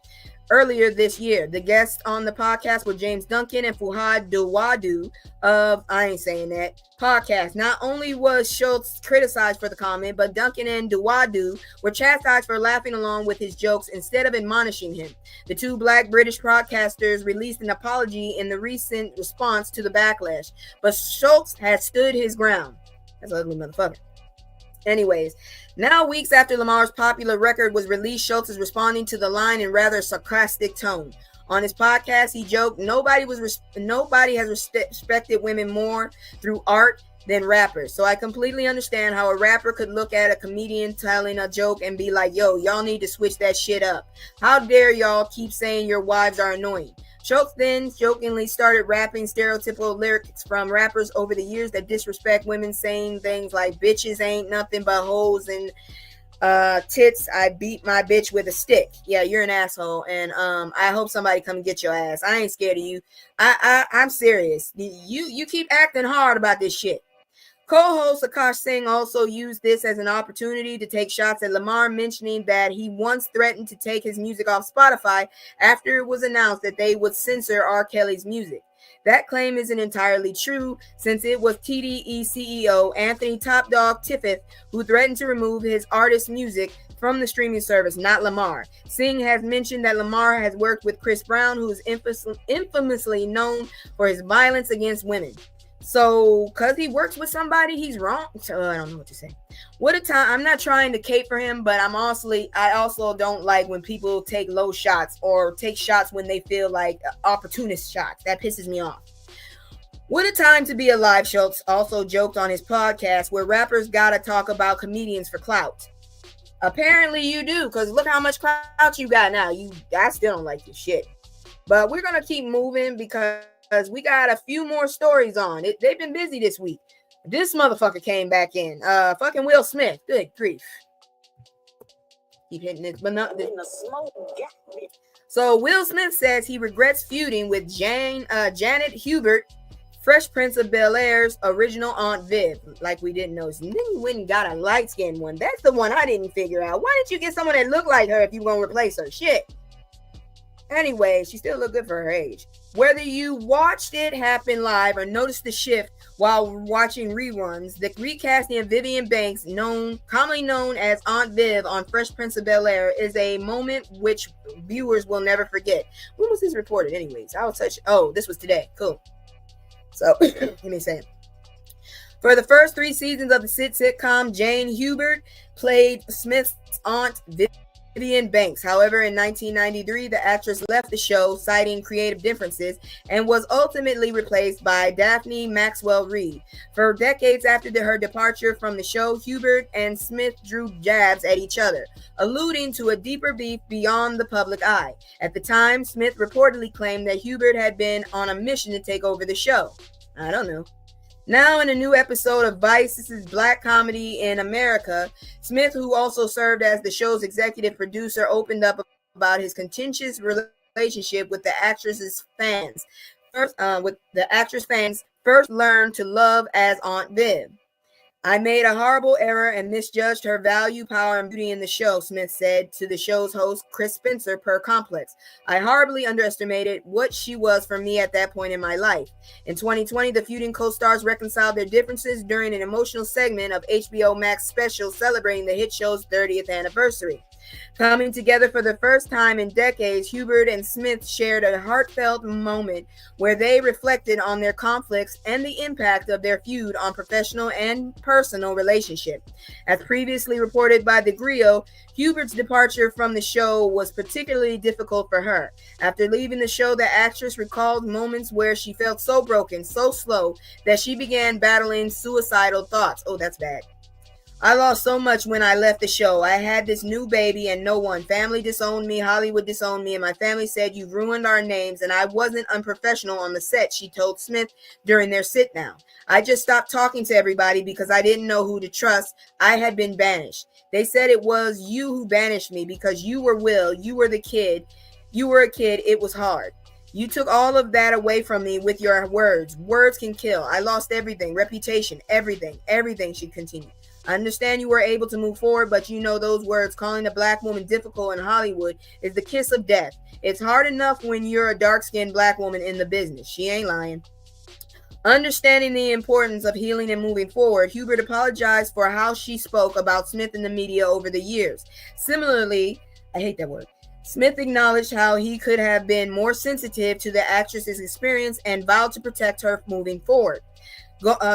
earlier this year. The guests on the podcast were James Duncan and Fuhad Dawadu of I Ain't Saying That podcast. Not only was Schultz criticized for the comment, but Duncan and Dawadu were chastised for laughing along with his jokes instead of admonishing him. The two black British broadcasters released an apology in the recent response to the backlash, but Schultz has stood his ground. That's an ugly motherfucker. Anyways, now weeks after Lamar's popular record was released, Schultz is responding to the line in rather sarcastic tone. On his podcast, he joked, nobody has respected women more through art than rappers. So I completely understand how a rapper could look at a comedian telling a joke and be like, yo, y'all need to switch that shit up. How dare y'all keep saying your wives are annoying? Schultz then jokingly started rapping stereotypical lyrics from rappers over the years that disrespect women, saying things like bitches ain't nothing but hoes and tits. I beat my bitch with a stick. Yeah, you're an asshole, and I hope somebody come and get your ass. I ain't scared of you. I'm serious. You keep acting hard about this shit. Co-host Akash Singh also used this as an opportunity to take shots at Lamar, mentioning that he once threatened to take his music off Spotify after it was announced that they would censor R. Kelly's music. That claim isn't entirely true, since it was TDE CEO Anthony Top Dog Tiffith who threatened to remove his artist's music from the streaming service, not Lamar. Singh has mentioned that Lamar has worked with Chris Brown, who is infamously known for his violence against women. So, because he works with somebody, he's wrong. So, I don't know what to say. What a time. I'm not trying to cape for him, but I also don't like when people take low shots or take shots when they feel like opportunist shots. That pisses me off. What a time to be alive, Schultz also joked on his podcast, where rappers gotta talk about comedians for clout. Apparently you do, because look how much clout you got now. I still don't like your shit. But we're going to keep moving because we got a few more stories on it. They've been busy this week. This motherfucker came back in. Fucking Will Smith. Good grief. Keep hitting this, but not this. So Will Smith says he regrets feuding with Janet Hubert Fresh Prince of Bel-Air's original Aunt Viv, like we didn't know. And then you went and got a light-skinned one. That's the one I didn't figure out. Why didn't you get someone that looked like her if you were going to replace her? Shit. Anyway, she still looked good for her age. Whether you watched it happen live or noticed the shift while watching reruns, the recasting of Vivian Banks, commonly known as Aunt Viv on Fresh Prince of Bel-Air, is a moment which viewers will never forget. When was this reported anyways? This was today. Cool. So, give me a second. For the first 3 seasons of the sitcom, Jane Hubert played Smith's aunt Vivian Banks. However, in 1993, the actress left the show, citing creative differences, and was ultimately replaced by Daphne Maxwell Reid. For decades after her departure from the show, Hubert and Smith drew jabs at each other, alluding to a deeper beef beyond the public eye. At the time, Smith reportedly claimed that Hubert had been on a mission to take over the show. I don't know. Now, in a new episode of Vice's Black Comedy in America, Smith, who also served as the show's executive producer, opened up about his contentious relationship with the actress's fans. First learned to love as Aunt Viv. I made a horrible error and misjudged her value, power, and beauty in the show, Smith said to the show's host, Chris Spencer, per Complex. I horribly underestimated what she was for me at that point in my life. In 2020, the feuding co-stars reconciled their differences during an emotional segment of HBO Max special celebrating the hit show's 30th anniversary. Coming together for the first time in decades, Hubert and Smith shared a heartfelt moment where they reflected on their conflicts and the impact of their feud on professional and personal relationship. As previously reported by The Griot, Hubert's departure from the show was particularly difficult for her. After leaving the show, the actress recalled moments where she felt so broken, so slow, that she began battling suicidal thoughts. Oh, that's bad. I lost so much when I left the show. I had this new baby and no one. Family disowned me, Hollywood disowned me, and my family said, "You've ruined our names," and I wasn't unprofessional on the set, she told Smith during their sit-down. I just stopped talking to everybody because I didn't know who to trust. I had been banished. They said it was you who banished me because you were Will, you were the kid. You were a kid, it was hard. You took all of that away from me with your words. Words can kill. I lost everything, reputation, everything, she continued. I understand you were able to move forward, but you know those words, calling a black woman difficult in Hollywood, is the kiss of death. It's hard enough when you're a dark-skinned black woman in the business. She ain't lying. Understanding the importance of healing and moving forward, Hubert apologized for how she spoke about Smith in the media over the years. Similarly, I hate that word. Smith acknowledged how he could have been more sensitive to the actress's experience and vowed to protect her moving forward.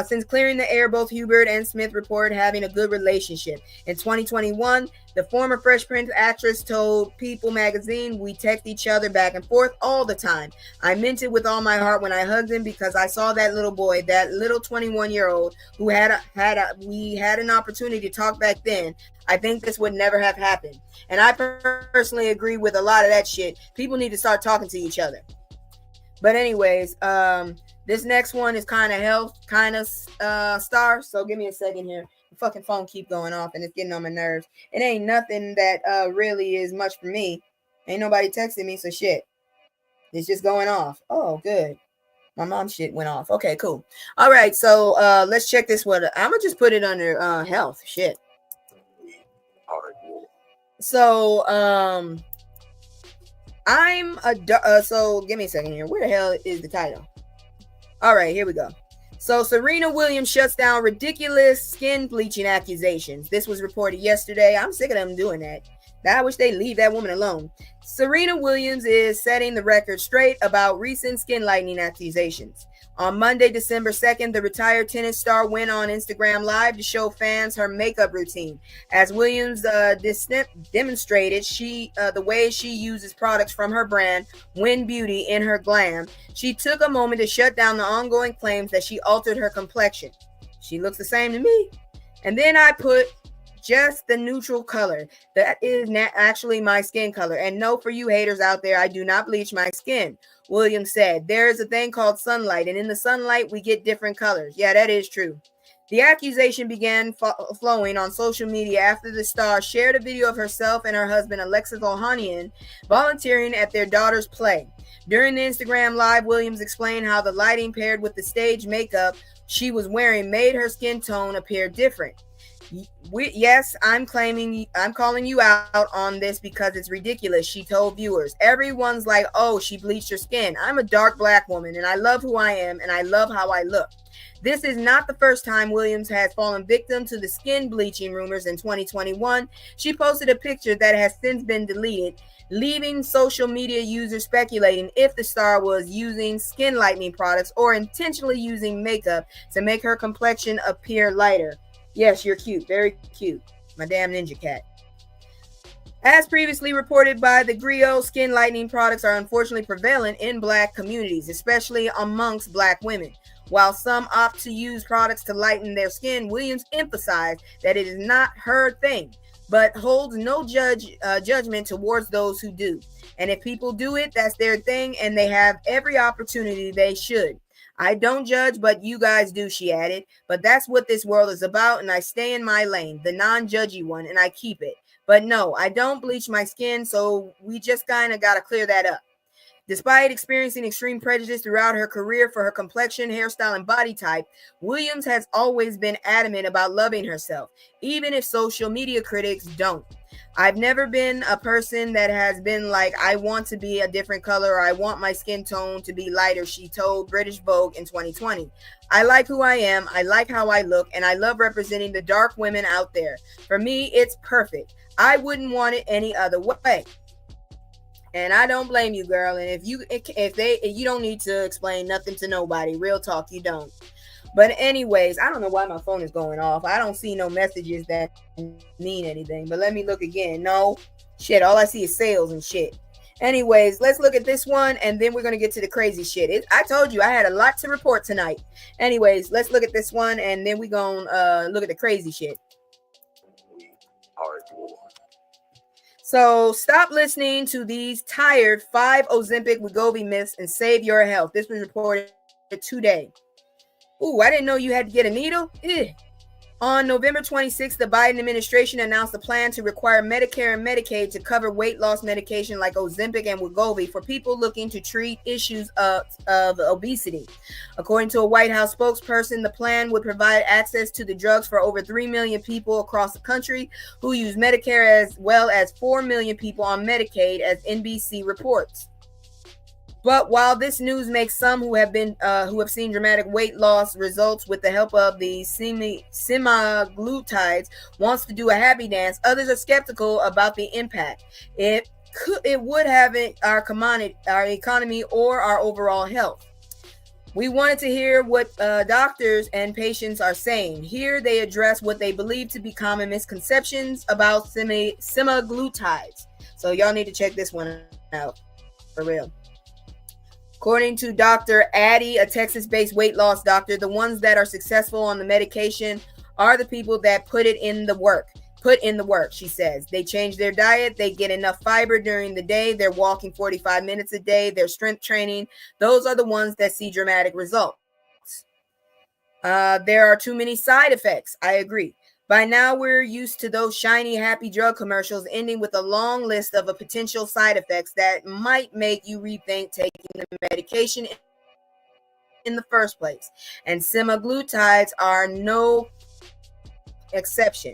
Since clearing the air, both Hubert and Smith reported having a good relationship. In 2021, the former Fresh Prince actress told People magazine, "We text each other back and forth all the time. I meant it with all my heart when I hugged him because I saw that little boy, that little 21-year-old who we had an opportunity to talk back then. I think this would never have happened." And I personally agree with a lot of that shit. People need to start talking to each other. But anyways, this next one is kind of star. So give me a second here. The fucking phone keep going off and it's getting on my nerves. It ain't nothing that really is much for me. Ain't nobody texting me, so shit. It's just going off. Oh, good. My mom's shit went off. Okay, cool. All right, so let's check this one. I'm gonna just put it under health. Shit. So so give me a second here. Where the hell is the title? All right, here we go. So Serena Williams shuts down ridiculous skin bleaching accusations. This was reported yesterday. I'm sick of them doing that. I wish they'd leave that woman alone. Serena Williams is setting the record straight about recent skin lightening accusations. On Monday, December 2nd, the retired tennis star went on Instagram Live to show fans her makeup routine. As Williams demonstrated the way she uses products from her brand, Win Beauty, in her glam, she took a moment to shut down the ongoing claims that she altered her complexion. She looks the same to me. And then I put just the neutral color. That is actually my skin color. And no, for you haters out there, I do not bleach my skin. Williams said, "There is a thing called sunlight, and in the sunlight, we get different colors." Yeah, that is true. The accusation began flowing on social media after the star shared a video of herself and her husband, Alexis Ohanian, volunteering at their daughter's play. During the Instagram Live, Williams explained how the lighting paired with the stage makeup she was wearing made her skin tone appear different. Yes, I'm calling you out on this because it's ridiculous, she told viewers. Everyone's like, oh, she bleached her skin. I'm a dark black woman and I love who I am and I love how I look. This is not the first time Williams has fallen victim to the skin bleaching rumors. In 2021, she posted a picture that has since been deleted, leaving social media users speculating if the star was using skin lightening products or intentionally using makeup to make her complexion appear lighter. Yes, you're cute. Very cute. My damn ninja cat. As previously reported by the Griot, skin lightening products are unfortunately prevalent in black communities, especially amongst black women. While some opt to use products to lighten their skin, Williams emphasized that it is not her thing, but holds no judgment towards those who do. And if people do it, that's their thing, and they have every opportunity they should. I don't judge, but you guys do, she added. But that's what this world is about, and I stay in my lane, the non-judgy one, and I keep it. But no, I don't bleach my skin, so we just kind of got to clear that up. Despite experiencing extreme prejudice throughout her career for her complexion, hairstyle, and body type, Williams has always been adamant about loving herself, even if social media critics don't. I've never been a person that has been like, I want to be a different color or I want my skin tone to be lighter, she told British Vogue in 2020. I like who I am, I like how I look, and I love representing the dark women out there. For me, it's perfect. I wouldn't want it any other way. And I don't blame you, girl. And if you don't need to explain nothing to nobody. Real talk, you don't. But anyways, I don't know why my phone is going off. I don't see no messages that mean anything. But let me look again. No, shit. All I see is sales and shit. Anyways, let's look at this one, and then we're gonna get to the crazy shit. I told you I had a lot to report tonight. Anyways, let's look at this one, and then we're gonna look at the crazy shit. We are at war. So stop listening to these tired 5 Ozempic Wegovy myths and save your health. This was reported today. Ooh, I didn't know you had to get a needle. Ew. On November 26th, the Biden administration announced a plan to require Medicare and Medicaid to cover weight loss medication like Ozempic and Wegovy for people looking to treat issues of obesity. According to a White House spokesperson, the plan would provide access to the drugs for over 3 million people across the country who use Medicare, as well as 4 million people on Medicaid, as NBC reports. But while this news makes some who have seen dramatic weight loss results with the help of the semaglutides wants to do a happy dance, others are skeptical about the impact it would have in our economy or our overall health. We wanted to hear what doctors and patients are saying. Here they address what they believe to be common misconceptions about semaglutides. So y'all need to check this one out for real. According to Dr. Addy, a Texas-based weight loss doctor, the ones that are successful on the medication are the people that put in the work, she says. They change their diet, they get enough fiber during the day, they're walking 45 minutes a day, they're strength training. Those are the ones that see dramatic results. There are too many side effects. I agree. By now, we're used to those shiny, happy drug commercials ending with a long list of potential side effects that might make you rethink taking the medication in the first place. And semaglutides are no exception.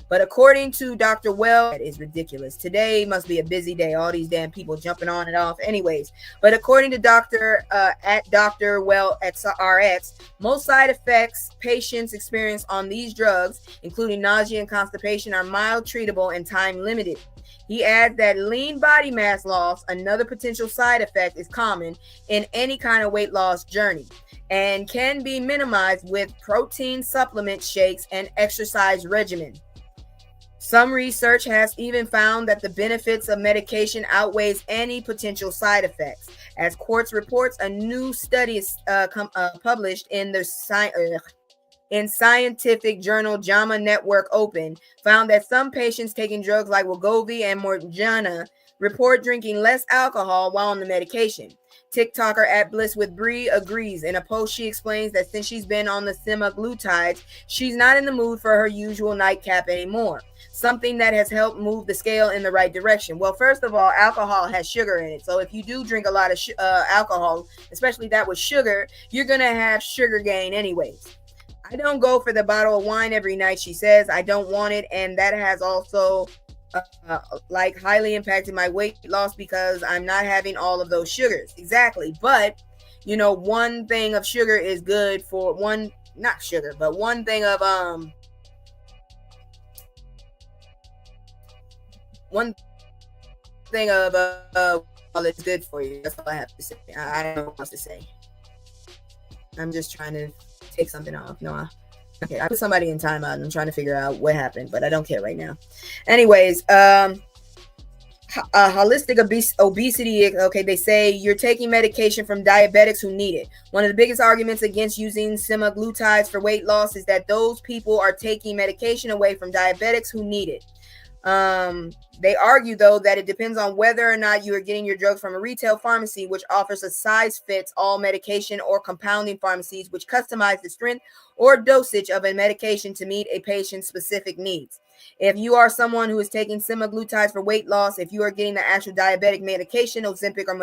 But according to Dr. Well, that is ridiculous. Today must be a busy day. All these damn people jumping on and off. Anyways, but according to Dr. Well at RX, most side effects patients experience on these drugs, including nausea and constipation, are mild, treatable, and time limited. He adds that lean body mass loss, another potential side effect, is common in any kind of weight loss journey and can be minimized with protein supplement shakes and exercise regimen. Some research has even found that the benefits of medication outweighs any potential side effects. As Quartz reports, a new study published in the scientific journal JAMA Network Open found that some patients taking drugs like Wegovy and Morgana report drinking less alcohol while on the medication. TikToker at Bliss with Bree agrees. In a post, she explains that since she's been on the semaglutides, she's not in the mood for her usual nightcap anymore. Something that has helped move the scale in the right direction. Well, first of all, alcohol has sugar in it. So if you do drink a lot of alcohol, especially that with sugar, you're going to have sugar gain anyways. I don't go for the bottle of wine every night, she says. I don't want it. And that has also highly impacted my weight loss because I'm not having all of those sugars. Exactly. But, one thing of sugar is good for one thing of well, it's good for you. That's all I have to say. I don't know what else to say. I'm just trying to take something off. No, okay, I put somebody in timeout and I'm trying to figure out what happened, but I don't care right now. Anyways, holistic obesity. Okay, they say you're taking medication from diabetics who need it. One of the biggest arguments against using semaglutides for weight loss is that those people are taking medication away from diabetics who need it. They argue, though, that it depends on whether or not you are getting your drugs from a retail pharmacy, which offers a size-fits-all medication, or compounding pharmacies, which customize the strength or dosage of a medication to meet a patient's specific needs. If you are someone who is taking semaglutides for weight loss, if you are getting the actual diabetic medication, Ozempic or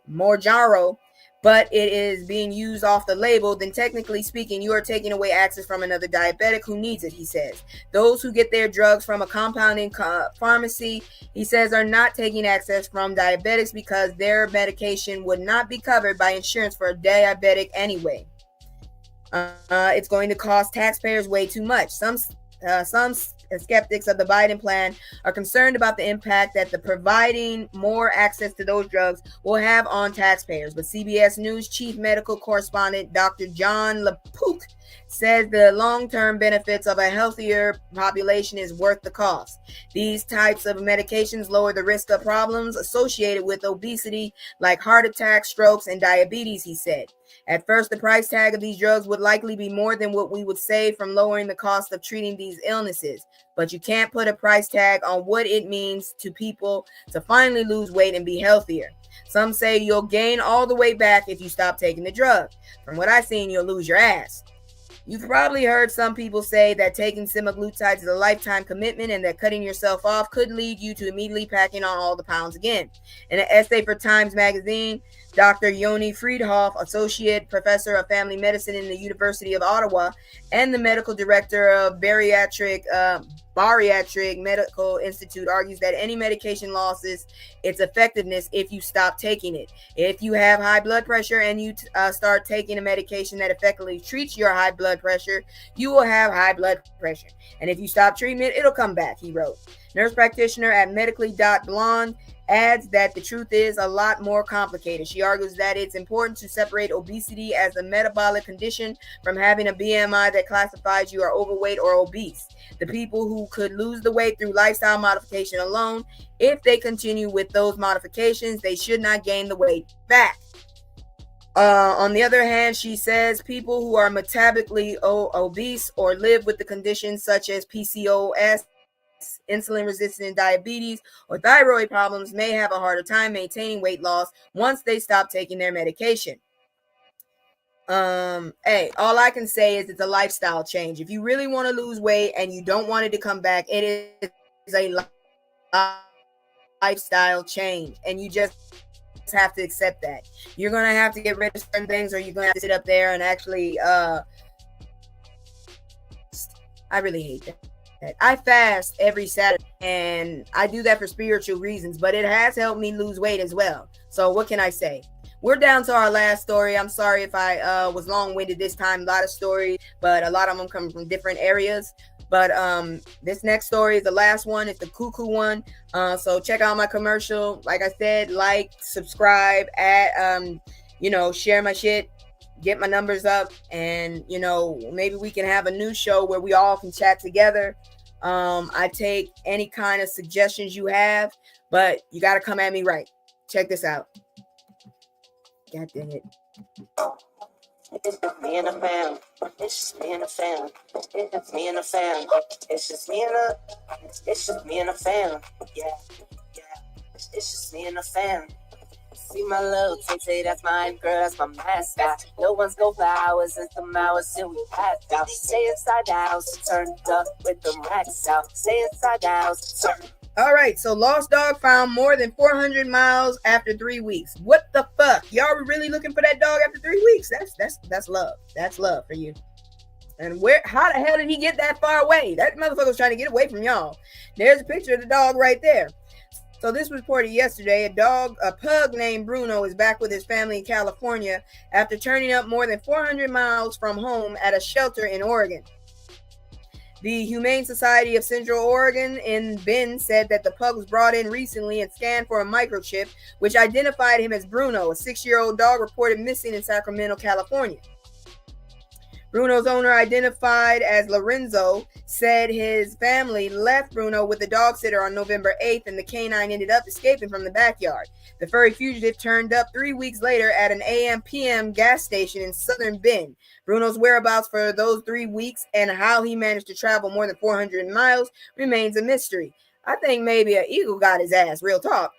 Mounjaro, but it is being used off the label, then technically speaking, you are taking away access from another diabetic who needs it, he says. Those who get their drugs from a compounding pharmacy, he says, are not taking access from diabetics because their medication would not be covered by insurance for a diabetic anyway. It's going to cost taxpayers way too much. Some skeptics of the Biden plan are concerned about the impact that the providing more access to those drugs will have on taxpayers. But CBS News chief medical correspondent Dr. John LaPook says the long-term benefits of a healthier population is worth the cost. These types of medications lower the risk of problems associated with obesity like heart attacks, strokes, and diabetes, he said. At first, the price tag of these drugs would likely be more than what we would save from lowering the cost of treating these illnesses. But you can't put a price tag on what it means to people to finally lose weight and be healthier. Some say you'll gain all the way back if you stop taking the drug. From what I've seen, you'll lose your ass. You've probably heard some people say that taking semaglutides is a lifetime commitment and that cutting yourself off could lead you to immediately packing on all the pounds again. In an essay for Times Magazine, Dr. Yoni Friedhoff, associate professor of family medicine in the University of Ottawa and the medical director of Bariatric Medical Institute, argues that any medication loses its effectiveness if you stop taking it. If you have high blood pressure and you start taking a medication that effectively treats your high blood pressure, you will have high blood pressure. And if you stop treatment, it'll come back, he wrote. Nurse practitioner at medically.blonde adds that the truth is a lot more complicated. She argues that it's important to separate obesity as a metabolic condition from having a BMI that classifies you are overweight or obese. The people who could lose the weight through lifestyle modification alone, if they continue with those modifications, they should not gain the weight back. On the other hand, she says people who are metabolically obese or live with the conditions such as PCOS, insulin-resistant diabetes, or thyroid problems may have a harder time maintaining weight loss once they stop taking their medication. Hey, all I can say is it's a lifestyle change. If you really want to lose weight and you don't want it to come back, it is a lifestyle change, and you just have to accept that. You're gonna have to get rid of certain things, or you're gonna have to sit up there and actually I really hate that. I fast every Saturday, and I do that for spiritual reasons, but it has helped me lose weight as well. So what can I say? We're down to our last story. I'm sorry if I was long-winded this time. A lot of stories, but a lot of them come from different areas. But this next story is the last one. It's the cuckoo one. So check out my commercial. Like I said, like, subscribe, share my shit. Get my numbers up, and maybe we can have a new show where we all can chat together. I take any kind of suggestions you have, but you got to come at me right. Check this out. God dang it. It's just me and the fam. It's just me and the fam. It's just me and the fam. It's just me and the. It's just me and the fam. Yeah. It's just me and the fam. See my little tay, that's my girl, that's my mascot. No one's go for hours, it's the hours till we passed out. Stay inside the house, turned up with the racks out. Stay inside the house, turn. All right, so lost dog found more than 400 miles after 3 weeks. What the fuck? Y'all were really looking for that dog after 3 weeks? That's love. That's love for you. And how the hell did he get that far away? That motherfucker was trying to get away from y'all. There's a picture of the dog right there. So this was reported yesterday. A pug named Bruno is back with his family in California after turning up more than 400 miles from home at a shelter in Oregon. The Humane Society of Central Oregon in Bend said that the pug was brought in recently and scanned for a microchip, which identified him as Bruno, a 6-year-old dog reported missing in Sacramento, California. Bruno's owner, identified as Lorenzo, said his family left Bruno with the dog sitter on November 8th, and the canine ended up escaping from the backyard. The furry fugitive turned up 3 weeks later at an AM/PM gas station in southern Bend. Bruno's whereabouts for those 3 weeks and how he managed to travel more than 400 miles remains a mystery. I think maybe an eagle got his ass, real talk.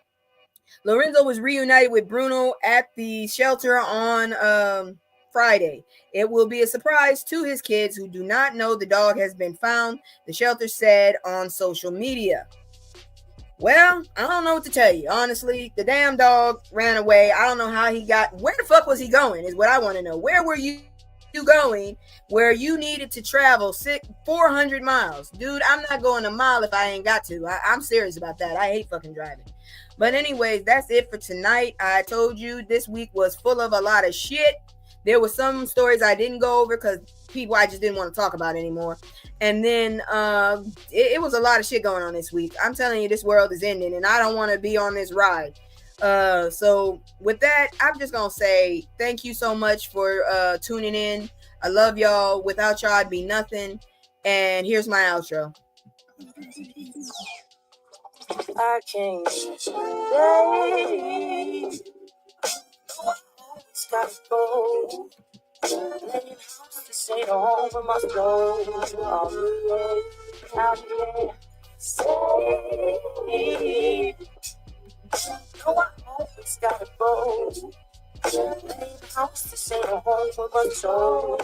Lorenzo was reunited with Bruno at the shelter on Friday. It will be a surprise to his kids who do not know the dog has been found, the shelter said on social media. Well, I don't know what to tell you, honestly. The damn dog ran away. I don't know how he got. Where the fuck was he going is what I want to know. Where were you going where you needed to travel 400 miles? Dude, I'm not going a mile if I ain't got to. I'm serious about that. I hate fucking driving. But anyways, that's it for tonight. I told you this week was full of a lot of shit. There were some stories I didn't go over because people I just didn't want to talk about anymore. And then it was a lot of shit going on this week. I'm telling you, this world is ending, and I don't want to be on this ride. So with that, I'm just going to say thank you so much for tuning in. I love y'all. Without y'all, I'd be nothing. And here's my outro. I can't stay. It's got to go. This ain't a home for my soul. Out here, stay. No, I always gotta go. This ain't a home for my soul.